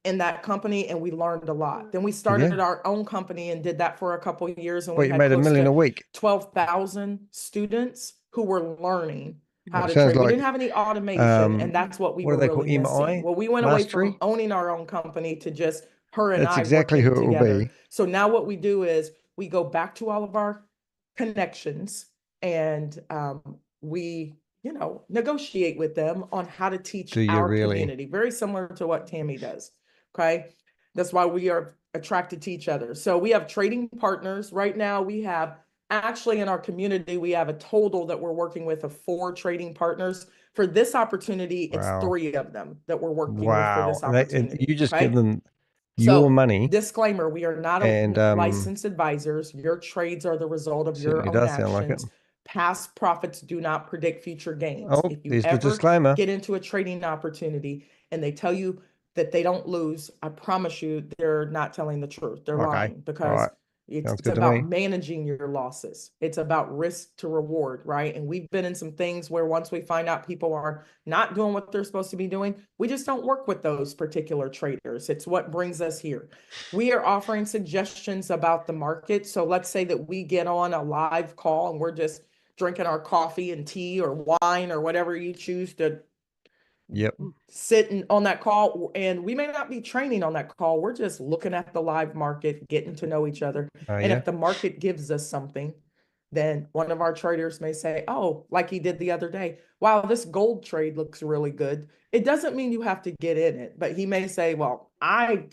in that company, and we learned a lot. Then we started our own company and did that for a couple of years, and we you had made $1 close million to a week. 12,000 students who were learning how to sounds trade. We like, didn't have any automation, and that's what we were really missing. Well, we went away from owning our own company to just her and That's I exactly working who it will together. be. So now what we do is we go back to all of our connections and we negotiate with them on how to teach our community. Very similar to what Tami does. Okay. That's why we are attracted to each other. So we have trading partners. Right now we have actually in our community, we have a total that we're working with of 4 trading partners. For this opportunity, it's 3 of them that we're working with for this opportunity. You just give them your money. Disclaimer, we are not licensed advisors. Your trades are the result of your own actions. Past profits do not predict future gains. Oh, If you there's the ever disclaimer. get into a trading opportunity and they tell you that they don't lose, I promise you they're not telling the truth. They're Okay. lying, because Right. it's Sounds good to about me. managing your losses. It's about risk to reward, right? And we've been in some things where once we find out people are not doing what they're supposed to be doing, we just don't work with those particular traders. It's what brings us here. We are offering suggestions about the market. So let's say that we get on a live call and we're just drinking our coffee and tea or wine or whatever you choose to Yep. sitting on that call, and we may not be training on that call. We're just looking at the live market, getting to know each other. And yeah. if the market gives us something, then one of our traders may say, oh, like he did the other day, wow, this gold trade looks really good. It doesn't mean you have to get in it, but he may say, well, I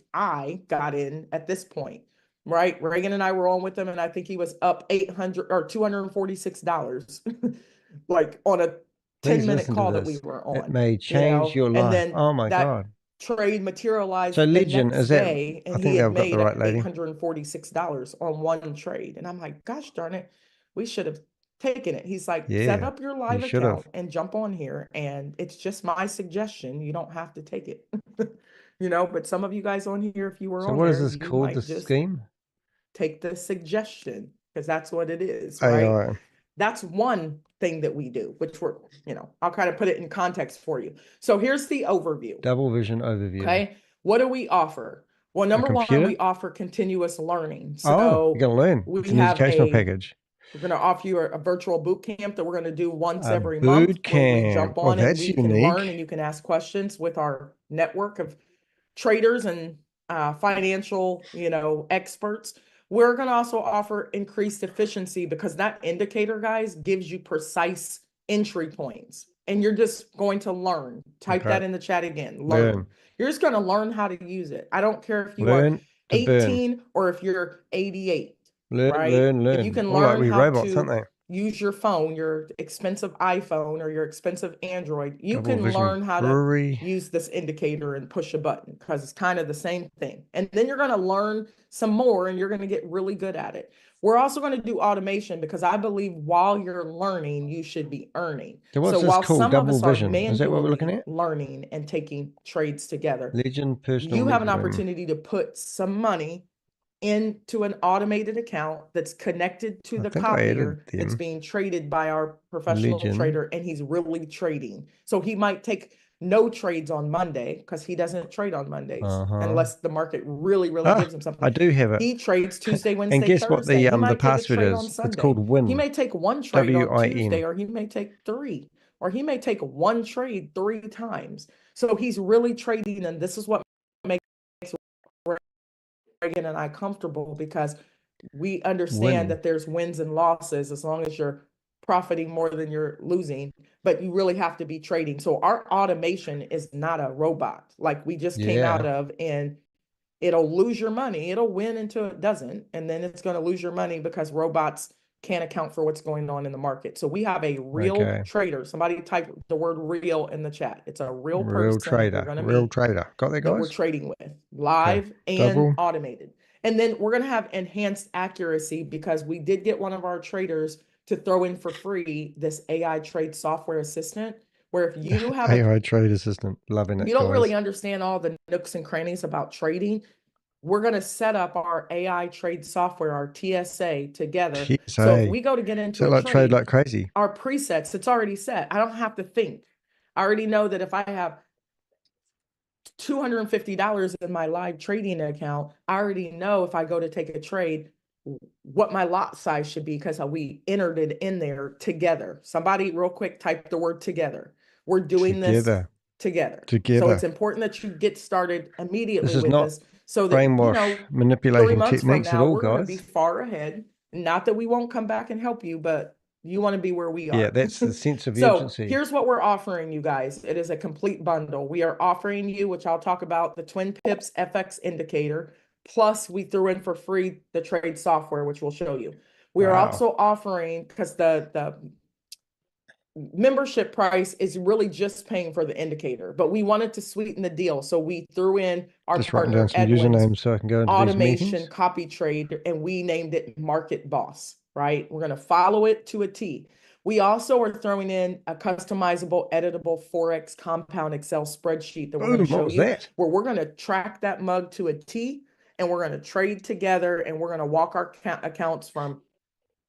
got in at this point, right? Reagan and I were on with him, and I think he was up $800 or $246, like on a Please 10-minute listen to call that we this. were on. It may change your And life. then Oh my that God. trade materialized So the Legion, next is that, day, I and think he had they've got made the right lady. $846 on one trade. And I'm like, gosh darn it, we should have taken it. He's like, Yeah, set up your live you should have. account and jump on here. And it's just my suggestion. You don't have to take it. You know, but some of you guys on here, if you were So on what is there, this you called, might this just scheme? take the suggestion, because that's what it is, right? AI. That's one thing that we do, which we're, you know, I'll kind of put it in context for you. So here's the overview. Double vision overview. Okay. What do we offer? Well, number one, computer? we offer continuous learning. Oh, So you're going to learn. we It's an have educational a, package. we're going to offer you a virtual boot camp that we're going to do once A every month, boot where we camp. jump Oh, on and that's we can learn, and unique. you can ask questions with our network of traders and financial, you know, experts. We're going to also offer increased efficiency, because that indicator, guys, gives you precise entry points, and you're just going to learn. Type that in the chat again. Learn. You're just going to learn how to use it. I don't care if you are 18 or if you're 88. Learn. If you can All like learn we how robots, aren't to they? use your phone, your expensive iPhone or your expensive Android, you Double can vision learn how brewery. to use this indicator and push a button, because it's kind of the same thing. And then you're going to learn some more, and you're going to get really good at it. We're also going to do automation, because I believe while you're learning, you should be earning. So what's So this while called? some of Double us are vision. Is that what we're looking manually at? learning and taking trades together, Legion personal. you have an Legion. opportunity to put some money into an automated account that's connected to the think I added copier that's them. being traded by our professional Legion. trader, and he's really trading. So he might take no trades on Monday, because he doesn't trade on Mondays unless the market really gives him something. I do have it. He trades Tuesday, Wednesday, And guess what Thursday. He the might take a password trade is? on It's Sunday. called Win. He may take one trade on W-I-N. Tuesday, or he may take 3, or he may take one trade 3 times. So he's really trading, and this is what makes Reagan and I comfortable, because we understand that there's wins and losses as long as you're profiting more than you're losing, but you really have to be trading. So our automation is not a robot like we just came out of, and it'll lose your money. It'll win until it doesn't, and then it's going to lose your money because robots can't account for what's going on in the market. So we have a real trader. Somebody type the word real in the chat. It's a real person trader. Real trader. Got that, guys? that we're trading with, live and automated. And then we're going to have enhanced accuracy, because we did get one of our traders to throw in for free this AI trade software assistant, where if you have AI trade assistant, loving it. You don't guys. really understand all the nooks and crannies about trading, we're going to set up our AI trade software, our TSA, together. So if we go to get into a trade like crazy, our presets, it's already set. I don't have to think. I already know that if I have $250 in my live trading account, I already know if I go to take a trade, what my lot size should be, because we entered it in there together. Somebody real quick type the word together. We're doing this together. So it's important that you get started immediately with this, so that, you know, manipulating 3 months from techniques now, at all, we're going to be guys. far ahead. Not that we won't come back and help you, but you want to be where we are. Yeah, that's the sense of So urgency. here's what we're offering you guys. It is a complete bundle. We are offering you, which I'll talk about, the Twin Pips FX indicator. Plus, we threw in for free the trade software, which we'll show you. We are also offering, because the membership price is really just paying for the indicator, but we wanted to sweeten the deal. So we threw in our Just writing partner down some Edwin's usernames so I can go into these automation meetings. copy trade, and we named it Market Boss, right? We're going to follow it to a T. We also are throwing in a customizable, editable Forex compound Excel spreadsheet that we're going to show you, where we're going to track that mug to a T, and we're going to trade together, and we're going to walk our accounts from,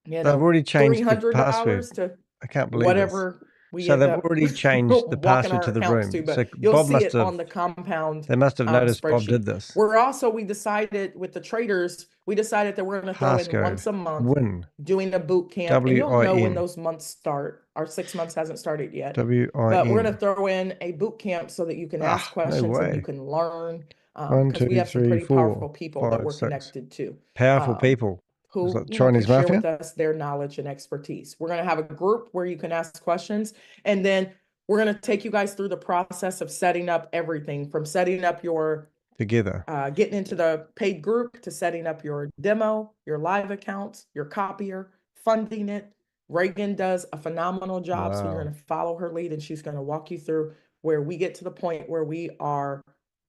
you know, they've already changed the $300 password. to I can't believe whatever we so end they've up already changed the walking password our to the accounts room. to, but So you'll Bob see must it have, on the compound they must have noticed Bob spreadsheet. did this. We decided with the traders, we decided that we're going to throw in Passcode. once a month Win. doing a boot camp. And you'll know when W-I-N. those months start. Our 6 months hasn't started yet. W-I-N. But we're going to throw in a boot camp so that you can ask questions and you can learn. 1, Because 2, we have some 3, pretty 4, powerful people 5, that we're 6. connected to. Powerful people. Who like you know, Chinese can share mafia? with us their knowledge and expertise. We're going to have a group where you can ask questions, and then we're going to take you guys through the process of setting up everything from setting up your together, getting into the paid group, to setting up your demo, your live accounts, your copier, funding it. Ragan does a phenomenal job. So you're going to follow her lead, and she's going to walk you through where we get to the point where we are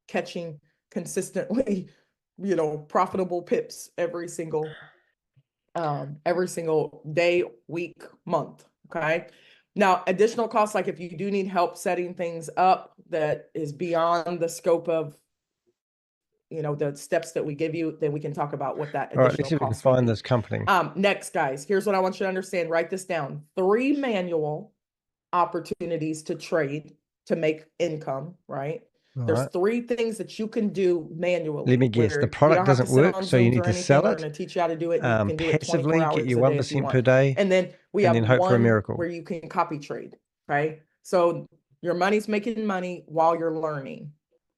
catching consistently, you know, profitable pips every single day, week, month. Okay. Now, additional costs, like if you do need help setting things up that is beyond the scope of, you know, the steps that we give you, then we can talk about what that all right, let's see additional if we can cost would find be. this company. Next, guys, here's what I want you to understand. Write this down. 3 manual opportunities to trade to make income, right? All There's right. 3 things that you can do manually. Let me guess. where The you product don't have to doesn't sit work, on so you Zooms need or to anything. sell We're it. going to teach you how to do it. You can do it 24 Passively, hours get you a day if you 1% want. per day. And then we and have then hope for a one miracle. where you can copy trade, right? So your money's making money while you're learning.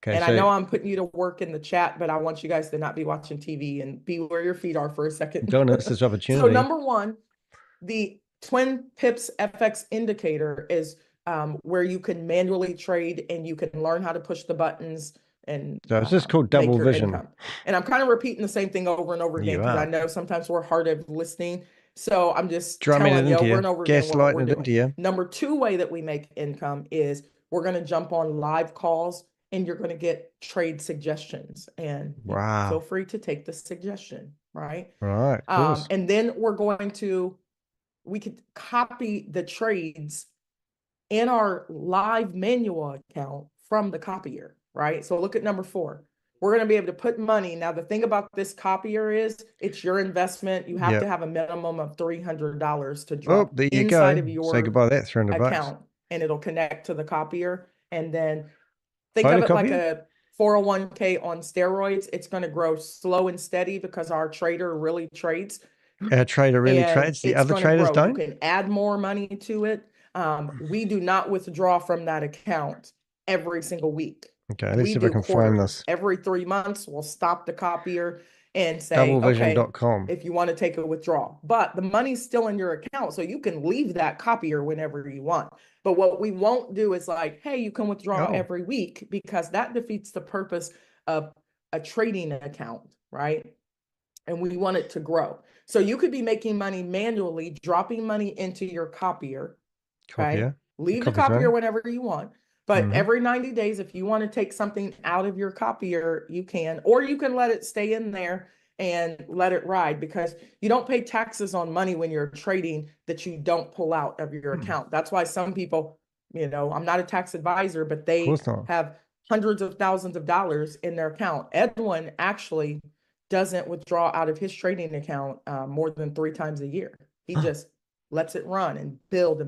Okay, And so I know I'm putting you to work in the chat, but I want you guys to not be watching TV and be where your feet are for a second. don't miss this opportunity. So number 1, the Twin Pips FX indicator is where you can manually trade and you can learn how to push the buttons and so it's just called double vision. income. And I'm kind of repeating the same thing over and over again because I know sometimes we're hard of listening. So I'm just telling you over and over again what we're doing. Number 2 way that we make income is we're going to jump on live calls and you're going to get trade suggestions. And feel free to take the suggestion, right? Right, of course. And then we could copy the trades in our live manual account from the copier, right? So look at number 4. We're going to be able to put money. Now, the thing about this copier is it's your investment. You have to have a minimum of $300 to drop there you inside go. of your Say goodbye to that, $300 account, and it'll connect to the copier. And then think of it like a 401k on steroids. It's going to grow slow and steady because our trader really trades. Our trader really trades. The other traders don't. You can add more money to it. We do not withdraw from that account every single week. Okay, let's see if I can find this. Every 3 months, we'll stop the copier and say, doublevision.com. okay, if you want to take a withdrawal. But the money's still in your account, so you can leave that copier whenever you want. But what we won't do is like, hey, you can withdraw every week, because that defeats the purpose of a trading account, right? And we want it to grow. So you could be making money manually, dropping money into your copier. Okay? Leave the copier whenever you want. But every 90 days, if you want to take something out of your copier, you can, or you can let it stay in there and let it ride, because you don't pay taxes on money when you're trading that you don't pull out of your account. That's why some people, you know, I'm not a tax advisor, but they have hundreds of thousands of dollars in their account. Edwin actually doesn't withdraw out of his trading account more than 3 times a year. He just lets it run and build,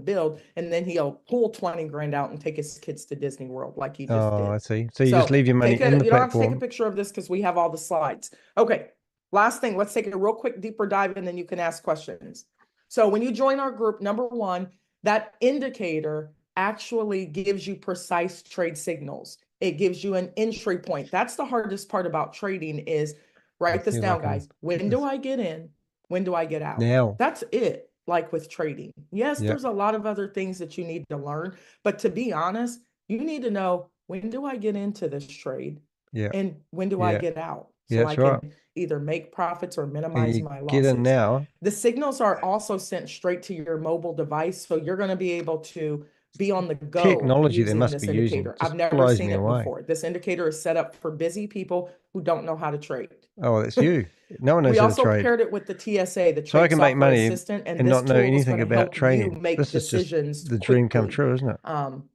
and then he'll pull 20 grand out and take his kids to Disney World like he just did. I see. So you just leave your money in the platform. You don't have to take a picture of this because we have all the slides. Okay, last thing, let's take a real quick deeper dive and then you can ask questions. So when you join our group, number 1, that indicator actually gives you precise trade signals. It gives you an entry point. That's the hardest part about trading is, write this down, guys. When do I get in? When do I get out? Now. That's it. Like with trading. Yes, there's a lot of other things that you need to learn, but to be honest, you need to know, when do I get into this trade? And when do I get out? So I can either make profits or minimize my losses. Get in now. The signals are also sent straight to your mobile device. So you're going to be able to be on the go technology they using must this be using indicator. just I've never blows seen me it away. before. This indicator is set up for busy people who don't know how to trade. Oh, that's you. No one knows We how to also trade. paired it with the TSA, the So I Trade can make Software money Assistant, and and this not know tool is anything going to about help you trading. make This is just decisions the dream come quickly. true, isn't it?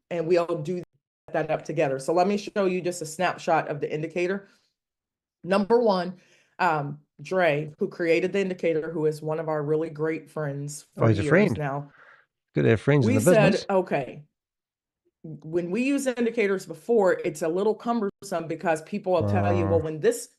And we'll do that up together. So let me show you just a snapshot of the indicator. Number one, Dre, who created the indicator, who is one of our really great friends for He's a years friend. now. Good to have friends in We the business. said, okay, when we use indicators before, it's a little cumbersome because people will tell you, well, when this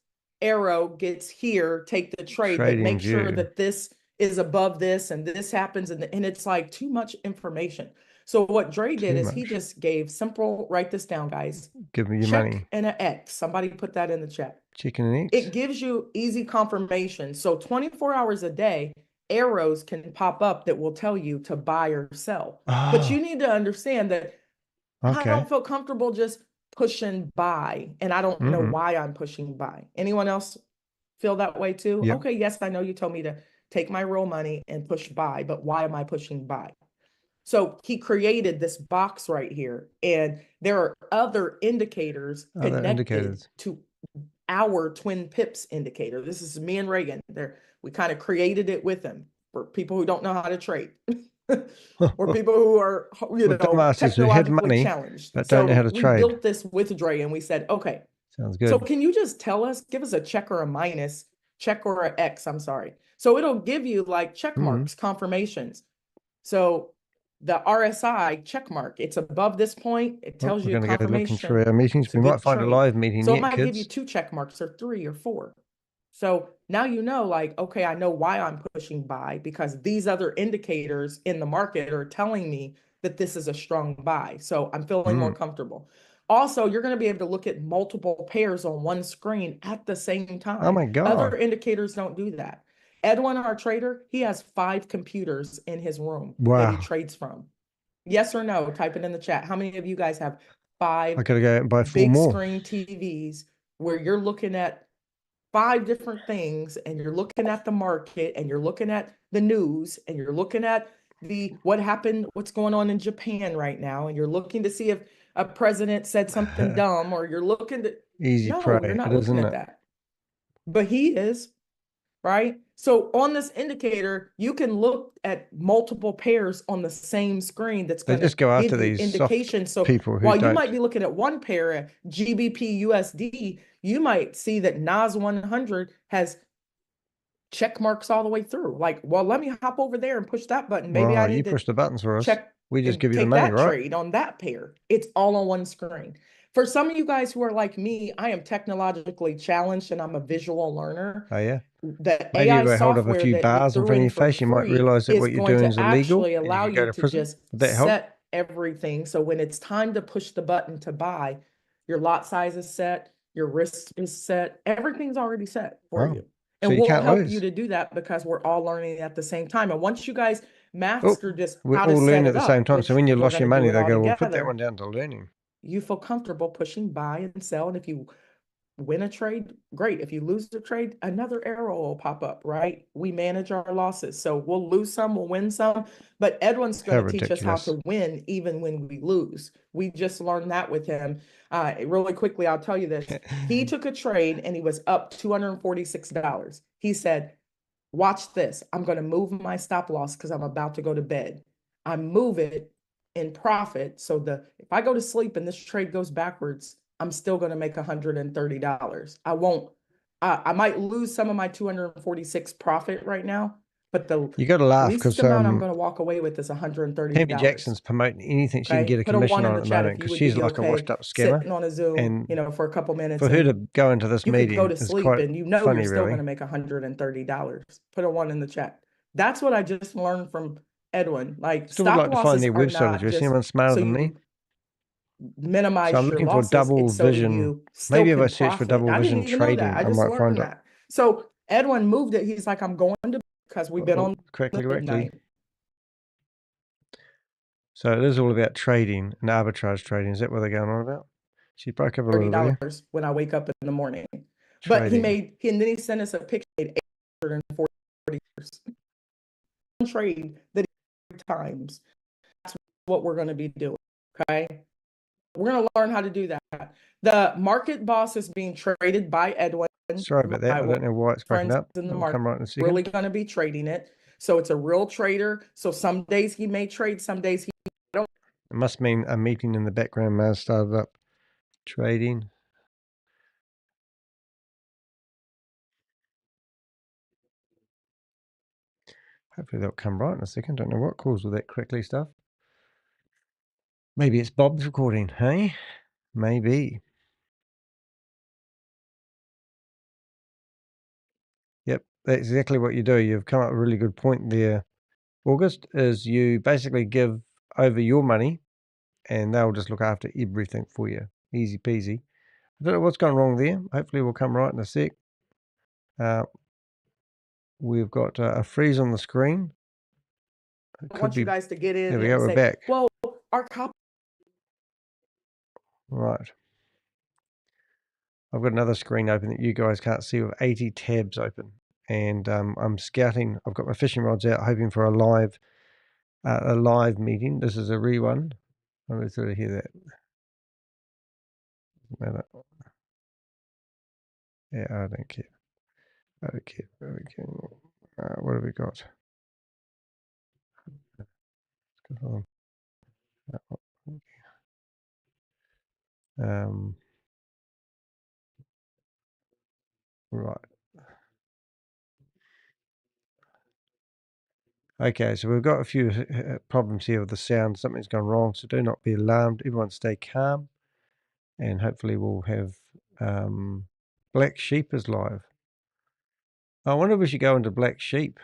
arrow gets here, take the trade, but Trading make sure view. that this is above this and this happens, and it's like too much information. So what Dre did is he just gave simple, write this down, guys. Give me your check money. and an X. Somebody put that in the chat. Chicken and eggs. It gives you easy confirmation. So 24 hours a day, arrows can pop up that will tell you to buy or sell. But you need to understand that I don't feel comfortable just pushing buy, and I don't know why I'm pushing buy. Anyone else feel that way too? Yep. Okay, yes, I know you told me to take my real money and push buy, but why am I pushing buy? So he created this box right here, and there are other indicators connected to our Twin Pips indicator. This is me and Ragan. We kind of created it with him for people who don't know how to trade. Or people who are, technologically challenged. But don't know how to we trade. built this with Dre, and we said, okay. Sounds good. So can you just tell us, give us a check or a minus, check or an X, I'm sorry. So it'll give you like check marks, confirmations. So the RSI check mark, it's above this point. It tells you we're going to go looking confirmation. through our meetings. We might find a live meeting So yet, it might kids. give you 2 check marks or 3 or 4. So now you know, like, okay, I know why I'm pushing buy, because these other indicators in the market are telling me that this is a strong buy. So I'm feeling more comfortable. Also, you're going to be able to look at multiple pairs on one screen at the same time. Oh my God. Other indicators don't do that. Edwin, our trader, he has 5 computers in his room that he trades from. Yes or no? Type it in the chat. How many of you guys have 5 I gotta go and buy 4 big more screen TVs where you're looking at 5 different things, and you're looking at the market, and you're looking at the news, and you're looking at what happened, what's going on in Japan right now, and you're looking to see if a president said something dumb, or you're looking to you're not looking at that. But he is, right? So on this indicator, you can look at multiple pairs on the same screen. That's going to give you indication. So while you might be looking at one pair, GBP USD, you might see that NAS 100 has check marks all the way through. Like, well, let me hop over there and push that button. Maybe I need to push the buttons for us. Check. We just give you the take money, that right? trade on that pair. It's all on one screen. For some of you guys who are like me, I am technologically challenged and I'm a visual learner. Oh yeah. The Maybe AI you got hold of a software few that bars in we front threw of in your for face. You might free realize that is what you're going doing to is illegal. actually And allow you can go you to to prison. just Would that help? set everything. So when it's time to push the button to buy, your lot size is set, your risk is set, everything's already set for you. So And you we'll can't help lose. you to do that because we're all learning at the same time. And once you guys master just We're how to all set learning it at the same up, time. So which when you we're lost your gonna do money, it they all go, well, put that together, one down to learning. you feel comfortable pushing buy and sell. And if you win a trade, great. If you lose the trade, another arrow will pop up, right? We manage our losses. So we'll lose some, we'll win some, but Edwin's going to teach us how to win even when we lose. We just learned that with him. Really quickly, I'll tell you this. He took a trade and he was up $246. He said, watch this. I'm going to move my stop loss because I'm about to go to bed. I move it in profit. So if I go to sleep and this trade goes backwards, I'm still going to make $130. I won't, I might lose some of my 246 profit right now, but you got to laugh least because amount I'm going to walk away with is $130. Tami Jackson's promoting anything she can get a Put a commission 1 in on the at the chat moment if you because would she's be like a okay washed up scammer. sitting on a Zoom, And for a couple minutes. for her to go into this you could meeting go to is sleep quite and funny, you're still really. going to make $130. Put a 1 in the chat. That's what I just learned from Edwin. Like Still would stop like to find losses their are website not address. just Anyone smarter so than you me? minimize So I'm your looking for losses. double It's so vision. you still Maybe if can I search for profit. double I didn't vision even know that. trading, I I just might find learned it. that. So Edwin moved it. He's like, I'm going to because we've been on Correctly. midnight. So it is all about trading and arbitrage trading. Is that what they're going on about? She broke up a little bit. $30 when I wake up in the morning. But he and then he sent us a picture. $840 trade that he times. That's what we're going to be doing. Okay. We're going to learn how to do that. The market boss is being traded by Edwin. Sorry about that. I don't know why it's breaking up. In the It'll market, come right in a second. really going to be trading it. So it's a real trader. So some days he may trade, some days he don't. It must mean a meeting in the background may have started up trading. Hopefully that'll come right in a second. Don't know what caused all that crackly stuff. Maybe it's Bob's recording, hey? Maybe. Yep, that's exactly what you do. You've come up with a really good point there, August, is you basically give over your money and they'll just look after everything for you. Easy peasy. I don't know what's gone wrong there. Hopefully we'll come right in a sec. We've got a freeze on the screen. I want you guys to get in There we and go, we're say, back. well, our copy. Right. I've got another screen open that you guys can't see with 80 tabs open. And I'm scouting. I've got my fishing rods out, hoping for a live meeting. This is a re-one. I'm going to sort of hear that. Yeah, I don't care. I don't care. I don't care. What have we got? Right. Okay, so we've got a few problems here with the sound. Something's gone wrong, so do not be alarmed. Everyone stay calm, and hopefully we'll have Black Sheep is live. I wonder if we should go into Black Sheep.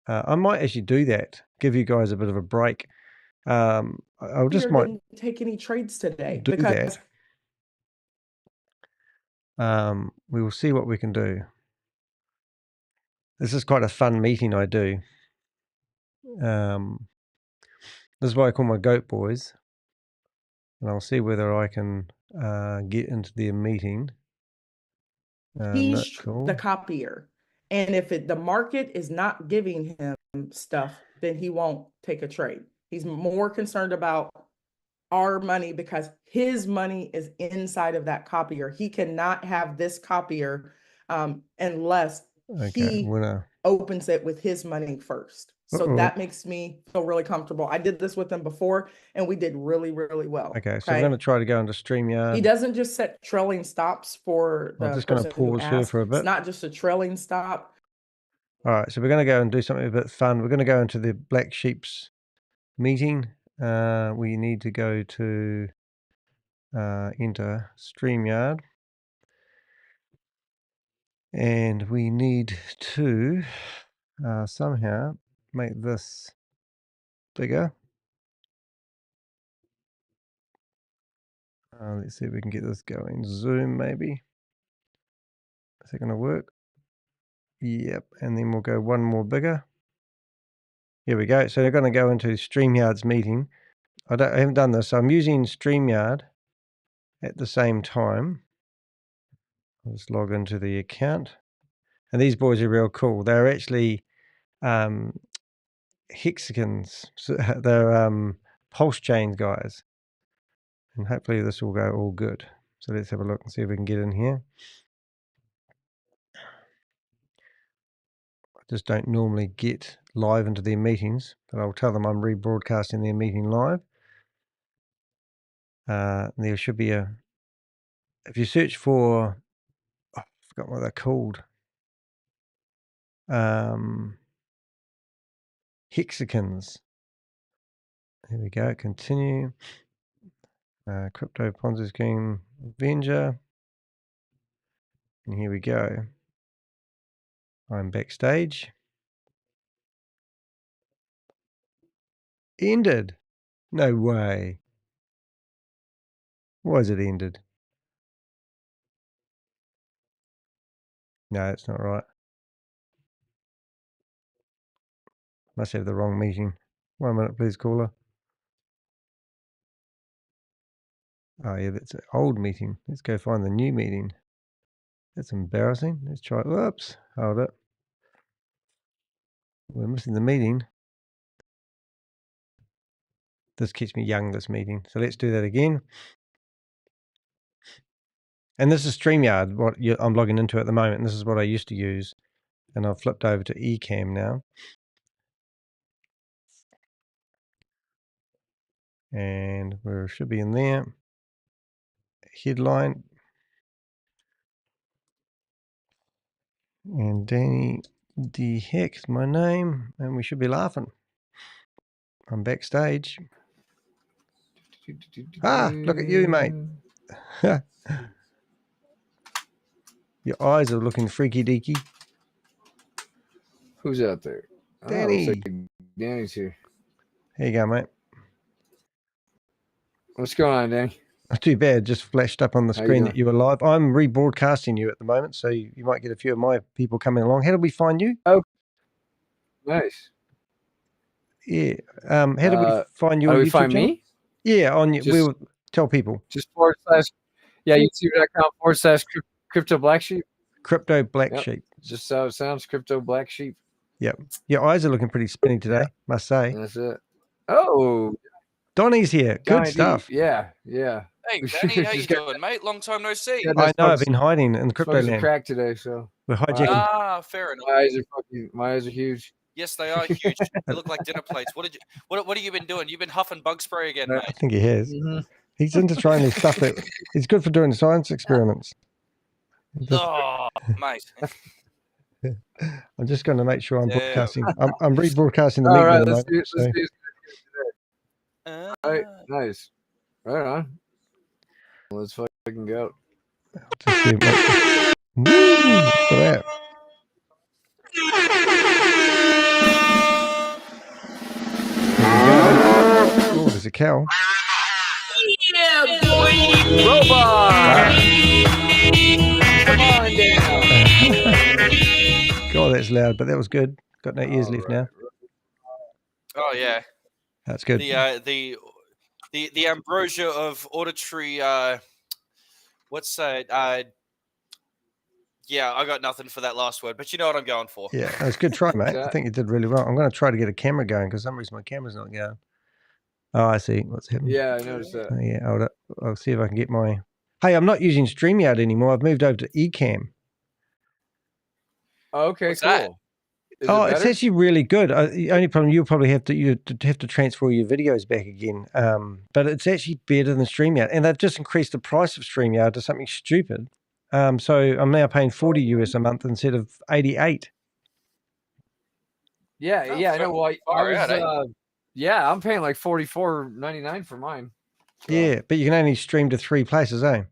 I might actually do that, give you guys a bit of a break. I'll just might didn't take any trades today do because that. We will see what we can do. This is quite a fun meeting I do. This is why I call my goat boys. And I'll see whether I can get into their meeting. he's Cool. the copier. And if the market is not giving him stuff, then he won't take a trade. He's more concerned about our money because his money is inside of that copier. He cannot have this copier unless he opens it with his money first. So that makes me feel really comfortable. I did this with him before and we did really, really well. Okay, so I'm going to try to go into StreamYard. He doesn't just set trailing stops for the I'm just going to pause here for a bit. It's not just a trailing stop. All right, so we're going to go and do something a bit fun. We're going to go into the Black Sheep's meeting. We need to go to enter StreamYard. And we need to somehow make this bigger. Let's see if we can get this going. Zoom, maybe. Is it going to work? Yep. And then we'll go one more bigger. Here we go. So they're going to go into StreamYard's meeting. I haven't done this. So I'm using StreamYard at the same time. I'll just log into the account. And these boys are real cool. They're actually hexagons. So they're pulse chain guys. And hopefully this will go all good. So let's have a look and see if we can get in here. I just don't normally get live into their meetings, but I'll tell them I'm rebroadcasting their meeting live. There should be if you search for, I forgot what they're called. Hexagons. Here we go, continue. Crypto Ponzi Scheme Avenger. And here we go. I'm backstage. Ended. No way. Why is it ended? No, it's not right. Must have the wrong meeting. 1 minute, please, caller. Oh, yeah, that's an old meeting. Let's go find the new meeting. That's embarrassing. Let's try. Whoops. Hold it. We're missing the meeting. This keeps me young, this meeting. So let's do that again. And this is StreamYard, what I'm logging into at the moment. And this is what I used to use. And I've flipped over to Ecamm now. And we should be in there. Headline. And Danny de Hek is my name. And we should be laughing. I'm backstage. Ah, look at you, mate. Your eyes are looking freaky deaky. Who's out there? Danny. Oh, looks like Danny's here. Here you go, mate. What's going on, Danny? Not too bad. Just flashed up on the screen that you were live. I'm rebroadcasting you at the moment, so you might get a few of my people coming along. How did we find you? Oh, nice. Yeah. How did we find you? How on do we YouTube find channel? me? Yeah, on you. Just- We'll tell people. Just youtube.com/crypto black sheep. Crypto Black Sheep. Just how it sounds, Crypto Black Sheep. Yep. Your eyes are looking pretty spinny today, must say. That's it. Oh, Donnie's here. Good Donnie D. stuff. Yeah. Hey, Danny, how you doing, mate? Long time no see. I know. I've been hiding in crypto Smoking land. crack today, so We're hijacking. Fair enough. My eyes are huge. Yes, they are huge. They look like dinner plates. What have you been doing? You've been huffing bug spray again, mate. I think he has. He's into trying this stuff that he's good for doing science experiments. Oh, mate. I'm just going to make sure I'm broadcasting. I'm rebroadcasting the All meeting right, at the let's moment. do this today. All right, nice. Right on. Let's fucking go. Just see what- Woo! Look at that. Oh, there's a cow. Yeah, boy. Robot. Come on down. God, that's loud, but that was good. Got no ears left now. Oh yeah. That's good. The ambrosia of auditory. What's that? Yeah, I got nothing for that last word, but you know what I'm going for. Yeah, that was a good try, mate. I think you did really well. I'm going to try to get a camera going because for some reason my camera's not going. Oh, I see what's happening. Yeah, I noticed that. Oh, yeah, hold up. I'll see if I can get my. Hey, I'm not using StreamYard anymore. I've moved over to Ecamm. Oh, okay, What's cool. that? Is Oh, it it's better? actually really good. The only problem you'll probably have to transfer your videos back again. But it's actually better than StreamYard, and they've just increased the price of StreamYard to something stupid. So I'm now paying $40 US a month instead of 88. Yeah, Oh, yeah, I know. Well, I far was, out, eh? yeah, I'm paying like $44.99 for mine. So. Yeah, but you can only stream to 3 places, eh?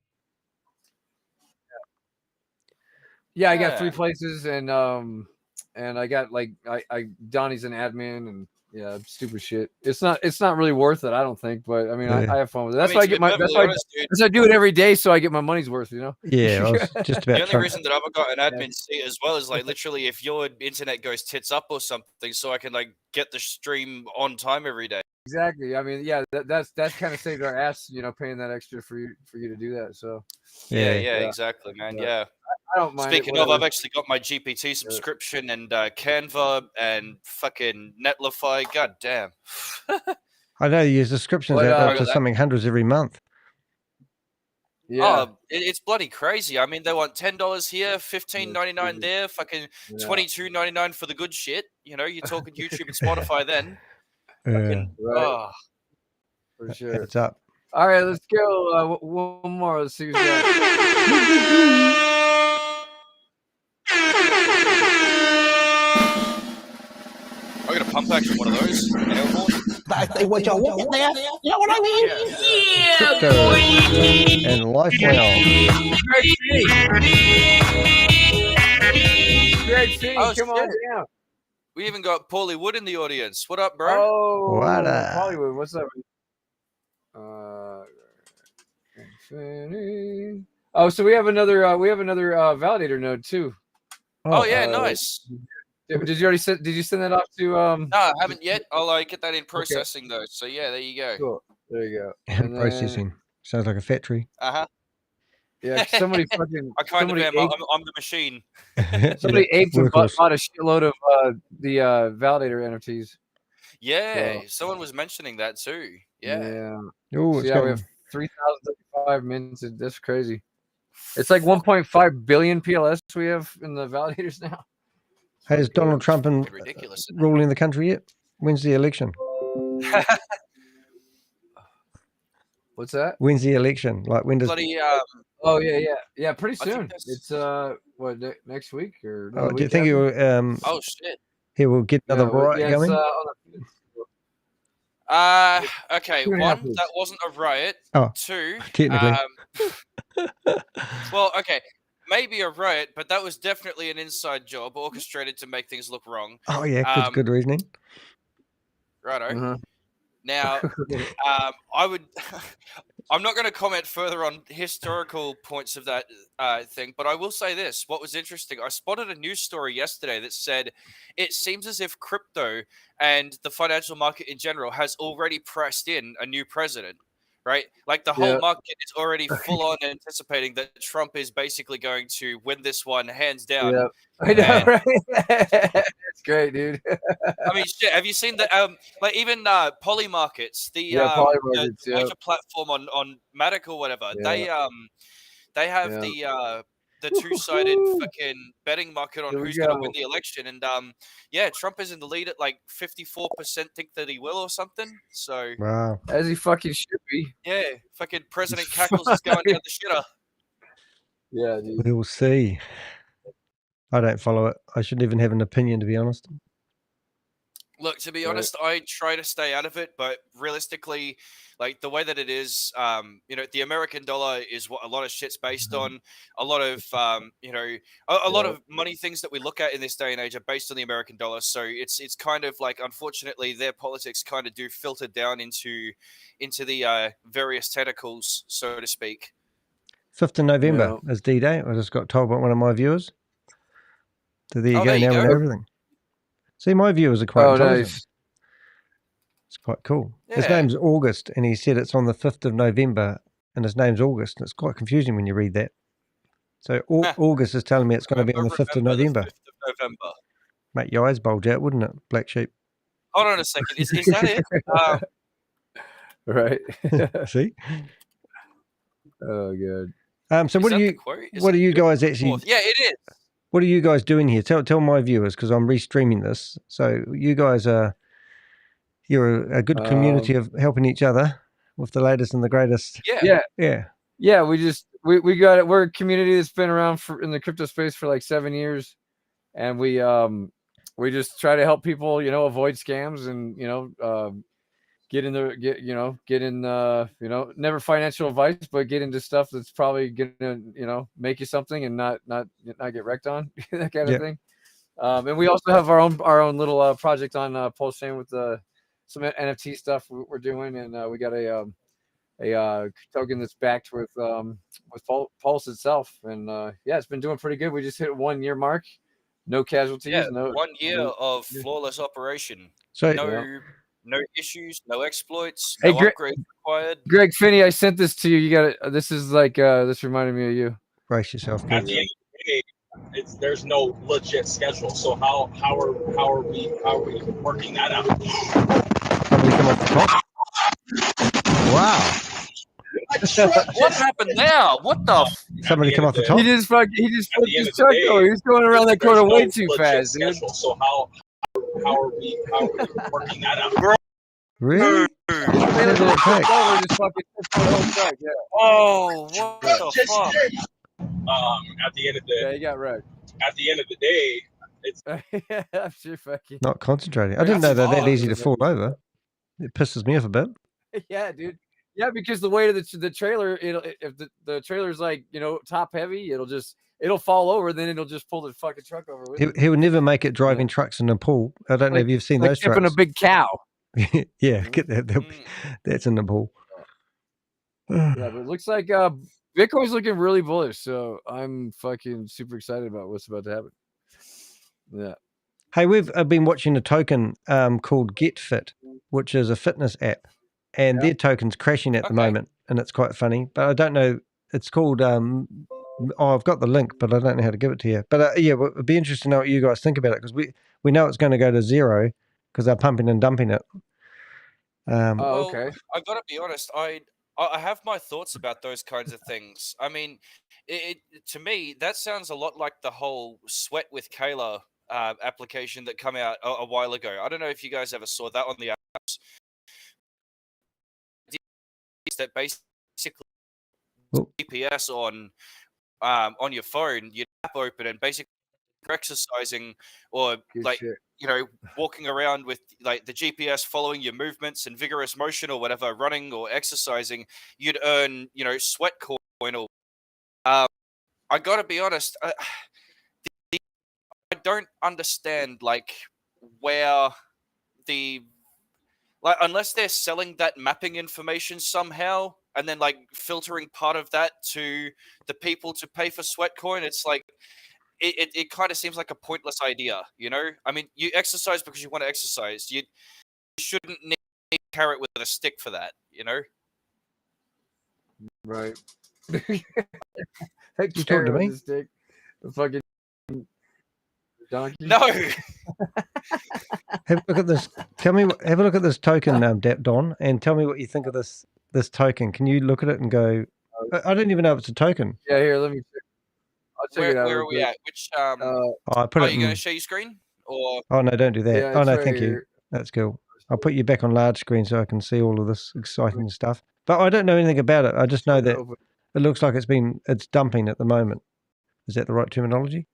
Yeah, I got 3 places, and I got like I Donnie's an admin, and yeah, stupid shit. It's not really worth it, I don't think, but I mean, I have fun with it. That's why I get my that's why I do it every day, so I get my money's worth, you know. Yeah, I was just about The only trying. reason that I've got an admin seat as well is like literally if your internet goes tits up or something, so I can like get the stream on time every day. Exactly. I mean, yeah, that's kind of saved our ass, you know, paying that extra for you to do that. So Yeah, exactly, man. Yeah. I don't mind. Speaking of, I've actually got my GPT subscription and Canva and fucking Netlify. God damn. I know your subscriptions But, out to something hundreds every month. Yeah. Oh, it's bloody crazy. I mean, they want $10 here, $15.99 there, fucking $22.99 for the good shit. You know, you're talking YouTube and Spotify then. Fucking, Right. For sure. It's up. All right, let's go. One more. Let's see who's got. I got a pump action one of those. I say what y'all want there. You know what I mean? Crypto and Lifeline. Greg C, Oh, come on shit. down. We even got Paulie Wood in the audience. What up, bro? Oh, What up? Hollywood, what's up? Oh, so we have another validator node too. Oh, yeah, nice. Did you already send? Did you send that off to? No, I haven't yet. I'll get that in processing though. So yeah, there you go. Cool. There you go. And Processing. Sounds like a factory. Yeah, somebody fucking. I kind of somebody am. I'm the machine. Somebody aped and workhorse. bought a shitload of the validator NFTs. Yeah, someone was mentioning that too. Yeah. Oh, So it's yeah, we going. have 3,035 minutes. That's crazy. It's like 1.5 billion PLS we have in the validators now. Hey, is Donald Trump ridiculous. ruling the country yet? When's the election? What's that? When's the election? Like when does? Bloody Oh yeah. Pretty I think soon. that's- It's what next week or Oh, another do you week think he after? will? Oh shit. He will get another riot yeah, it's, going. Okay. 2.5 One, weeks. that wasn't a riot. Oh, Two, technically. well, okay, maybe a riot, but that was definitely an inside job orchestrated to make things look wrong. Oh yeah, good reasoning. Righto. Now, I would. I'm not going to comment further on historical points of that thing, but I will say this. What was interesting, I spotted a news story yesterday that said it seems as if crypto and the financial market in general has already pressed in a new president, right? Like the whole Yeah. market is already full on anticipating that Trump is basically going to win this one hands down. Yeah, I know, And- right? That's great, dude. I mean, shit. Have you seen the like even Poly Markets, the Poly the Markets, yeah. major platform on Matic or whatever? They have Yeah. the two-sided fucking betting market on Here we who's going to go. win the election, and yeah, Trump is in the lead at like 54% think that he will or something. So Wow. As he fucking should be. yeah, fucking President Cackles is going down the shitter. Yeah, dude. We'll see. I don't follow it. I shouldn't even have an opinion, to be honest. Look, to be Right. honest, I try to stay out of it, but realistically, like the way that it is, the American dollar is what a lot of shit's based on. A lot of, a lot of money things that we look at in this day and age are based on the American dollar. So it's kind of like, unfortunately, their politics kind of do filter down into the various tentacles, so to speak. 5th of November is D-Day. I just got told by one of my viewers. So there you Oh, go. there you Now we go. know everything. See, my viewers are quite Oh, intelligent. nice. It's quite cool. His Yeah. name's August, and he said it's on the 5th of November, and his name's August. And it's quite confusing when you read that. So August is telling me it's going to be on the 5th of November. 5th of November. Make your eyes bulge out, wouldn't it? Black sheep. Hold on a second. Is that it? Right. See? Oh, good. So Is what that do the you quote? Is what it are you the guys actually? 4th? Yeah, it is. What are you guys doing here? Tell my viewers, because I'm restreaming this. So you guys you're a good community of helping each other with the latest and the greatest. Yeah. We got it. We're a community that's been around in the crypto space for like 7 years, and we just try to help people, avoid scams and never financial advice, but get into stuff that's probably gonna make you something and not get wrecked on that kind of thing. And we also have our own little project on Pulse Chain with some NFT stuff we're doing, and we got a token that's backed with Pulse itself, and it's been doing pretty good. We just hit 1 year mark, no casualties. Yeah, no 1 year of flawless operation. So no issues, no exploits, Hey, no upgrades required. Greg Finney, I sent this to you. You got it. This is like this reminded me of you. Brace yourself, At kids. the end of the day, there's no legit schedule. So how are we working that out? Somebody come off the top. Wow. What happened there? What the? Somebody come off the top. He just flipped At his the end of the truck day, though. He's going around that there's corner way no too legit fast, dude. schedule. So how are we working that out? Really? How did it take? Just fucking flipped the whole truck, yeah. Oh, what the fuck? At the end of the you got wrecked. At the end of the day, it's I'm sure fucking. Not concentrating. I didn't know they're that easy to fall over. It pisses me off a bit. Yeah, dude. Yeah, because the weight of the trailer, if the trailer's like top heavy, it'll fall over. Then it'll just pull the fucking truck over with it. He would never make it driving trucks in Nepal. I don't know if you've seen like those tipping trucks. a big cow. Yeah, get that. That's in Nepal. Yeah, but it looks like Bitcoin's looking really bullish. So I'm fucking super excited about what's about to happen. Yeah. Hey, we've been watching a token called GetFit, which is a fitness app, and their token's crashing at the moment, and it's quite funny. But I don't know. It's called. I've got the link, but I don't know how to give it to you. But yeah, it'd be interesting to know what you guys think about it, because we know it's going to go to zero, because they're pumping and dumping it. Well, okay. I gotta be honest. I have my thoughts about those kinds of things. I mean, to me that sounds a lot like the whole Sweat with Kayla application that came out a while ago. I don't know if you guys ever saw that on the apps. That basically GPS on your phone, you app open and basically exercising or Good like shit. you know walking around with like the GPS following your movements and vigorous motion or whatever, running or exercising, you'd earn sweat coin or I gotta be honest, I don't understand like where the like unless they're selling that mapping information somehow and then like filtering part of that to the people to pay for sweat coin, it's like it kind of seems like a pointless idea, you know? I mean, you exercise because you want to exercise. You shouldn't need a carrot with a stick for that, you know? Right. You talking to me? Stick. The fucking donkey. No. Have a look at this. Have a look at this token, Don, and tell me what you think of this token. Can you look at it and go? I don't even know if it's a token. Yeah, here, let me check. I'll check it out. Where are we at? Which I put are it you going in. to share your screen or? Oh no, don't do that. Yeah, Oh it's no, right thank you. here. That's cool. I'll put you back on large screen so I can see all of this exciting stuff. But I don't know anything about it. I just know that it looks like it's dumping at the moment. Is that the right terminology?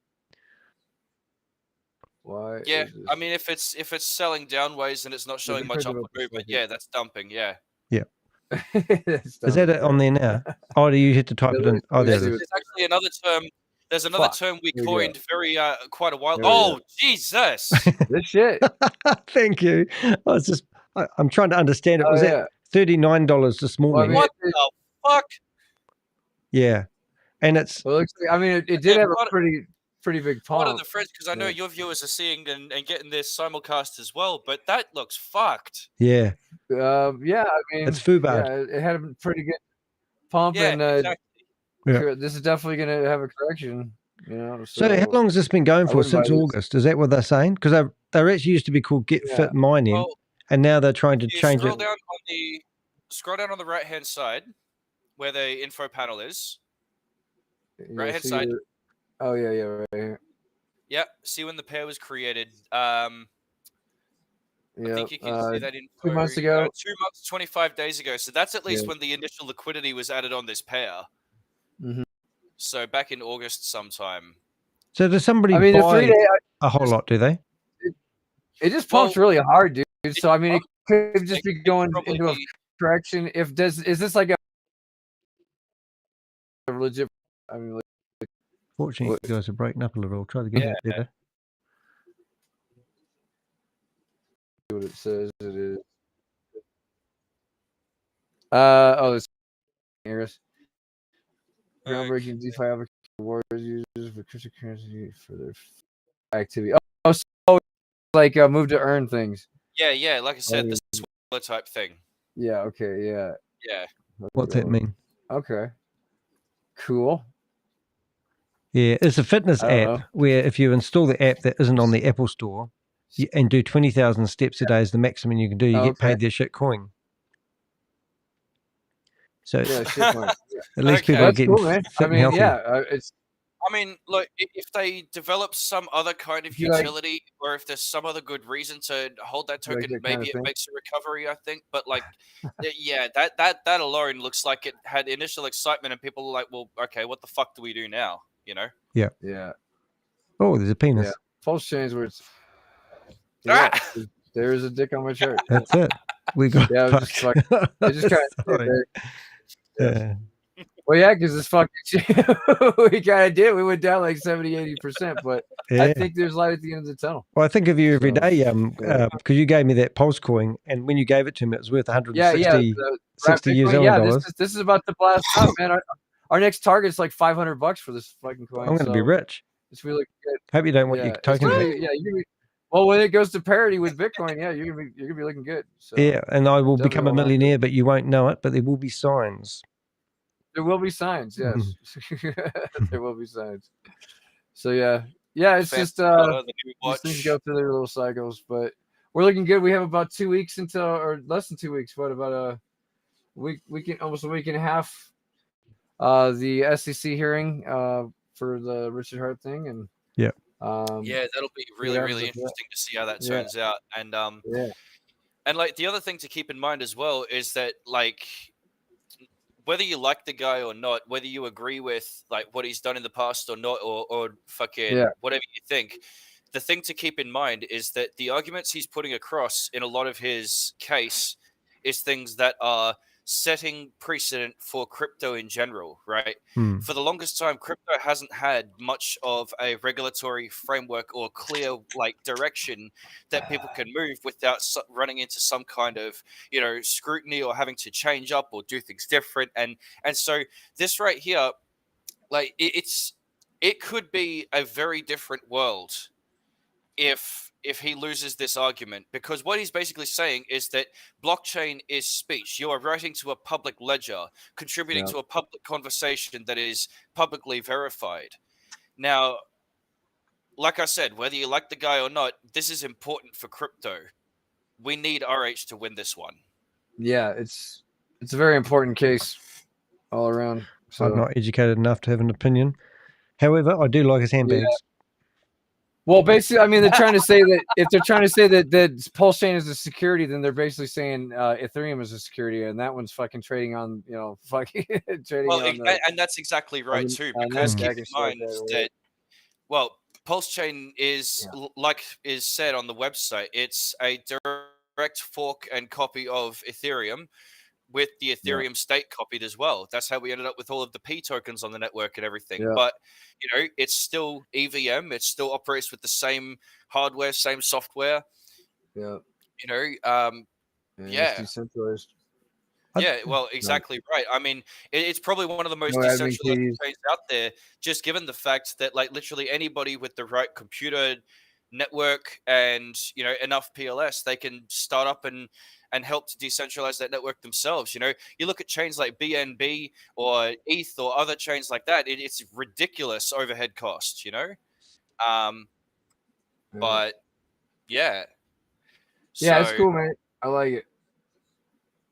Why? Yeah, I mean, if it's selling downways and it's not showing much upward movement, yeah, that's dumping. Yeah. Yeah. Is that it on there now? Oh, do you hit to type it in? Oh, there it is. There's actually another term. There's another term we Here we go. coined quite a while. There we Oh, go. Jesus! This shit. Thank you. I'm trying to understand it. Was that $39 this morning? What the fuck? Yeah, and it's. Well, it looks like, I mean, it did have a pretty big What are pump. the friends? Because I know your viewers are seeing and getting this simulcast as well, but that looks fucked. Yeah. Yeah, I mean, It's FUBAR. Yeah, it had a pretty good pump, Yeah, and Yeah. this is definitely going to have a correction. You know, So how long has this been going I for? wouldn't buy Since this. August? Is that what they're saying? Because they actually used to be called Get Fit Mining, Well, and now they're trying to You change scroll it. down on the right hand side where the info panel is. Right hand see side. Oh yeah, right here. Yeah, see when the pair was created. I think you can see that info. 2 months ago. 2 months, 25 days ago. So that's at least Yeah. when the initial liquidity was added on this pair. Mhm. So back in August sometime. So does somebody I mean, the buy 3 day, a whole lot? Do they? it just pumps really hard, dude. So I mean, it could just be going into a correction. Is this like a legit? I mean, Fortunately, you guys are breaking up a little. I'll try to get it better. what it says it is. It's Iris. Groundbreaking DeFi application rewards users for cryptocurrency for their activity. Oh, so like move to earn things. Yeah, like I said, the swindler type thing. Yeah. Okay. Yeah. Yeah. What's that mean? Okay. Cool. Yeah, it's a fitness I don't app know. where if you install the app that isn't on the Apple Store and do 20,000 steps a day is the maximum you can do, you get paid their shit coin. So Yeah, shit coin. at least Okay. people are That's getting cool, man. fit I mean, and healthy. yeah, it's I mean, look, if they develop some other kind of you like- utility, or if there's some other good reason to hold that You like token, that kinda maybe it thing? makes a recovery. I think, but like, yeah, that alone looks like it had initial excitement, and people were like, "Well, okay, what the fuck do we do now?" You know? Yeah. Yeah. Oh, there's a penis. Yeah. False change where it's there is a dick on my shirt. That's it. We got Yeah, I was just fucked. fucking, I just kind Sorry. of well, yeah, because this fucking shit we kind of did. We went down like 70-80%, but I Yeah. think there's light at the end of the tunnel. Well, I think of you every So, day, yeah. because you gave me that pulse coin, and when you gave it to me, it was worth 160 Yeah, 60 New Bitcoin, Zealand yeah, dollars. this is about to blast up, man. Our next target's like $500 for this fucking coin. I'm going to be so rich. It's really good. Hope you don't want Yeah, your it's token gonna back. be, yeah, you're gonna be, well, when it goes to parity with Bitcoin, yeah, you're gonna be looking good. So Yeah, and I will definitely become a hold on to it. millionaire, but you won't know it. But there will be signs. There will be signs, yes. Mm-hmm. There will be signs. So yeah, it's Fancy just color, the new these things watch. go through their little cycles. But we're looking good. We have about 2 weeks until, or less than 2 weeks. What about a week, almost a week and a half? The SEC hearing for the Richard Hart thing, and yeah, that'll be really interesting to see how that turns out. And and like the other thing to keep in mind as well is that like whether you like the guy or not, whether you agree with like what he's done in the past or not, or fucking whatever you think, the thing to keep in mind is that the arguments he's putting across in a lot of his case is things that are setting precedent for crypto in general, right? For the longest time, crypto hasn't had much of a regulatory framework or clear like direction that people can move without running into some kind of, you know, scrutiny or having to change up or do things different. And so this right here, like it could be a very different world if he loses this argument, because what he's basically saying is that blockchain is speech. You are writing to a public ledger, contributing to a public conversation that is publicly verified. Now, like I said, whether you like the guy or not, this is important for crypto. We need RH to win this one. Yeah, it's a very important case all around. So. I'm not educated enough to have an opinion. However, I do like his handbags. Yeah. Well, basically, I mean, they're trying to say that if they're trying to say that Pulse Chain is a security, then they're basically saying Ethereum is a security, and that one's fucking trading on, you know, fucking trading on. And that's exactly right too, because keep in mind that, well, Pulse Chain is like is said on the website, it's a direct fork and copy of Ethereum, with the Ethereum state copied as well. That's how we ended up with all of the P tokens on the network and everything. Yeah. But, you know, it's still EVM. It still operates with the same hardware, same software. Yeah. You know, It's decentralized. Yeah, well, exactly right. I mean, it's probably one of the most decentralized chains out there, just given the fact that, like, literally anybody with the right computer network and, you know, enough PLS, they can start up and help to decentralize that network themselves. You know, you look at chains like BNB or ETH or other chains like that, it's ridiculous overhead cost, you know? But yeah. Yeah, it's cool, man. I like it.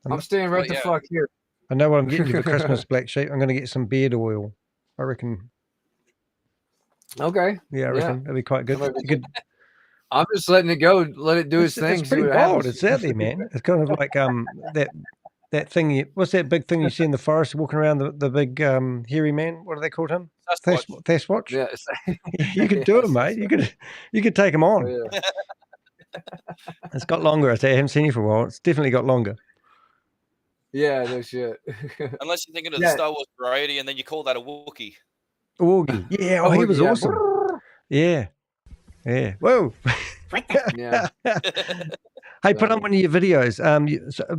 I'm staying right the fuck here. I know what I'm getting you for Christmas, Black Sheep. I'm going to get some beard oil. I reckon. Okay. Yeah, I reckon that'd be quite good. You could. I'm just letting it go, let it do its thing. It's pretty bold. It's out there, man. It's kind of like that thing. What's that big thing you see in the forest walking around the big hairy man? What do they call him? Sasquatch. Yeah, you could do it, mate. You could take him on. Oh, yeah. It's got longer. I haven't seen you for a while. It's definitely got longer. Yeah, no shit. Unless you're thinking of the Star Wars variety, and then you call that a Wookiee. Wookiee. Yeah. Oh, he was awesome. Yeah. Yeah. Whoa. Yeah. Hey, put on one of your videos.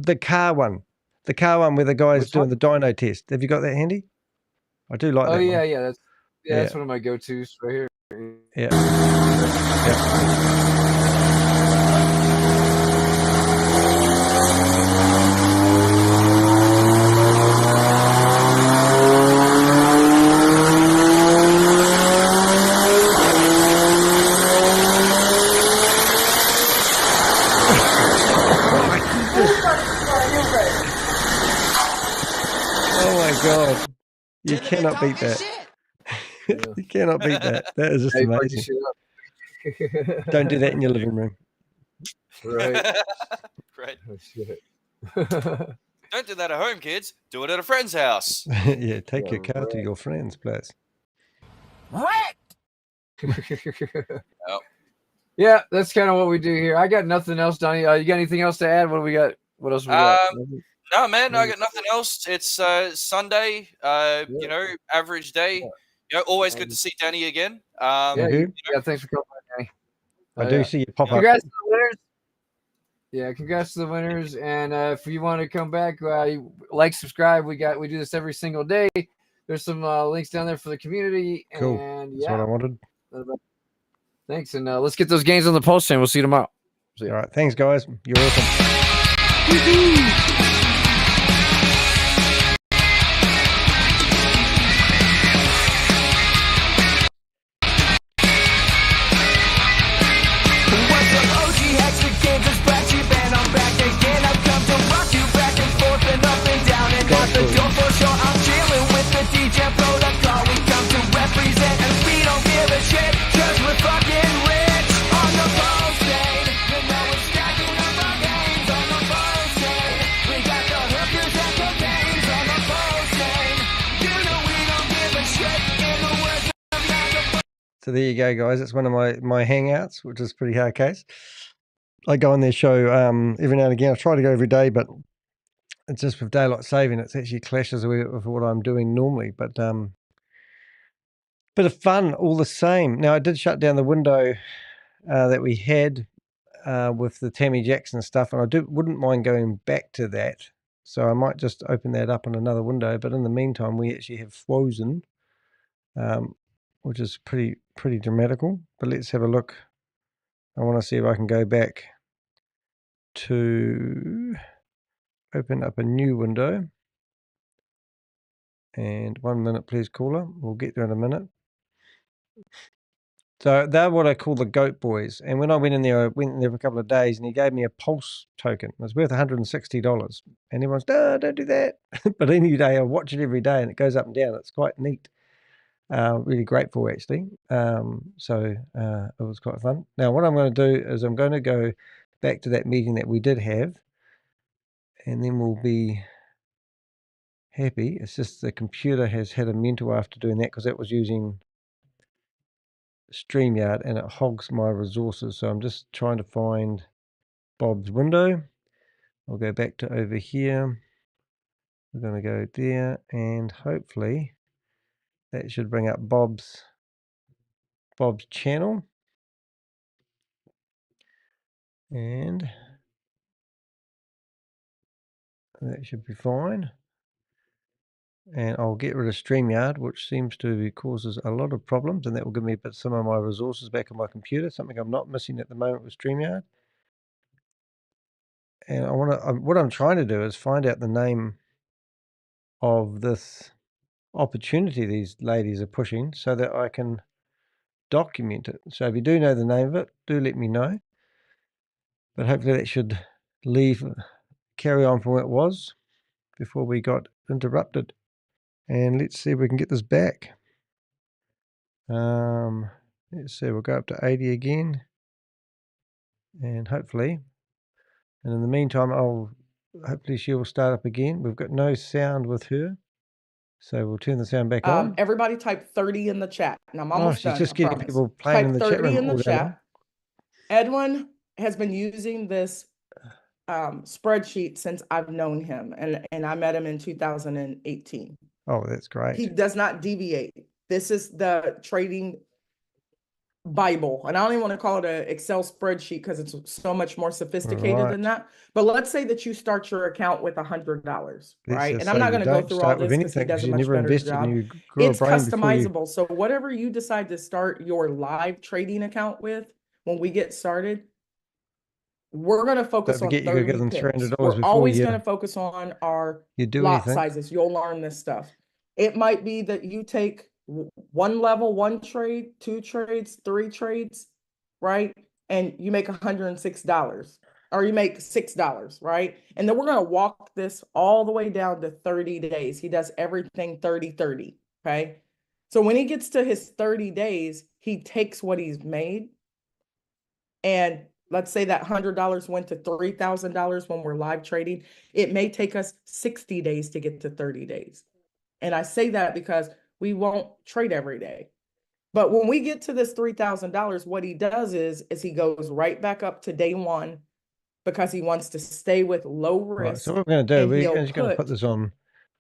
The car one where the guy's doing the dyno test. Have you got that handy? I do like that. Oh yeah, one. Yeah. That's one of my go-tos right here. Yeah. God, you cannot beat that. You cannot beat that. That is just amazing. Don't do that in your living room. Right. Right. Oh, shit. Don't do that at home, kids. Do it at a friend's house. Yeah, take your car to your friend's place. What? Yeah, that's kind of what we do here. I got nothing else, Donnie. You got anything else to add? What do we got? What else we got? No, man, I got nothing else. It's Sunday, you know, average day. You know, always good to see Danny again. Yeah, thanks for coming, Danny. I do see you pop up. Congrats to the winners. Yeah, congrats to the winners. And if you want to come back, like, subscribe. We do this every single day. There's some links down there for the community. Cool. And that's what I wanted. Thanks, and let's get those gains on the Pulse Chain. We'll see you tomorrow. All right, thanks, guys. You're welcome. What's up, OG hacks the game? So there you go, guys. It's one of my hangouts, which is pretty hard case. I go on their show every now and again. I try to go every day, but it's just with daylight saving. It actually clashes with what I'm doing normally. But bit of fun all the same. Now, I did shut down the window that we had with the Tami Jackson stuff, and I wouldn't mind going back to that. So I might just open that up in another window. But in the meantime, we actually have frozen, which is pretty dramatical. But let's have a look. I want to see if I can go back to open up a new window. And 1 minute, please, caller. We'll get there in a minute. So they're what I call the goat boys. And when I went in there, I went in there for a couple of days, and he gave me a pulse token. It was worth $160. And everyone's, no, don't do that. But any day, I watch it every day, and it goes up and down. It's quite neat. Really grateful, actually. So it was quite fun. Now, what I'm going to do is I'm going to go back to that meeting that we did have, and then we'll be happy. It's just the computer has had a mental after doing that, because that was using StreamYard and it hogs my resources. So I'm just trying to find Bob's window. I'll go back to over here. We're going to go there, and hopefully that should bring up Bob's channel. And that should be fine. And I'll get rid of StreamYard, which seems to causes a lot of problems, and that will give me some of my resources back on my computer, something I'm not missing at the moment with StreamYard. And I want to, what I'm trying to do is find out the name of this opportunity these ladies are pushing, so that I can document it. So if you do know the name of it, do let me know. But hopefully that should carry on from where it was before we got interrupted. And let's see if we can get this back. Let's see, we'll go up to 80 again. And hopefully, and in the meantime, hopefully she will start up again. We've got no sound with her, so we'll turn the sound back on. Everybody type 30 in the chat, and I'm almost done. She's just I getting promise. people playing in the chat room in the all day long. chat. Edwin has been using this spreadsheet since I've known him, and I met him in 2018. Oh, that's great. He does not deviate. This is the trading Bible, and I don't even want to call it an Excel spreadsheet because it's so much more sophisticated than that. But let's say that you start your account with $100, right? And I'm not going to go through all this because he does a much better job. It's customizable. So whatever you decide to start your live trading account with, when we get started, we're going to focus on 30 pips. We're always going to focus on our lot sizes. You'll learn this stuff. It might be that you take one level, one trade, two trades, three trades, right? And you make $106, or you make $6, right? And then we're going to walk this all the way down to 30 days. He does everything 30-30, okay? So when he gets to his 30 days, he takes what he's made, and let's say that $100 went to $3,000 when we're live trading. It may take us 60 days to get to 30 days. And I say that because we won't trade every day. But when we get to this $3,000, what he does is he goes right back up to day one, because he wants to stay with low risk. Right, so what we're going to do, we're just going to put this on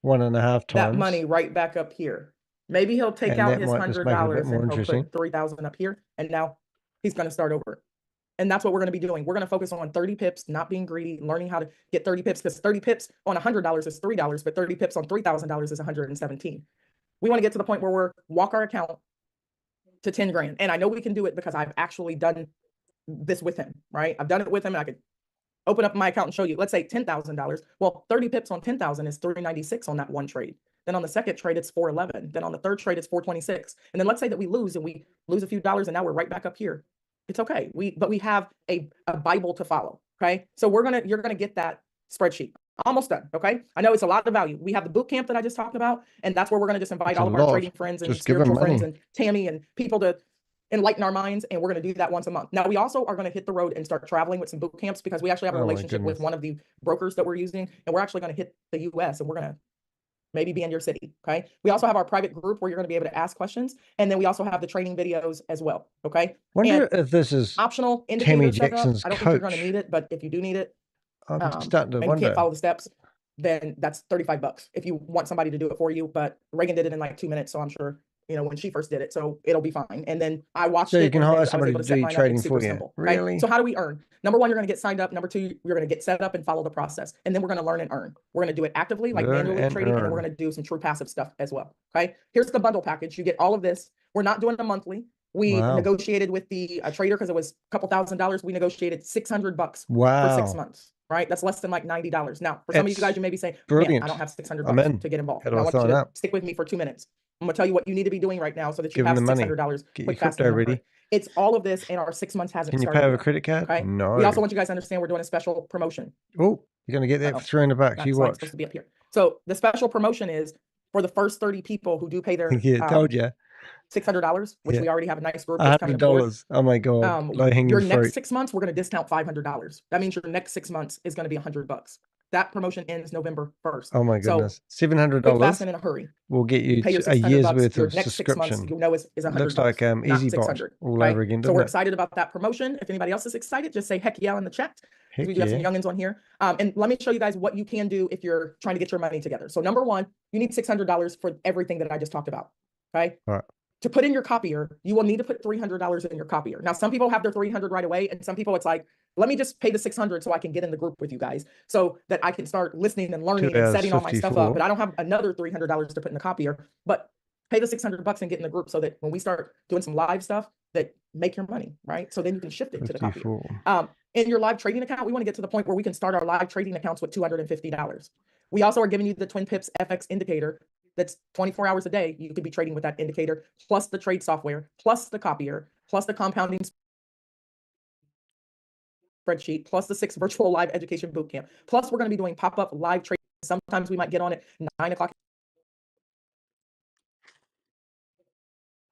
1.5 times. That money right back up here. Maybe he'll take out his $100 and he'll put 3,000 up here. And now he's going to start over. And that's what we're going to be doing. We're going to focus on 30 pips, not being greedy, learning how to get 30 pips, because 30 pips on $100 is $3, but 30 pips on $3,000 is $117. We want to get to the point where we're walk our account to 10 grand. And I know we can do it because I've actually done this with him, right? I've done it with him, and I could open up my account and show you. Let's say $10,000. Well, 30 pips on 10,000 is $396 on that one trade. Then on the second trade, it's $411. Then on the third trade, it's $426. And then let's say that we lose, and we lose a few dollars, and now we're right back up here. It's okay. But we have a Bible to follow. Okay. So you're gonna get that spreadsheet. Almost done. Okay. I know it's a lot of value. We have the boot camp that I just talked about, and that's where we're gonna just invite all of our trading friends and spiritual friends and Tami and people to enlighten our minds. And we're gonna do that once a month. Now we also are gonna hit the road and start traveling with some boot camps, because we actually have a relationship with one of the brokers that we're using, and we're actually gonna hit the US, and we're gonna maybe be in your city. Okay. We also have our private group where you're going to be able to ask questions. And then we also have the training videos as well. Okay. Wonder if this is optional indicator Tami setup. Jackson's I don't think you're going to coach. need it, but if you do need it, I'm starting to and you wonder. can't follow the steps, then that's $35 if you want somebody to do it for you. But Ragan did it in like 2 minutes, so I'm sure, you know, when she first did it, so it'll be fine. And then I watched So it. you can and then hire I was somebody able to set do mine up. trading It's super for you. simple, okay? Really? So how do we earn? Number one, you're going to get signed up. Number two, you're going to get set up and follow the process. And then we're going to learn and earn. We're going to do it actively, like Learn manually and trading, and then we're earn. going to do some true passive stuff as well. Okay. Here's the bundle package. You get all of this. We're not doing a monthly. We Wow. negotiated with the trader because it was a couple $1,000s. We negotiated $600 Wow. for 6 months. Right? That's less than like $90. Now, for some of you That's guys, you may be saying, man, brilliant. I don't have $600 I'm in. to get involved. How And do I I want you sign to up? stick with me for 2 minutes. I'm gonna tell you what you need to be doing right now so that you Give have them the money. $600 Get your quick, fast, crypto and ready. hard. It's all of this, and our 6 months hasn't Can you started pay with a yet. credit card? Okay. No. We also want you guys to understand we're doing a special promotion. Oh, you're going to get that Uh-oh. for $300. That You slide's watch. supposed to be up here. So the special promotion is for the first 30 people who do pay their Yeah, told you. $600, which Yeah. we already have a nice group that's coming aboard. $100. Oh my God. Low Your hanging next fruit. 6 months, we're going to discount $500. That means your next 6 months is going to be $100. That promotion ends November 1st. Oh my So goodness. $700 quick, fast, and in a hurry. will get you Pay your a year's $600. worth Your of next 6 months, subscription. you'll know is $100. Looks like not EasyBot 600. all Okay? over again, So doesn't we're it? excited about that promotion. If anybody else is excited, just say heck yeah in the chat. Heck We do have some yeah. youngins on here. And let me show you guys what you can do if you're trying to get your money together. So number one, you need $600 for everything that I just talked about. Okay. All right. To put in your copier, you will need to put $300 in your copier. Now, some people have their $300 right away, and some people it's like, let me just pay the $600 so I can get in the group with you guys, so that I can start listening and learning 2 and hours setting all my stuff 54. up. But I don't have another $300 to put in the copier. But pay the $600 and get in the group so that when we start doing some live stuff, that make your money, right? So then you can shift it to the copier. 54. In your live trading account, we want to get to the point where we can start our live trading accounts with $250. We also are giving you the Twin Pips FX indicator. That's 24 hours a day. You could be trading with that indicator, plus the trade software, plus the copier, plus the compounding spreadsheet, plus the 6 virtual live education bootcamp. Plus, we're going to be doing pop-up live trading. Sometimes we might get on at 9 o'clock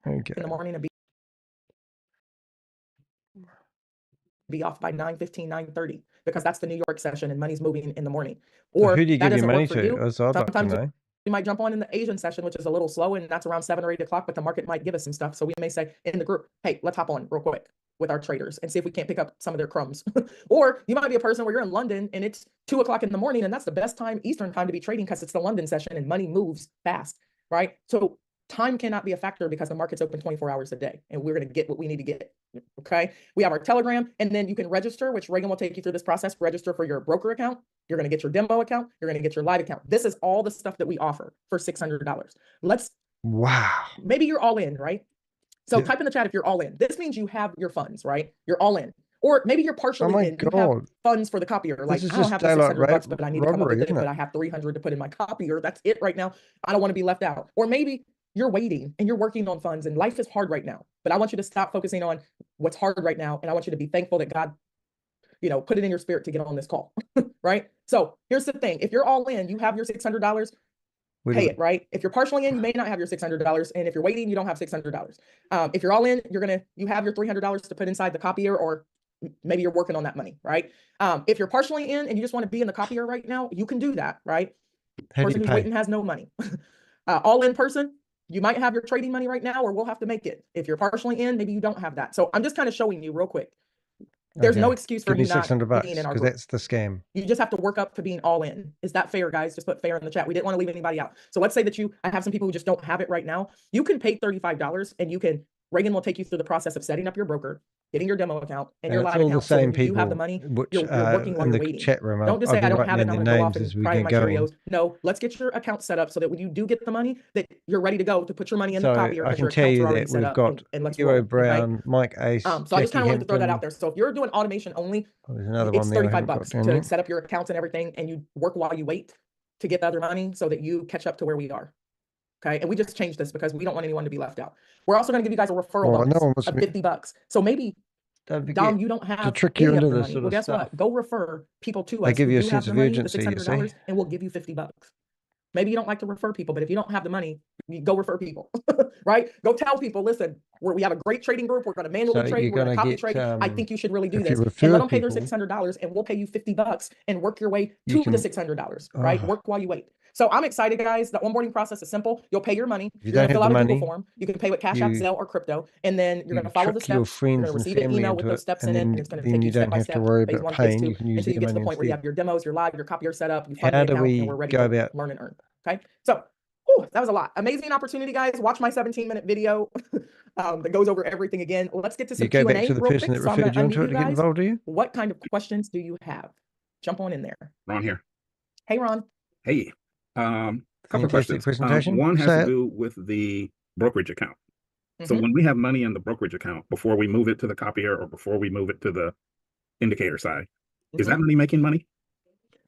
in the morning and be off by 9:15, 9:30, because that's the New York session and money's moving in the morning. Or who do you that give your doesn't money work for to? you. That's what I'd like to Sometimes know. we might jump on in the Asian session, which is a little slow, and that's around 7 or 8 o'clock, but the market might give us some stuff. So we may say in the group, hey, let's hop on real quick with our traders and see if we can't pick up some of their crumbs. Or you might be a person where you're in London and it's 2 o'clock in the morning, and that's the best time, Eastern time, to be trading because it's the London session and money moves fast, right? So time cannot be a factor because the market's open 24 hours a day, and we're going to get what we need to get. Okay. We have our Telegram, and then you can register, which Ragan will take you through this process. Register for your broker account. You're going to get your demo account. You're going to get your live account. This is all the stuff that we offer for $600. Wow. Maybe you're all in, right? So Yeah. type in the chat if you're all in. This means you have your funds, right? You're all in. Or maybe you're partially my in. You have God. funds for the copier. Like, is I don't just have the daylight $600, but I need to come up robbery, with it. isn't it? But I have $300 to put in my copier. That's it right now. I don't want to be left out. Or maybe you're waiting and you're working on funds and life is hard right now. But I want you to stop focusing on what's hard right now. And I want you to be thankful that God, you know, put it in your spirit to get on this call, right? So here's the thing. If you're all in, you have your $600, pay it, right? If you're partially in, you may not have your $600. And if you're waiting, you don't have $600. If you're all in, you have your $300 to put inside the copier, or maybe you're working on that money, right? If you're partially in and you just want to be in the copier right now, you can do that, right? How do Person you who's pay? waiting has no money. All in person, you might have your trading money right now, or we'll have to make it. If you're partially in, maybe you don't have that. So I'm just kind of showing you real quick. There's no Okay. excuse for Give me you not $600 being in our because group. that's the scam. You just have to work up to being all in. Is that fair, guys? Just put fair in the chat. We didn't want to leave anybody out. So let's say that I have some people who just don't have it right now. You can pay $35 and Ragan will take you through the process of setting up your broker, getting your demo account, and your And it's live all the account. So same when you have the people, money, which you're working while in you're the waiting. chat room. Don't just I've say, I been don't writing have it, in and I'm the going to go off names as and we cry get my going. Cheerios. No, let's get your account set up so that when you do get the money, that you're ready to go to put your money in the So copier I because can your tell accounts you are already that set we've up, got and let's Hero roll, okay? Brown, Mike Ace, So I just Jackie kind of wanted to throw that Hampton. out there. So if you're doing automation only, Oh, there's another it's one there I haven't $35 got down to yet. set up your accounts and everything, and you work while you wait to get the other money so that you catch up to where we are. Okay. And we just changed this because we don't want anyone to be left out. We're also going to give you guys a referral Oh, bonus no one wants of me. $50. So maybe, Don't forget Dom, you don't to have trick you any of into the this money. sort Well, of guess stuff. what? Go refer people to They us give who you a do have sense the of money, the urgency, you see. $600, and we'll give you $50. Maybe you don't like to refer people, but if you don't have the money, you go refer people, right? Go tell people, listen, we have a great trading group. We're going to manually So trade. you're We're going going to to copy get, trade. I think you should really do if you this. And refer let them pay their people, $600 and we'll pay you $50 and work your way you to can, the $600, right? oh, Work while you wait. So I'm excited, guys. The onboarding process is simple. You'll pay your money. If you You're don't gonna fill have out the a Google money, form. You can pay with Cash App, you- Zelle, or crypto, and then you're gonna follow the trick your steps. You're friends gonna and receive an family email into with those it, steps and in it, and it's gonna then take you you step don't by have step, to worry phase about 1, phase paying. 2, You can use until you the get to the money point where you instead. have your demos, you're live, your copier set up, you fund How the do account, we and we're ready go to about? learn and earn. Okay, so whew, that was a lot. Amazing opportunity, guys. Watch my 17-minute video that goes over everything again. Let's get to some You go back Q&A to the real person quick. that So I'm gonna referred you onto unmute it you to get guys. involved, do you? What kind of questions do you have? Jump on in there. Ron here. Hey, Ron. Hey, couple Fantastic questions. presentation. One has So- to do with the brokerage account. So Mhm. when we have money in the brokerage account, before we move it to the copier or before we move it to the indicator side, is that money making money?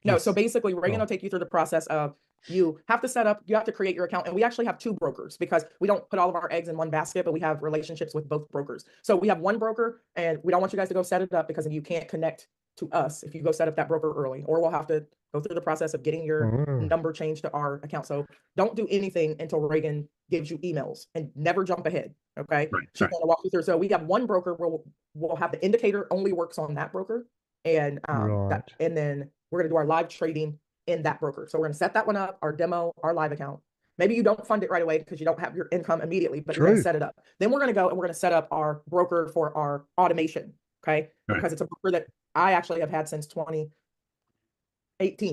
No, so basically, Ragan will take you through the process of you have to set up, you have to create your account, and we actually have 2 brokers because we don't put all of our eggs in one basket, but we have relationships with both brokers. So we have one broker, and we don't want you guys to go set it up because then you can't connect to us if you go set up that broker early, or we'll have to go through the process of getting your number changed to our account. So don't do anything until Ragan gives you emails, and never jump ahead. Okay. She's going to walk you through. So we have one broker where we'll have the indicator only works on that broker. And and then we're going to do our live trading in that broker. So we're going to set that one up, our demo, our live account. Maybe you don't fund it right away because you don't have your income immediately, but you're going to set it up. Then we're going to go and we're going to set up our broker for our automation. Okay. Because it's a broker that I actually have had since 2018.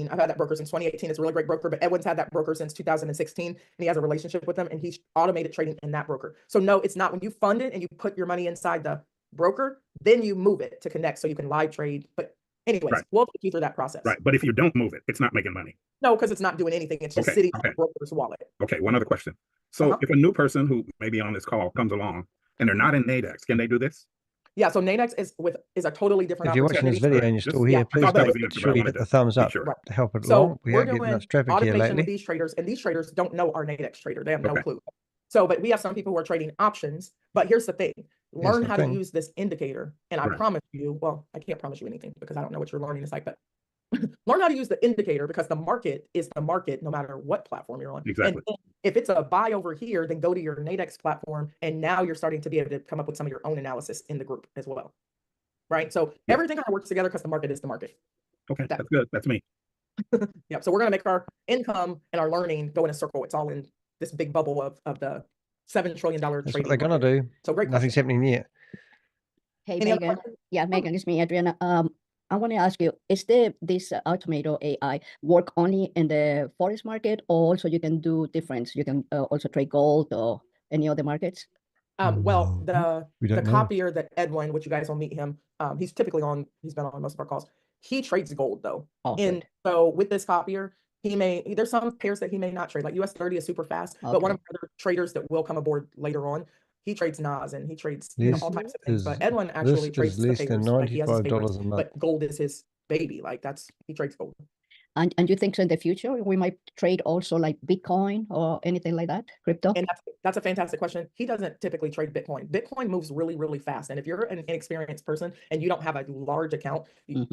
I've had that broker since 2018. It's a really great broker, but Edwin's had that broker since 2016, and he has a relationship with them, and he's automated trading in that broker. So no, it's not when you fund it and you put your money inside the broker, then you move it to connect so you can live trade. But anyways, we'll take you through that process. Right. But if you don't move it, it's not making money. No, because it's not doing anything. It's just sitting on the broker's wallet. Okay. One other question. So if a new person who may be on this call comes along and they're not in Nadex, can they do this? Yeah, so Nadex is a totally different If you're watching this opportunity. video and you're still here, please make sure you hit the thumbs up to help it So along. We we're are getting doing enough traffic here automation with lately. these traders, and these traders don't know our Nadex trader. They have no clue. So, but we have some people who are trading options. But here's the thing: learn how to use this indicator. And I promise you, well, I can't promise you anything because I don't know what your learning is like, but learn how to use the indicator because the market is the market no matter what platform you're on. Exactly. And if it's a buy over here, then go to your Nadex platform, and now you're starting to be able to come up with some of your own analysis in the group as well. Right? So everything kind of works together because the market is the market. Okay, that's good. That's me. Yep. So we're going to make our income and our learning go in a circle. It's all in this big bubble of the $7 trillion That's what trading. they're going to do. So great. Nothing's happening yet. Hey, Any other Megan. questions? Yeah, Megan, it's me, Adriana. I want to ask you, is this Automator AI work only in the forex market, or also you can do different? You can also trade gold or any other markets? Well, We the don't know. copier that Edwin, which you guys will meet him, he's been on most of our calls. He trades gold though. And so with this copier, there's some pairs that he may not trade, like US30 is super fast, but one of the other traders that will come aboard later on, he trades NAS and he trades all types of things. But Edwin actually trades the less than favors, like he has his favorites, $95 a month. but gold is his baby. Like he trades gold. And you think so in the future we might trade also like Bitcoin or anything like that, crypto? And that's a fantastic question. He doesn't typically trade Bitcoin. Bitcoin moves really, really fast. And if you're an inexperienced person and you don't have a large account, you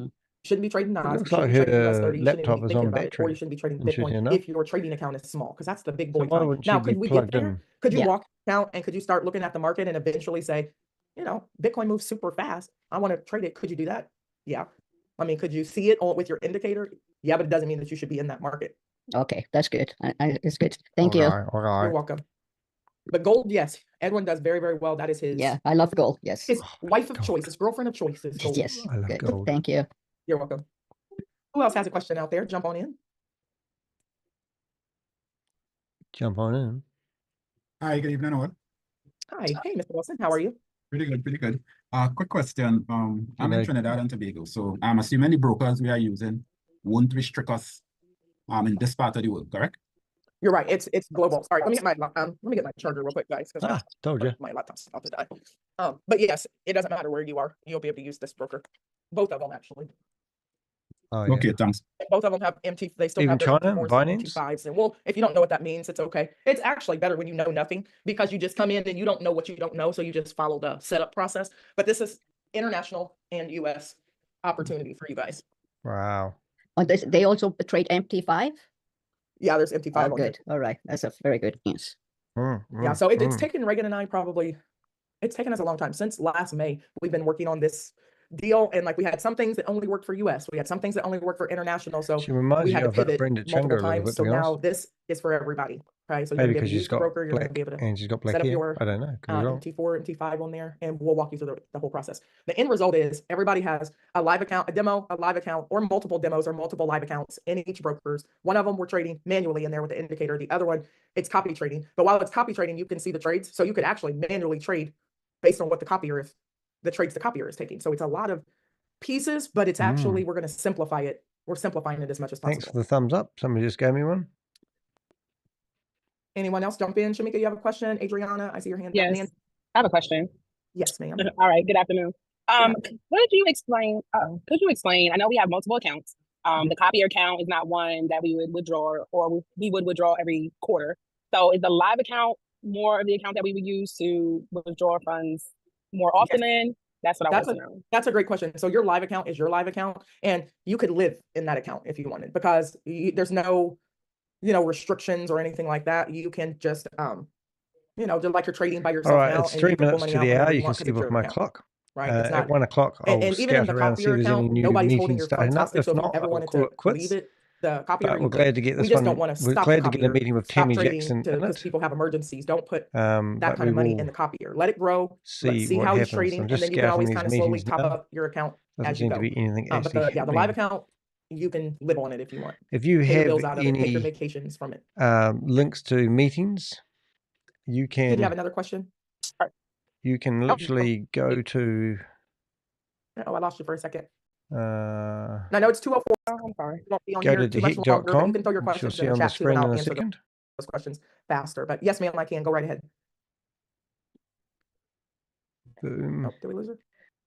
shouldn't be trading NAS. Looks You shouldn't like be trading her US30. You shouldn't laptop be is thinking on about it, or battery. you shouldn't be trading Interesting Bitcoin enough. if your trading account is small, because that's the big boy why time. wouldn't Now, you be could we get plugged there? in? Could you walk out and could you start looking at the market and eventually say, Bitcoin moves super fast. I want to trade it. Could you do that? Yeah. I mean, could you see it with your indicator? Yeah, but it doesn't mean that you should be in that market. Okay, that's good. It's good. Thank you. You're welcome. But gold, yes, Edwin does very, very well. That is his. Yeah, I love gold. Yes. His wife of choice, his girlfriend of choice is gold. Yes. I love Good. gold. Thank you. You're welcome. Who else has a question out there? Jump on in. Jump on in. Hi, good evening, all. Hi. Hey, Mr. Wilson. How are you? Pretty good, pretty good. Quick question. I'm in know- Trinidad and Tobago, so I'm assuming the brokers we are using won't restrict us in this part of the world, correct? You're right. It's global. Sorry, let me get my charger real quick, guys. Told you. My laptop's about to die. But yes, it doesn't matter where you are. You'll be able to use this broker. Both of them actually. Oh, yeah. Okay, thanks. Both of them have MT. They still Even have their China, MT4s and Binance? MT5s. And well, if you don't know what that means, it's okay. It's actually better when you know nothing because you just come in and you don't know what you don't know, so you just follow the setup process. But this is international and US opportunity for you guys. Wow. Oh, they also trade MT5? Yeah, there's MT5 Oh, on good. All right. That's a very good news. Yeah, so it's taken Ragan and I it's taken us a long time. Since last May, we've been working on this deal. And like we had some things that only worked for US. We had some things that only work for international. So She reminds we me had to of pivot Brenda multiple Chunga a little times. bit, So to be now honest. this is for everybody. Okay. So you're Maybe gonna be able because to use she's the got broker, you're gonna black be able to and she's got black set up hair. your I don't know. Could be wrong. MT4, MT5 on there, and we'll walk you through the whole process. The end result is everybody has a live account, a demo, a live account, or multiple demos or multiple live accounts in each broker's. One of them we're trading manually in there with the indicator. The other one, it's copy trading. But while it's copy trading, you can see the trades. So you could actually manually trade based on what the copier is, the trades the copier is taking. So it's a lot of pieces, but it's actually, we're going to simplify it. We're simplifying it as much as possible. Thanks for the thumbs up. Somebody just gave me one. Anyone else jump in? Shamika, you have a question? Adriana, I see your hand. Yes, Nancy? I have a question. Yes, ma'am. All right, good afternoon. Could you explain, I know we have multiple accounts. The copier account is not one that we would withdraw, or we would withdraw every quarter. So is the live account more of the account that we would use to withdraw funds more often than? That's what I want to know. That's a great question. So your live account is your live account, and you could live in that account if you wanted, because there's no, restrictions or anything like that. You can just, just like you're trading by yourself. All right, now, it's and 3 you can pull minutes money to out the whenever hour. You can want, 'cause see it's with your my account, clock. right? It's not, At 1 o'clock, I'll and even in scout the around, see if copier there's any account, new nobody's holding meetings your starting funds up. hostage. If So if you not, ever I'll wanted call to it quits. leave it, the copier, But you we're could. glad to get We this just one. don't want to We're stop glad the to get a copier, meeting with stop Tami trading Jackson in because it. people have emergencies. Don't put that But kind we of money in will the copier. Let it grow. Let's see see what how he's happens. trading, I'm and just then you can scouting always these kind of slowly meetings top now. up your account Doesn't as you seem to go. be anything But actually the live happening. account, you can live on it if you want. If you Pay your have bills out of it, take your any vacations from it. links to meetings, you Did you have can another question? literally go to Oh, I lost you for a second. uh, I know it's 2:04. I'm sorry. You won't be on go here to too much longer, but you dehek.com, can throw your which you'll questions see in the on the chat too, and screen in I'll a answer second. those questions faster. But yes, ma'am, I can. Go right ahead. Boom. Oh, did we lose her?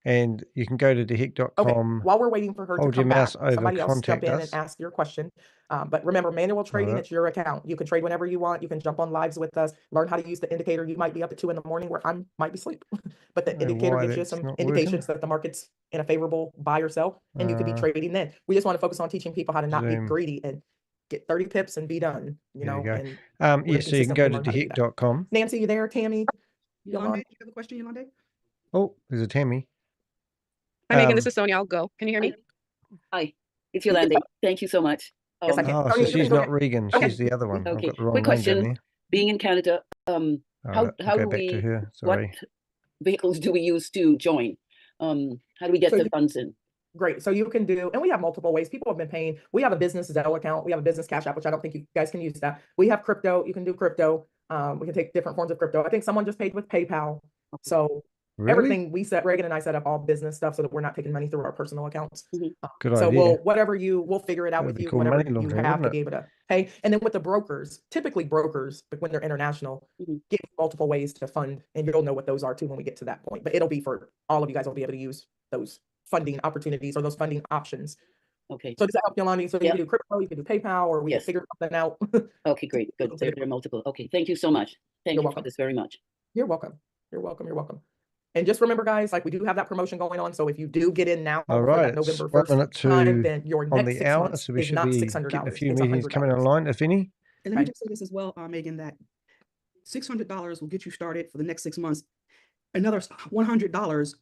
And you can go to Okay, dehek.com, while we're waiting for her to hold your come back, mouse over somebody else jump contact in and us. ask your question. But remember, manual trading, Alright. it's your account. You can trade whenever you want. You can jump on lives with us, learn how to use the indicator. You might be up at 2 in the morning where I might be asleep. But the indicator Why gives you that's some not indications working. that the market's in a favorable buy or sell, and you could be trading then. We just want to focus on teaching people how to not be Zoom. greedy and get 30 pips and be done, There you go. and we're Yes, gonna so you can go to consistently learn how to do that. dehek.com. Nancy, you there? Tammy? Yolande, you have a question, Yolande? Oh, there's a Tammy. Hi, Megan. This is Sonia. I'll go. Can you hear me? Hi, it's Yolande. Thank you so much. Yes, I can. Oh, Sonia, so you can she's go not ahead. Regan. Okay. She's the other one. I've Okay, got the wrong quick name down question. there. Being in Canada, All how right, I'll do go back to we, her. what Sorry. vehicles do we use to join? How do we get So the you- funds in? Great. So you can do, and we have multiple ways. People have been paying. We have a business Zelle account. We have a business Cash App, which I don't think you guys can use that. We have crypto. You can do crypto. We can take different forms of crypto. I think someone just paid with PayPal. So Really? everything we set, Reagan and I set up all business stuff so that we're not taking money through our personal accounts. Good So idea. we'll figure it out That'd with be you, cool whatever money you laundering, have to wouldn't be able to pay. And then with the brokers, typically brokers, like when they're international, give multiple ways to fund, and you'll know what those are too when we get to that point. But it'll be for all of you guys will be able to use those funding opportunities or those funding options. Okay. So does that help, Yolandi? So you can do crypto, you can do PayPal, or we can Yes. figure something out. Okay, great. Good. There are multiple. Okay, thank you so much. Thank You're you welcome. for this very much. You're welcome. You're welcome. You're welcome. And just remember, guys, like we do have that promotion going on. So if you do get in now All for right, that it's November 1 1st minute time, to then your on next the 6 hour, months so we is should not be $600. getting a few It's meetings coming $100. online, if any. And let me just say this as well, Megan, that $600 will get you started for the next 6 months. Another $100,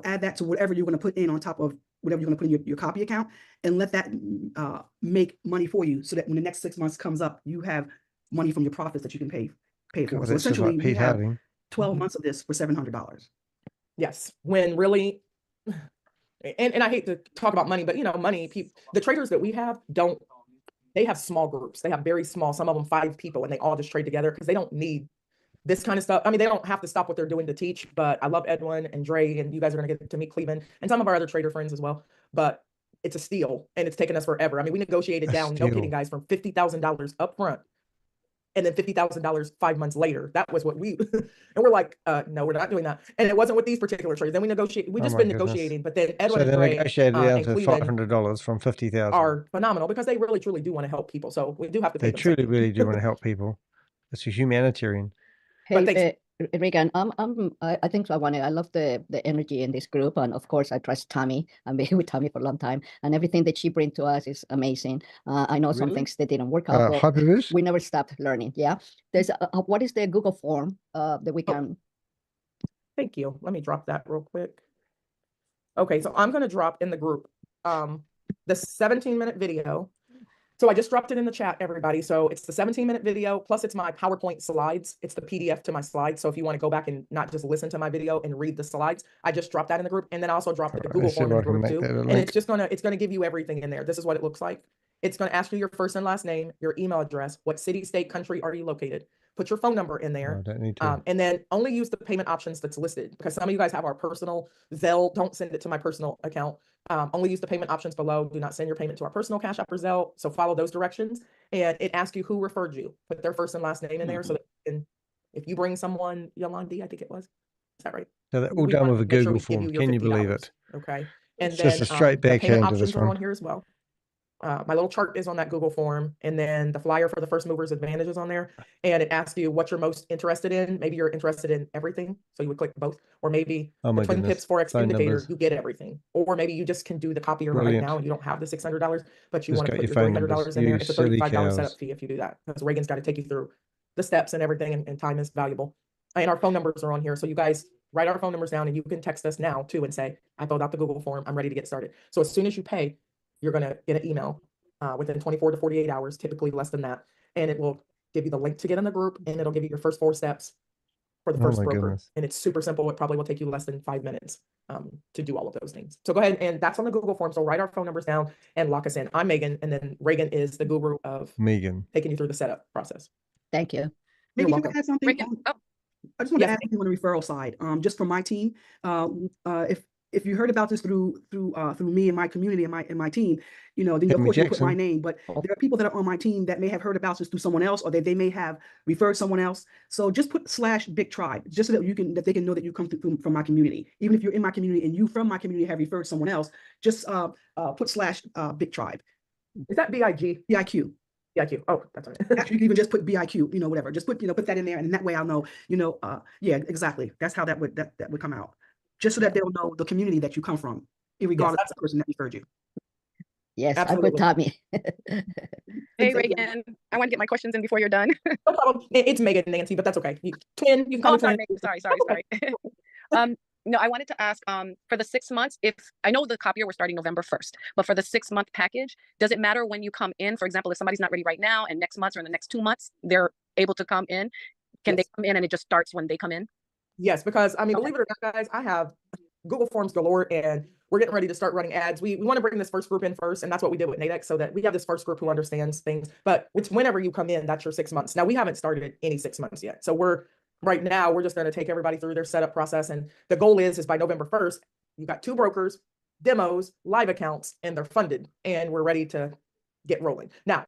add that to whatever you're going to put in on top of whatever you're going to put in your copy account, and let that make money for you, so that when the next 6 months comes up, you have money from your profits that you can pay for. Well, So that's just essentially, like we Pete have Harding. 12 months of this for $700. Yes, when really, and I hate to talk about money, but money, the traders that we have they have small groups. They have very small, some of them 5 people, and they all just trade together because they don't need this kind of stuff. I mean, they don't have to stop what they're doing to teach, but I love Edwin and Dre, and you guys are going to get to meet Cleveland and some of our other trader friends as well. But it's a steal, and it's taken us forever. I mean, we negotiated down, no kidding, guys, from $50,000 up front, and then $50,000 5 months later. That was what we, and we're like, no, we're not doing that. And it wasn't with these particular traders. Then we negotiated, Oh just my been goodness. negotiating, but then Edwin So and they Dre negotiated down and to Cleveland $500 from 50,000. are phenomenal because they really, truly do want to help people. So we do have to pay They them truly, something. really do want to help people. It's a humanitarian. Hey, Regan, I think I love the energy in this group, and of course I trust Tami. I've been with Tami for a long time, and everything that she brings to us is amazing. I know some things that didn't work out, but we never stopped learning. Yeah, there's what is the Google form that we can? Thank you. Let me drop that real quick. Okay, so I'm going to drop in the group the 17-minute video. So I just dropped it in the chat, everybody. So it's the 17-minute video, plus it's my PowerPoint slides. It's the PDF to my slides. So if you want to go back and not just listen to my video and read the slides, I just dropped that in the group. And then I also dropped the Google form in the group too. And it's just it's gonna give you everything in there. This is what it looks like. It's going to ask you your first and last name, your email address, what city, state, country are you located? Put your phone number in there. I don't need to. And then only use the payment options that's listed, because some of you guys have our personal Zelle. Don't send it to my personal account. Only use the payment options below. Do not send your payment to our personal Cash App or Zelle. So follow those directions. And it asks you who referred you. Put their first and last name in there. So that if you bring someone, Yolandi, I think it was. Is that right? So they're all done with a Google form. Can you believe it? Okay. And It's then just a straight the payment backhand to options this are one. on here as well. My little chart is on that Google form, and then the flyer for the First Movers Advantage is on there. And it asks you what you're most interested in. Maybe you're interested in everything, so you would click both. Or maybe the Twin Pips Forex Indicator, you get everything. Or maybe you just can do the copier right now and you don't have the $600, but you want to put your $300 in there. It's a $35 setup fee if you do that, because Reagan's got to take you through the steps and everything, and time is valuable. And our phone numbers are on here, so you guys write our phone numbers down, and you can text us now too and say, I filled out the Google form, I'm ready to get started. So as soon as you pay, you're going to get an email within 24 to 48 hours, typically less than that. And it will give you the link to get in the group, and it'll give you your first 4 steps for the first broker. Goodness. And it's super simple. It probably will take you less than 5 minutes to do all of those things. So go ahead, and that's on the Google form. So write our phone numbers down and lock us in. I'm Megan, and then Reagan is the guru of taking you through the setup process. Thank you. Maybe you can add something. I just want to add something on the referral side. Just for my team, if you heard about this through me and my community and my team, then of course you put my name. But there are people that are on my team that may have heard about this through someone else, or they may have referred someone else. So just put /Big Tribe, just so that they can know that you come from my community. Even if you're in my community and you from my community have referred someone else, just put /Big Tribe. Is that BIG? BIQ. BIQ. Oh, that's right. Actually, you can even just put BIQ, whatever. Just put that in there, and that way I'll know, yeah, exactly. That's how that would come out. Just so that they'll know the community that you come from, regardless of the person that referred you. Yes, Absolutely. I'm with Tami. Hey, Reagan, I want to get my questions in before you're done. No problem. It's Megan, Nancy, but that's okay. Twin, you can call me sorry, Twin. Megan. Sorry. No, I wanted to ask, for the 6 months, if I know the copier we're starting November 1st, but for the 6-month package, does it matter when you come in? For example, if somebody's not ready right now and next month or in the next 2 months, they're able to come in. Can they come in and it just starts when they come in? Yes, because I mean, believe it or not, guys, I have Google Forms galore, and we're getting ready to start running ads. We want to bring this first group in first, and that's what we did with Nadex, so that we have this first group who understands things. But it's whenever you come in, that's your 6 months. Now, we haven't started any 6 months yet, so right now we're just going to take everybody through their setup process, and the goal is by November 1st, you got 2 brokers, demos, live accounts, and they're funded, and we're ready to get rolling. Now,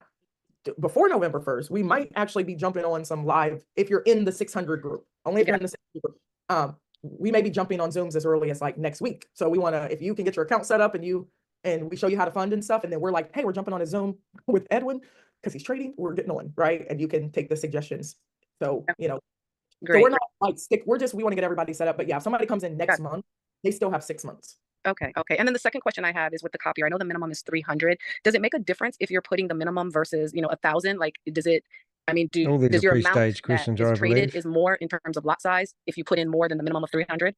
before November 1st, we might actually be jumping on some live, if you're in the 600 group, only if you're in the 600 group. We may be jumping on Zooms as early as like next week. So we want to, if you can get your account set up and we show you how to fund and stuff, and then we're like, hey, we're jumping on a Zoom with Edwin because he's trading, we're getting on, right? And you can take the suggestions. So, Great. so we're not like we want to get everybody set up. But yeah, if somebody comes in next month, they still have 6 months. Okay. And then the second question I have is with the copier. I know the minimum is 300. Does it make a difference if you're putting the minimum versus, 1,000? Like, does it, I mean, does your amount that is traded is more in terms of lot size if you put in more than the minimum of 300?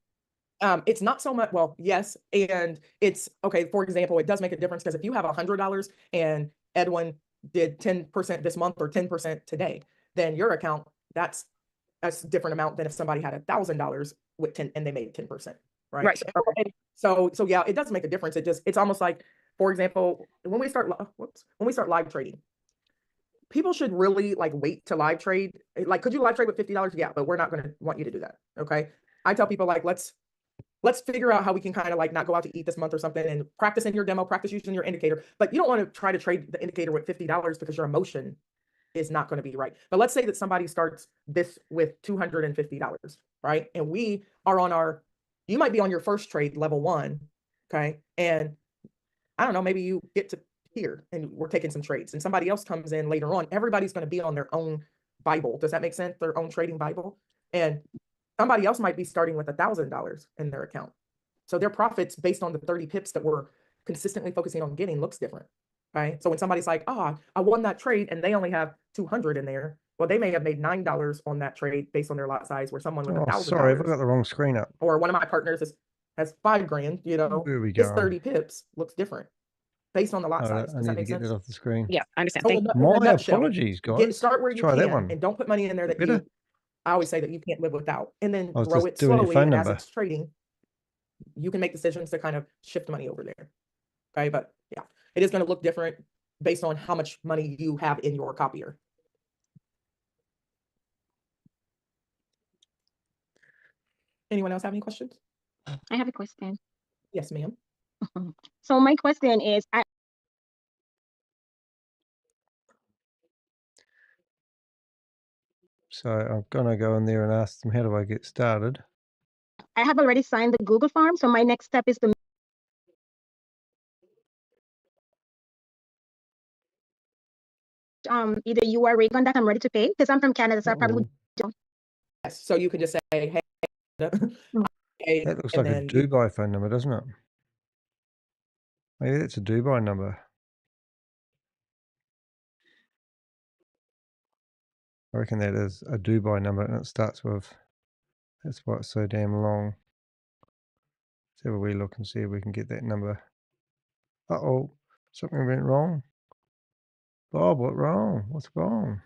It's not so much, well, yes. And it's, okay, for example, it does make a difference because if you have $100 and Edwin did 10% this month or 10% today, then your account, that's a different amount than if somebody had $1,000 with 10 and they made 10%. Right. Okay. So yeah, it does make a difference. It's almost like, for example, when we start live trading, people should really like wait to live trade. Like, could you live trade with $50? Yeah, but we're not going to want you to do that. Okay. I tell people like, let's figure out how we can kind of like not go out to eat this month or something, and practice in your demo, practice using your indicator. But you don't want to try to trade the indicator with $50 because your emotion is not going to be right. But let's say that somebody starts this with $250, right? And we are you might be on your first trade, level 1, okay? And I don't know, maybe you get to here and we're taking some trades and somebody else comes in later on. Everybody's going to be on their own Bible. Does that make sense? Their own trading Bible. And somebody else might be starting with $1,000 in their account. So their profits based on the 30 pips that we're consistently focusing on getting looks different, right? So when somebody's like, oh, I won that trade and they only have 200 in there, well, they may have made $9 on that trade based on their lot size, where someone with $1,000. Sorry, I've got the wrong screen up. Or one of my partners is has 5 grand, you know, Where are we it's going? 30 pips, looks different based on the lot Oh, size. I Does that need to make get sense? that off the screen. Yeah, I understand. So Thank you. in a My nutshell, apologies, guys. start where you Try that can one. and don't put money in there that Better? I always say that you can't live without, and then I was grow just it doing your slowly. phone And as number. it's trading, you can make decisions to kind of shift money over there. Okay, but yeah, it is going to look different based on how much money you have in your copier. Anyone else have any questions? I have a question. Yes, ma'am. So my question is, So I'm going to go in there and ask them, how do I get started? I have already signed the Google form. So my next step is to either you or Ragan that I'm ready to pay, because I'm from Canada, so I probably don't. Yes, so you can just say, hey, hey, That looks and like a then Dubai phone number, doesn't it? Maybe that's a Dubai number. I reckon that is a Dubai number, and it starts with, that's why it's so damn long. Let's have a wee look and see if we can get that number. Uh-oh, something went wrong. Bob, what's wrong? What's wrong?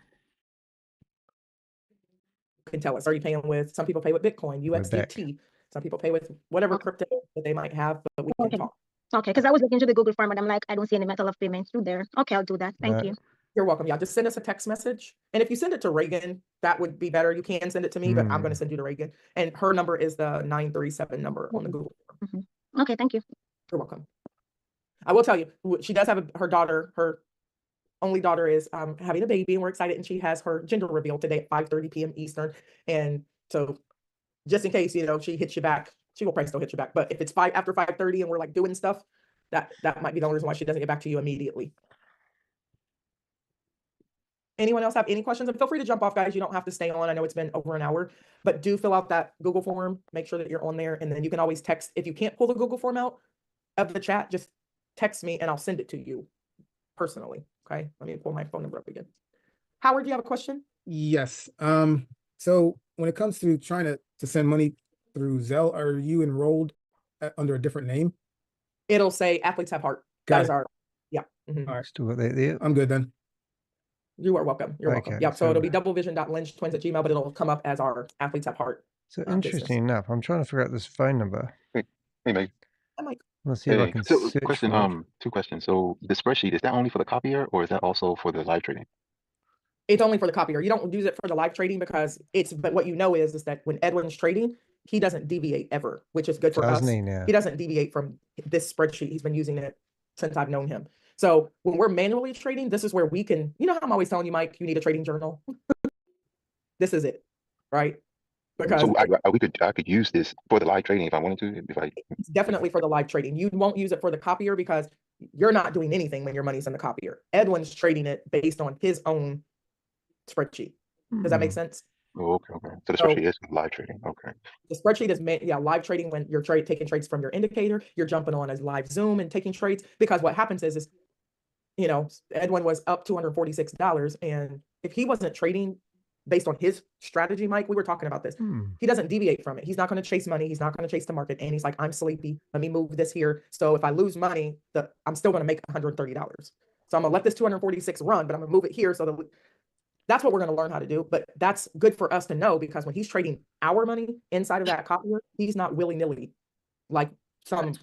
can tell us, are you paying with, some people pay with Bitcoin, We're back. USDT, some people pay with whatever crypto that they might have, but we can talk. Okay, because I was looking to the Google form, but I'm like, I don't see any method of payment through there. Okay, I'll do that. Thank you. You're welcome. Yeah, just send us a text message. And if you send it to Ragan, that would be better. You can send it to me, but I'm going to send you to Ragan. And her number is the 937 number on the Google form. Okay, thank you. You're welcome. I will tell you, she does have her daughter, her only daughter is having a baby, and we're excited. And she has her gender reveal today at 5:30 p.m. Eastern. And so just in case, you know, she hits you back, she will probably still hit you back. But if it's after 5:30 and we're like doing stuff, that might be the only reason why she doesn't get back to you immediately. Anyone else have any questions? And feel free to jump off, guys. You don't have to stay on. I know it's been over an hour, but do fill out that Google form. Make sure that you're on there. And then you can always text. If you can't pull the Google form out of the chat, just text me and I'll send it to you personally. Okay. Let me pull my phone number up again. Howard, do you have a question? Yes. So when it comes to trying to send money through Zelle, are you enrolled under a different name? It'll say Athletes Have Heart. That is our, yeah. All right. Still got that there? I'm good then. You are welcome. You're welcome. Okay, Yeah. So so- it'll be doublevision.lynchtwins@gmail, but it'll come up as our Athletes Have Heart. So interesting enough, I'm trying to figure out this phone number. Hey, Mike. Hi, Mike. Let's see if I can So search question, for it. 2 questions. So the spreadsheet, is that only for the copier or is that also for the live trading? It's only for the copier. You don't use it for the live trading because but what you know is that when Edwin's trading, he doesn't deviate ever, which is good for us. Doesn't he now? He doesn't deviate from this spreadsheet. He's been using it since I've known him. So when we're manually trading, this is where we can, you know how I'm always telling you, Mike, you need a trading journal. This is it, right? Because So I could use this for the live trading if I wanted to. it's definitely for the live trading. You won't use it for the copier because you're not doing anything when your money's in the copier. Edwin's trading it based on his own spreadsheet. Does that make sense? Oh, okay. So the spreadsheet is live trading. Okay. The spreadsheet is live trading when you're taking trades from your indicator. You're jumping on as live Zoom and taking trades, because what happens is you know, Edwin was up $246, and if he wasn't trading based on his strategy, Mike, we were talking about this. He doesn't deviate from it. He's not going to chase money. He's not going to chase the market. And he's like, I'm sleepy. Let me move this here. So if I lose money, I'm still going to make $130. So I'm gonna let this 246 run, but I'm gonna move it here. So that's what we're going to learn how to do. But that's good for us to know, because when he's trading our money inside of that copier, he's not willy-nilly like some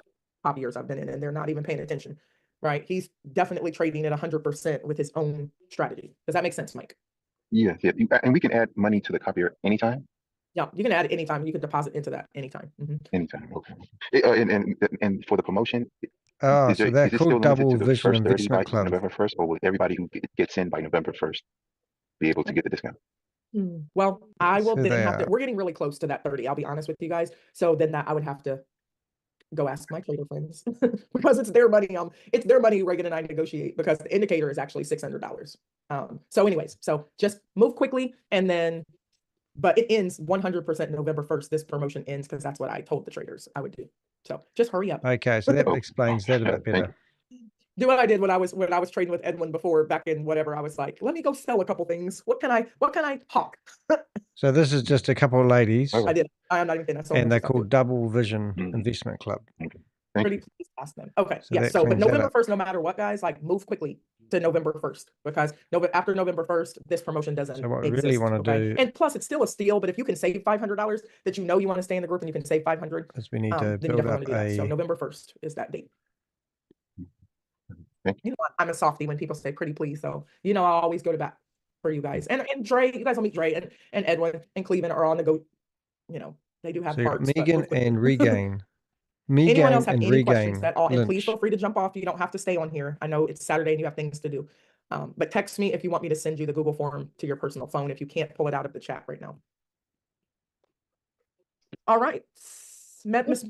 copiers I've been in, and they're not even paying attention, right? He's definitely trading at 100% with his own strategy. Does that make sense, Mike? Yeah. And we can add money to the copier anytime? Yeah, you can add it anytime. You can deposit into that anytime. Anytime, okay. And for the promotion, Oh, so they're is it called still limited Double to the Vision first 30 Investment by Club. November 1st, or will everybody who gets in by November 1st be able to get the discount? Well, I will So then they have to, are. we're getting really close to that 30. I'll be honest with you guys. So then I would have to go ask my trader friends because it's their money. It's their money Reagan and I negotiate, because the indicator is actually $600. So anyways, so just move quickly, and then, but it ends 100% November 1st. This promotion ends because that's what I told the traders I would do. So just hurry up. Okay, so that explains that a bit better. do what I did when I was trading with Edwin before, back in whatever. I was like, let me go sell a couple things. What can I hawk? So this is just a couple of ladies. I did. I am not even kidding. I sold And them they're stuff too. called Double Vision Investment Club. Pretty please ask them. Okay, So yeah. that So, but cleans that November up. 1st, no matter what, guys, like move quickly to November 1st, because after November 1st, this promotion doesn't So what we exist. really want to Okay, do and plus it's still a steal. But if you can save $500 that you know you want to stay in the group and you can save 500, is we need to then you build definitely up want to do that. So a. November 1st is that date. You know, I'm a softie when people say pretty please. So, you know, I'll always go to bat for you guys. And Dre, you guys will meet Dre and Edwin and Cleveland are on the go. You know, they do have So you got parts. but Megan move quickly. and Regain. Anyone else Megan have and any questions Regain at all? And please Lynch. feel free to jump off. You don't have to stay on here. I know it's Saturday and you have things to do. But text me if you want me to send you the Google form to your personal phone if you can't pull it out of the chat right now. All right. Miss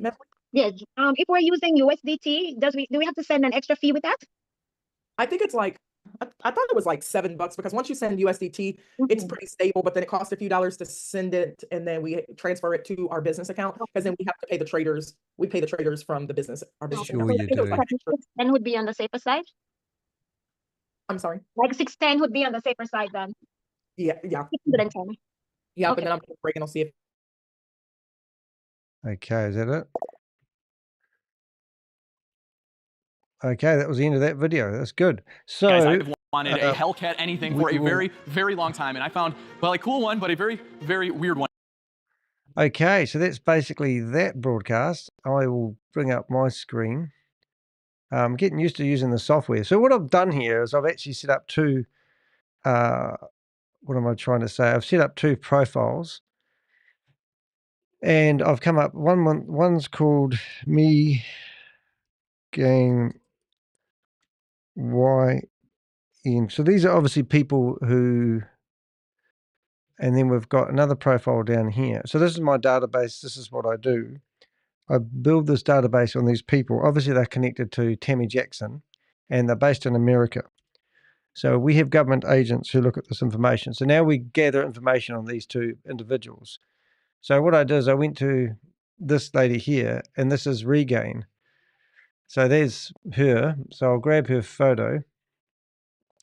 Yeah. If we're using USDT, do we have to send an extra fee with that? I think it's like, I thought it was like $7 because once you send USDT, it's pretty stable, but then it costs a few dollars to send it. And then we transfer it to our business account because then we have to pay the traders. We pay the traders from the business, our business Sure account. you do. 610 would be on the safer side. I'm sorry. Like 610 would be on the safer side then. Yeah. 610. Yeah, Okay. and then I'm breaking. I'll see if. Okay, is that it? Okay, that was the end of that video. That's good. So guys, I've wanted a Hellcat anything for a very, very long time, and I found, well, a cool one, but a very, very weird one. Okay, so that's basically that broadcast. I will bring up my screen. I'm getting used to using the software. So what I've done here is I've actually set up two, what am I trying to say? I've set up two profiles. And I've come up, one's called Me Game YN. So these are obviously people who, and then we've got another profile down here. So this is my database. This is what I do. I build this database on these people. Obviously, they're connected to Tami Jackson, and they're based in America. So we have government agents who look at this information. So now we gather information on these two individuals. So what I did is I went to this lady here, and this is Regain. So there's her. So I'll grab her photo,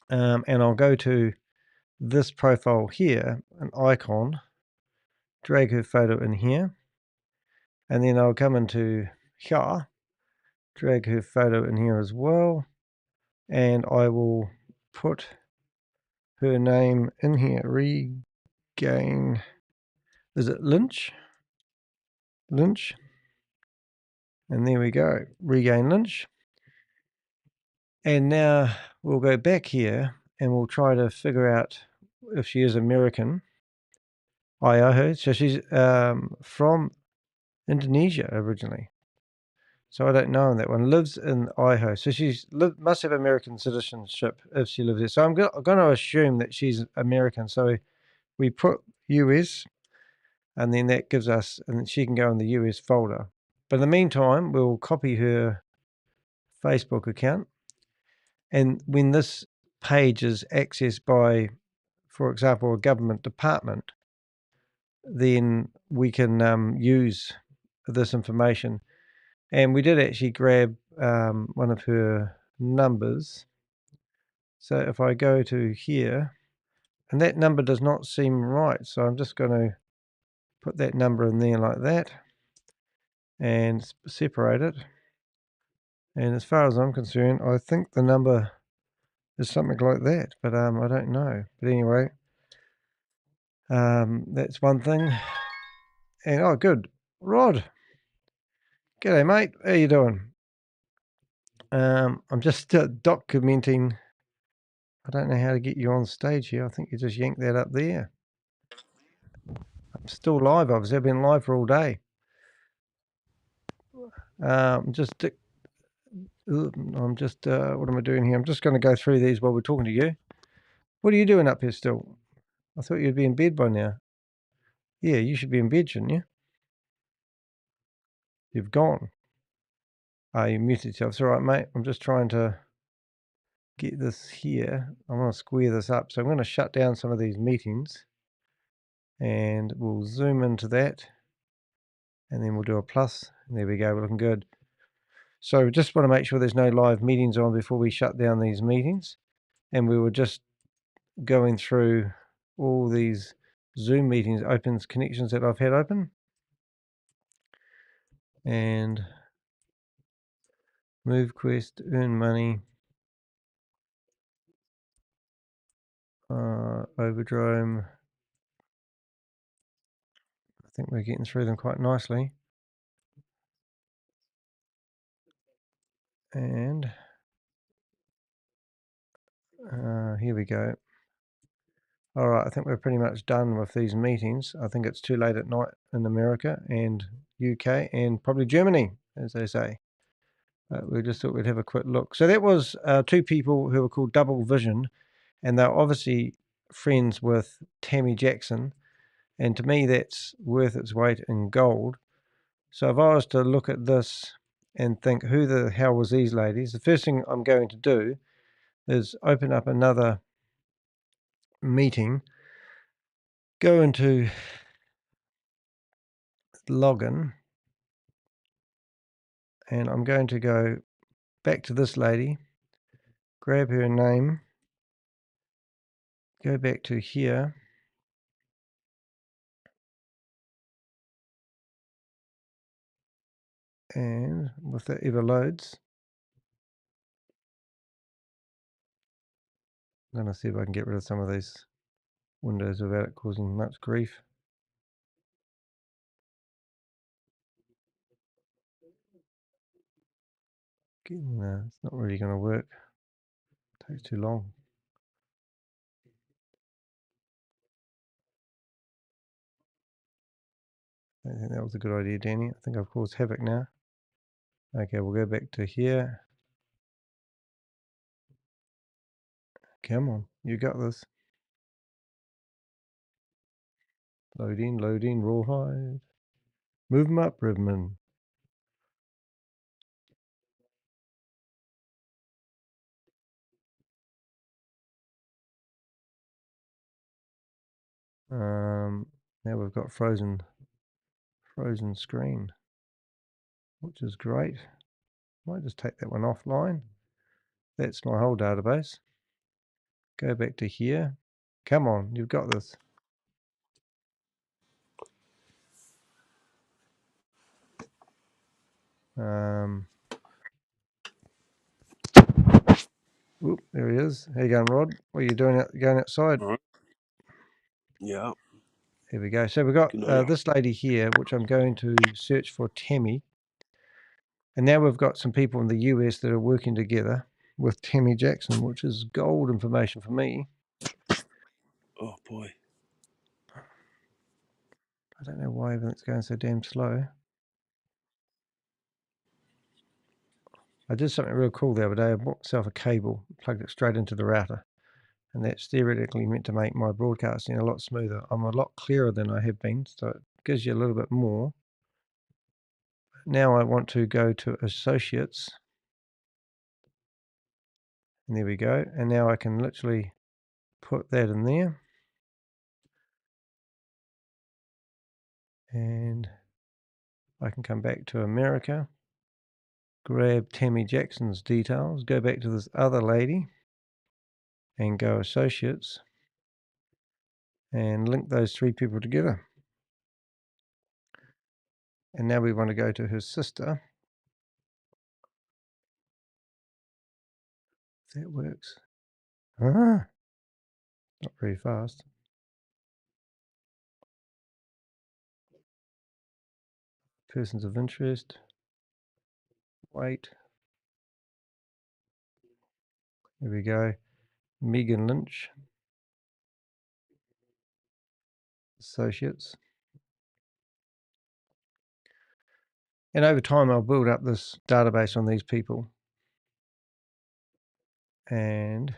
and I'll go to this profile here, an icon, drag her photo in here, and then I'll come into here, drag her photo in here as well, and I will put her name in here. Regain, is it Lynch? Lynch. And there we go, Regain Lynch. And now we'll go back here and we'll try to figure out if she is American. Idaho. So she's from Indonesia originally. So I don't know on that one. Lives in Idaho. So she's must have American citizenship if she lives there. So I'm going to assume that she's American. So we put US, and then that gives us, and she can go in the US folder. But in the meantime, we'll copy her Facebook account. And when this page is accessed by, for example, a government department, then we can use this information. And we did actually grab one of her numbers. So if I go to here, and that number does not seem right, so I'm just going to put that number in there like that and separate it. And as far as I'm concerned, I think the number is something like that, but I don't know. But anyway, that's one thing. And oh, good, Rod. G'day, mate. How you doing? I'm just documenting. I don't know how to get you on stage here. I think you just yank that up there. I'm still live, obviously. I've been live for all day. I'm just, what am I doing here? I'm just going to go through these while we're talking to you. What are you doing up here still? I thought you'd be in bed by now. Yeah, you should be in bed, shouldn't you? You've gone. Oh, you muted yourself. It's all right, mate. I'm just trying to get this here. I want to square this up. So I'm going to shut down some of these meetings. And we'll zoom into that. And then we'll do a plus. And there we go. We're looking good. So just want to make sure there's no live meetings on before we shut down these meetings. And we were just going through all these Zoom meetings, opens connections that I've had open. And move quest, earn money, Overdrome. I think we're getting through them quite nicely. And here we go. All right, I think we're pretty much done with these meetings. I think it's too late at night in America and UK and probably Germany, as they say. We just thought we'd have a quick look. So that was 2 people who were called Double Vision, and they're obviously friends with Tami Jackson. And to me, that's worth its weight in gold. So if I was to look at this and think, who the hell was these ladies? The first thing I'm going to do is open up another meeting, go into login, and I'm going to go back to this lady, grab her name, go back to here, and if that ever loads, I'm going to see if I can get rid of some of these windows without it causing much grief. No, it's not really going to work. It takes too long. I don't think that was a good idea, Danny. I think I've caused havoc now. Okay, we'll go back to here. Come on, you got this. Loading, rawhide. Move them up, Ribbman. Now we've got frozen screen, which is great. Might just take that one offline. That's my whole database. Go back to here. Come on, you've got this. Oop, there he is. How you going, Rod? What are you doing going outside? All right. Yeah. Here we go. So we've got this lady here, which I'm going to search for Tami. And now we've got some people in the US that are working together with Tami Jackson, which is gold information for me. Oh, boy. I don't know why everything's going so damn slow. I did something real cool the other day. I bought myself a cable, plugged it straight into the router. And that's theoretically meant to make my broadcasting a lot smoother. I'm a lot clearer than I have been, so it gives you a little bit more. Now I want to go to Associates. And there we go. And now I can literally put that in there. And I can come back to America, grab Tami Jackson's details, go back to this other lady, and go Associates, and link those 3 people together. And now we want to go to her sister. If that works. Not very fast. Persons of interest. Wait. Here we go. Ragan Lynch. Associates. And over time, I'll build up this database on these people. And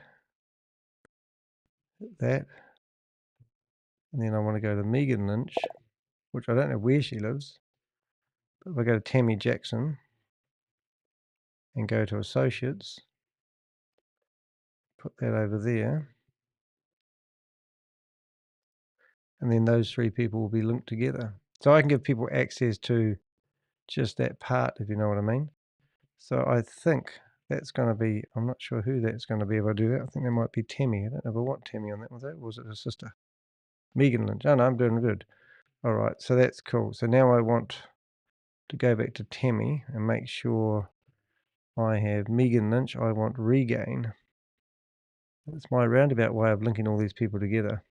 that. And then I want to go to Ragan Lynch, which I don't know where she lives. But if I go to Tami Jackson and go to Associates, put that over there. And then those 3 people will be linked together. So I can give people access to just that part, if you know what I mean. So I think that's going to be, I'm not sure who that's going to be able to do that. I think that might be Tami. I don't know if I want Tami on that. Was that, or was it her sister? Ragan Lynch. Oh, no, I'm doing good. All right, so that's cool. So now I want to go back to Tami and make sure I have Ragan Lynch. I want regain. That's my roundabout way of linking all these people together.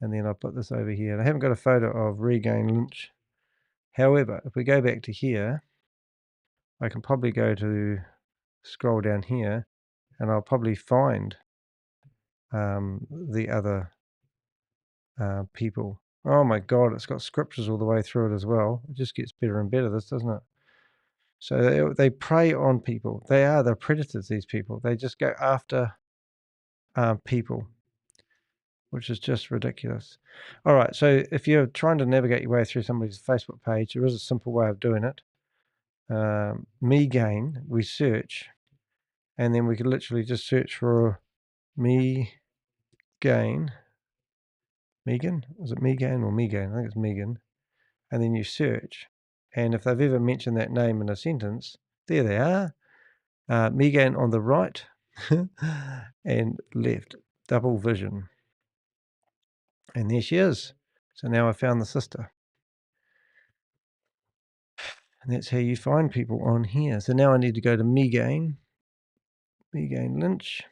And then I'll put this over here. And I haven't got a photo of Ragan Lynch. However, if we go back to here, I can probably go to scroll down here and I'll probably find the other people. Oh my God, it's got scriptures all the way through it as well. It just gets better and better, this, doesn't it? So they prey on people. They are the predators, these people. They just go after people, which is just ridiculous. All right, so if you're trying to navigate your way through somebody's Facebook page, there is a simple way of doing it. Me gain, we search, and then we could literally just search for me gain. Megan? Was it Megan or Megan? I think it's Megan. And then you search. And if they've ever mentioned that name in a sentence, there they are. Megan on the right and left. Double vision. And there she is. So now I found the sister. And that's how you find people on here. So now I need to go to Megan Lynch.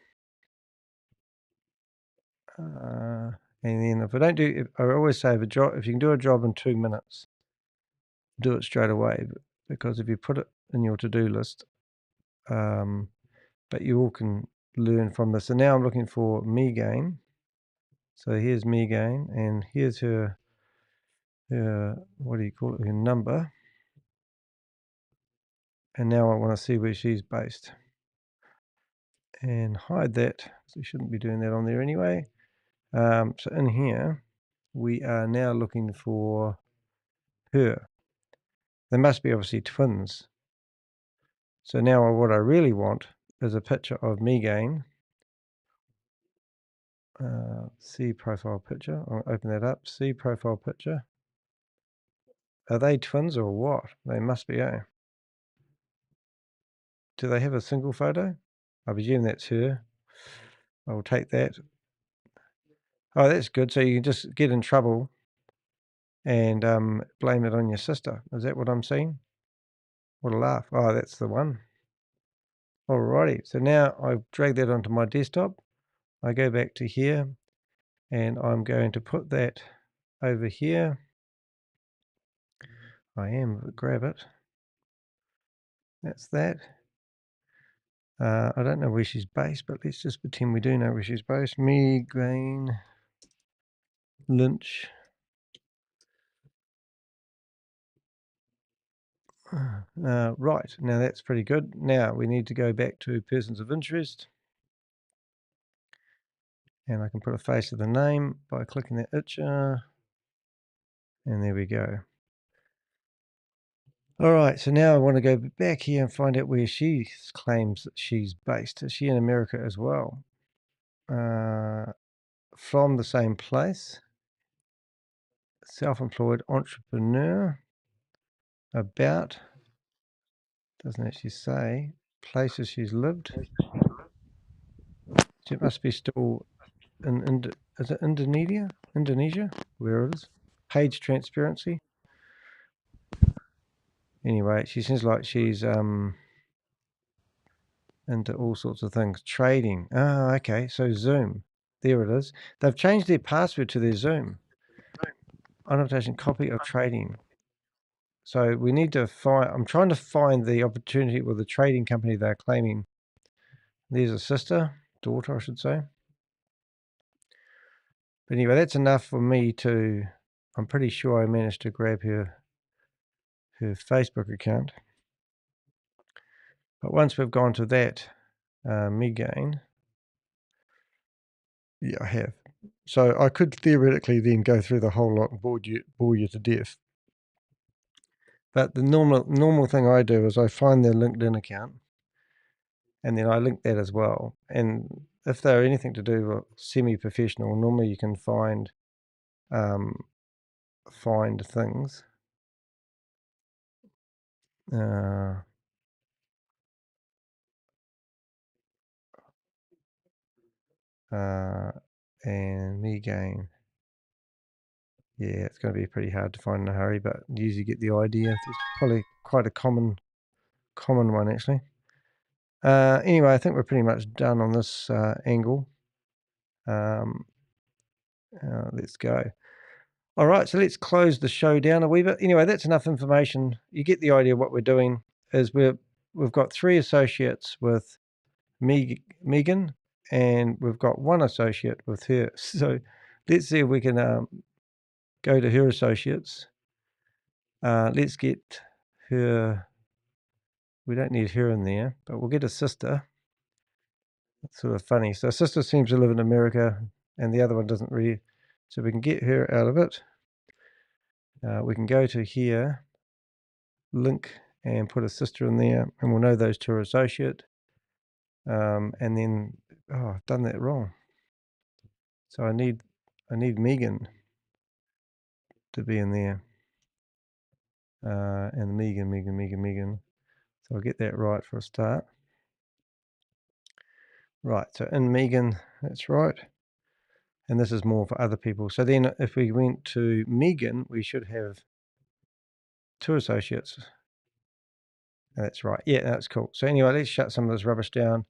And then if I don't do, I always say if you can do a job in 2 minutes, do it straight away. Because if you put it in your to-do list, but you all can learn from this. So now I'm looking for Megan. So here's Megan, and here's her, what do you call it, her number. And now I want to see where she's based. And hide that, so you shouldn't be doing that on there anyway. So in here, we are now looking for her. They must be obviously twins. So now what I really want is a picture of Megan. See profile picture. I'll open that up. See profile picture. Are they twins or what? They must be, eh? Do they have a single photo? I presume that's her. I will take that. Oh, that's good. So you can just get in trouble and blame it on your sister. Is that what I'm seeing? What a laugh. Oh, that's the one. Alrighty. So now I've dragged that onto my desktop. I go back to here and I'm going to put that over here. Grab it. That's that. I don't know where she's based, but let's just pretend we do know where she's based. Ragan Lynch. Right, now that's pretty good. Now we need to go back to persons of interest. And I can put a face to the name by clicking that itcher. And there we go. All right, so now I want to go back here and find out where she claims that she's based. Is she in America as well? From the same place. Self-employed entrepreneur. About. Doesn't actually say. Places she's lived. She must be still in is it Indonesia? Indonesia? Where it is? Page transparency. Anyway, she seems like she's into all sorts of things. Trading. Oh, okay. So Zoom. There it is. They've changed their password to their Zoom. Annotation copy of trading. So we need to find, I'm trying to find the opportunity with the trading company they're claiming. There's a daughter, I should say. But anyway, that's enough for me to, I'm pretty sure I managed to grab her Facebook account. But once we've gone to that, Megan, yeah, I have. So I could theoretically then go through the whole lot and bore you to death. But the normal thing I do is I find their LinkedIn account, and then I link that as well. And if they're anything to do with semi-professional, normally you can find things. and me gain. Yeah, it's going to be pretty hard to find in a hurry, but you usually get the idea. It's probably quite a common one, actually. Anyway, I think we're pretty much done on this angle. Let's go. All right, so let's close the show down a wee bit. Anyway, that's enough information. You get the idea of what we're doing. Is we've got 3 associates with Megan, and we've got 1 associate with her. So let's see if we can go to her associates. Let's get her. We don't need her in there, but we'll get a sister. It's sort of funny. So sister seems to live in America, and the other one doesn't really. So we can get her out of it. We can go to here, link, and put a sister in there, and we'll know those 2 are associate. And then, oh, I've done that wrong. So I need Megan to be in there. And Megan. So I'll get that right for a start. Right, so in Megan, that's right. And this is more for other people. So then if we went to Megan, we should have 2 associates. That's right. Yeah, that's cool. So anyway, let's shut some of this rubbish down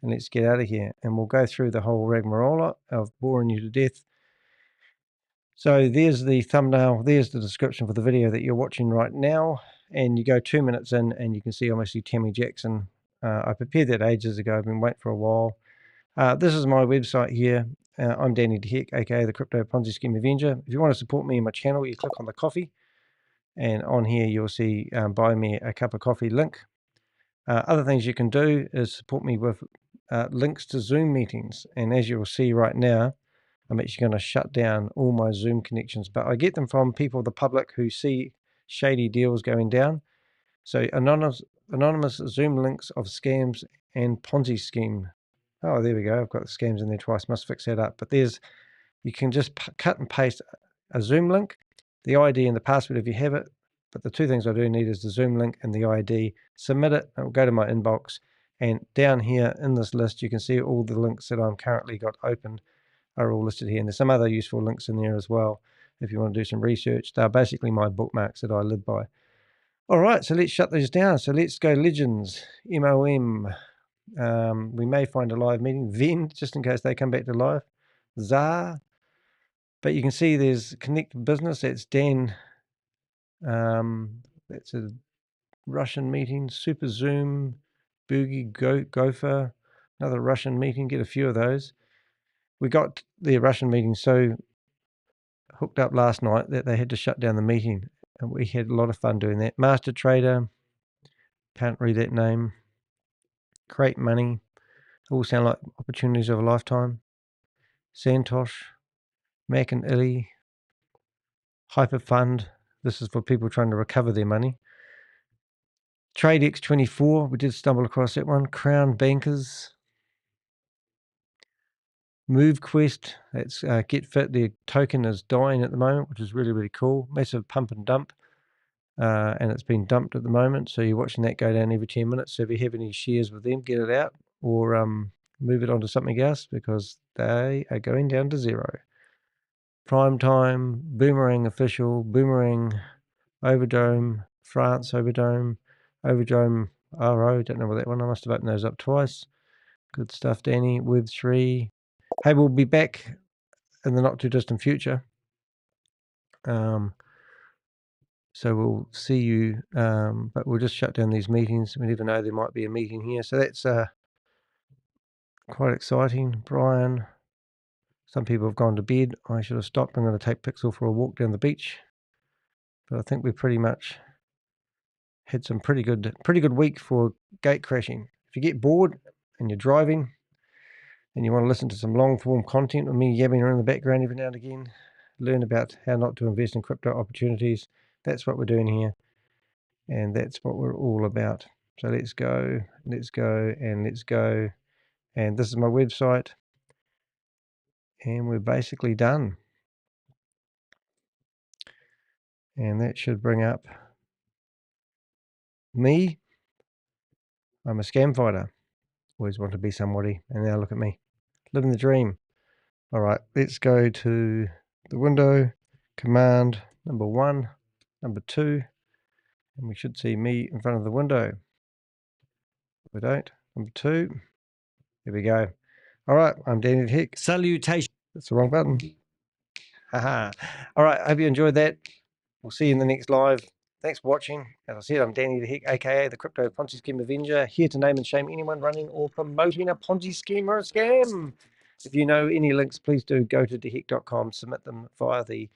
and let's get out of here. And we'll go through the whole rigmarole of boring you to death. So there's the thumbnail. There's the description for the video that you're watching right now. And you go 2 minutes in and you can see obviously Tami Jackson. I prepared that ages ago. I've been waiting for a while. This is my website here. I'm Danny de Hek, aka the Crypto Ponzi Scheme Avenger. If you want to support me in my channel, you click on the coffee. And on here, you'll see buy me a cup of coffee link. Other things you can do is support me with links to Zoom meetings. And as you'll see right now, I'm actually going to shut down all my Zoom connections. But I get them from people, the public, who see shady deals going down. So anonymous Zoom links of scams and Ponzi scheme. Oh, there we go. I've got the scams in there twice. Must fix that up. But you can just cut and paste a Zoom link, the ID and the password if you have it. But the 2 things I do need is the Zoom link and the ID. Submit it. It will go to my inbox. And down here in this list, you can see all the links that I'm currently got open are all listed here. And there's some other useful links in there as well if you want to do some research. They're basically my bookmarks that I live by. All right, so let's shut these down. So let's go Legends, MOM. We may find a live meeting. Ven, just in case they come back to live. Zar. But you can see there's Connect Business. That's Dan. That's a Russian meeting. Super Zoom. Boogie, Gopher. Another Russian meeting. Get a few of those. We got the Russian meeting so hooked up last night that they had to shut down the meeting. And we had a lot of fun doing that. Master Trader. Can't read that name. Create Money. All sound like opportunities of a lifetime. Santosh. Mac and Illy. Hyper Fund. This is for people trying to recover their money. TradeX24. We did stumble across that one. Crown Bankers. MoveQuest. That's Get Fit. Their token is dying at the moment, which is really, really cool. Massive pump and dump. And it's been dumped at the moment. So you're watching that go down every 10 minutes. So if you have any shares with them, get it out or move it on to something else because they are going down to 0. Prime Time, Boomerang Official, Boomerang, Overdome, France Overdome, Overdome RO. Don't know what that one. I must have opened those up twice. Good stuff, Danny. Web3. Hey, we'll be back in the not too distant future. So we'll see you, but we'll just shut down these meetings. We never know, there might be a meeting here. So that's quite exciting. Brian, some people have gone to bed. I should have stopped. I'm going to take Pixel for a walk down the beach. But I think we've pretty much had some pretty good week for gate crashing. If you get bored and you're driving and you want to listen to some long form content with me yabbing around in the background every now and again, learn about how not to invest in crypto opportunities, that's what we're doing here. And that's what we're all about. So let's go, and let's go. And this is my website. And we're basically done. And that should bring up me. I'm a scam fighter. Always want to be somebody. And now look at me. Living the dream. All right, let's go to the window, command number 1, number 2, and we should see me in front of the window. We don't. Number 2. There we go. All right, I'm Danny de Hek. Salutation. That's the wrong button. Haha. All right, I hope you enjoyed that. We'll see you in the next live. Thanks for watching. As I said, I'm Danny de Hek, aka the Crypto Ponzi Scheme Avenger, here to name and shame anyone running or promoting a Ponzi scheme or a scam. If you know any links, please do go to dehek.com, submit them via the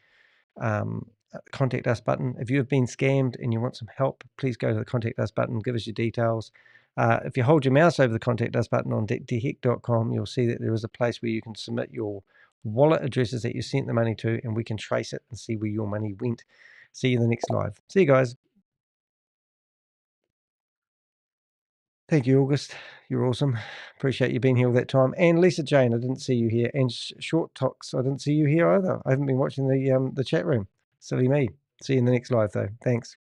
contact us button. If you have been scammed and you want some help, please go to the contact us button, give us your details. If you hold your mouse over the contact us button on dehek.com, you'll see that there is a place where you can submit your wallet addresses that you sent the money to, and we can trace it and see where your money went. See you in the next live. See you guys. Thank you, August. You're awesome. Appreciate you being here all that time. And Lisa Jane, I didn't see you here. And Short Talks, I didn't see you here either. I haven't been watching the chat room. Silly me. See you in the next live, though. Thanks.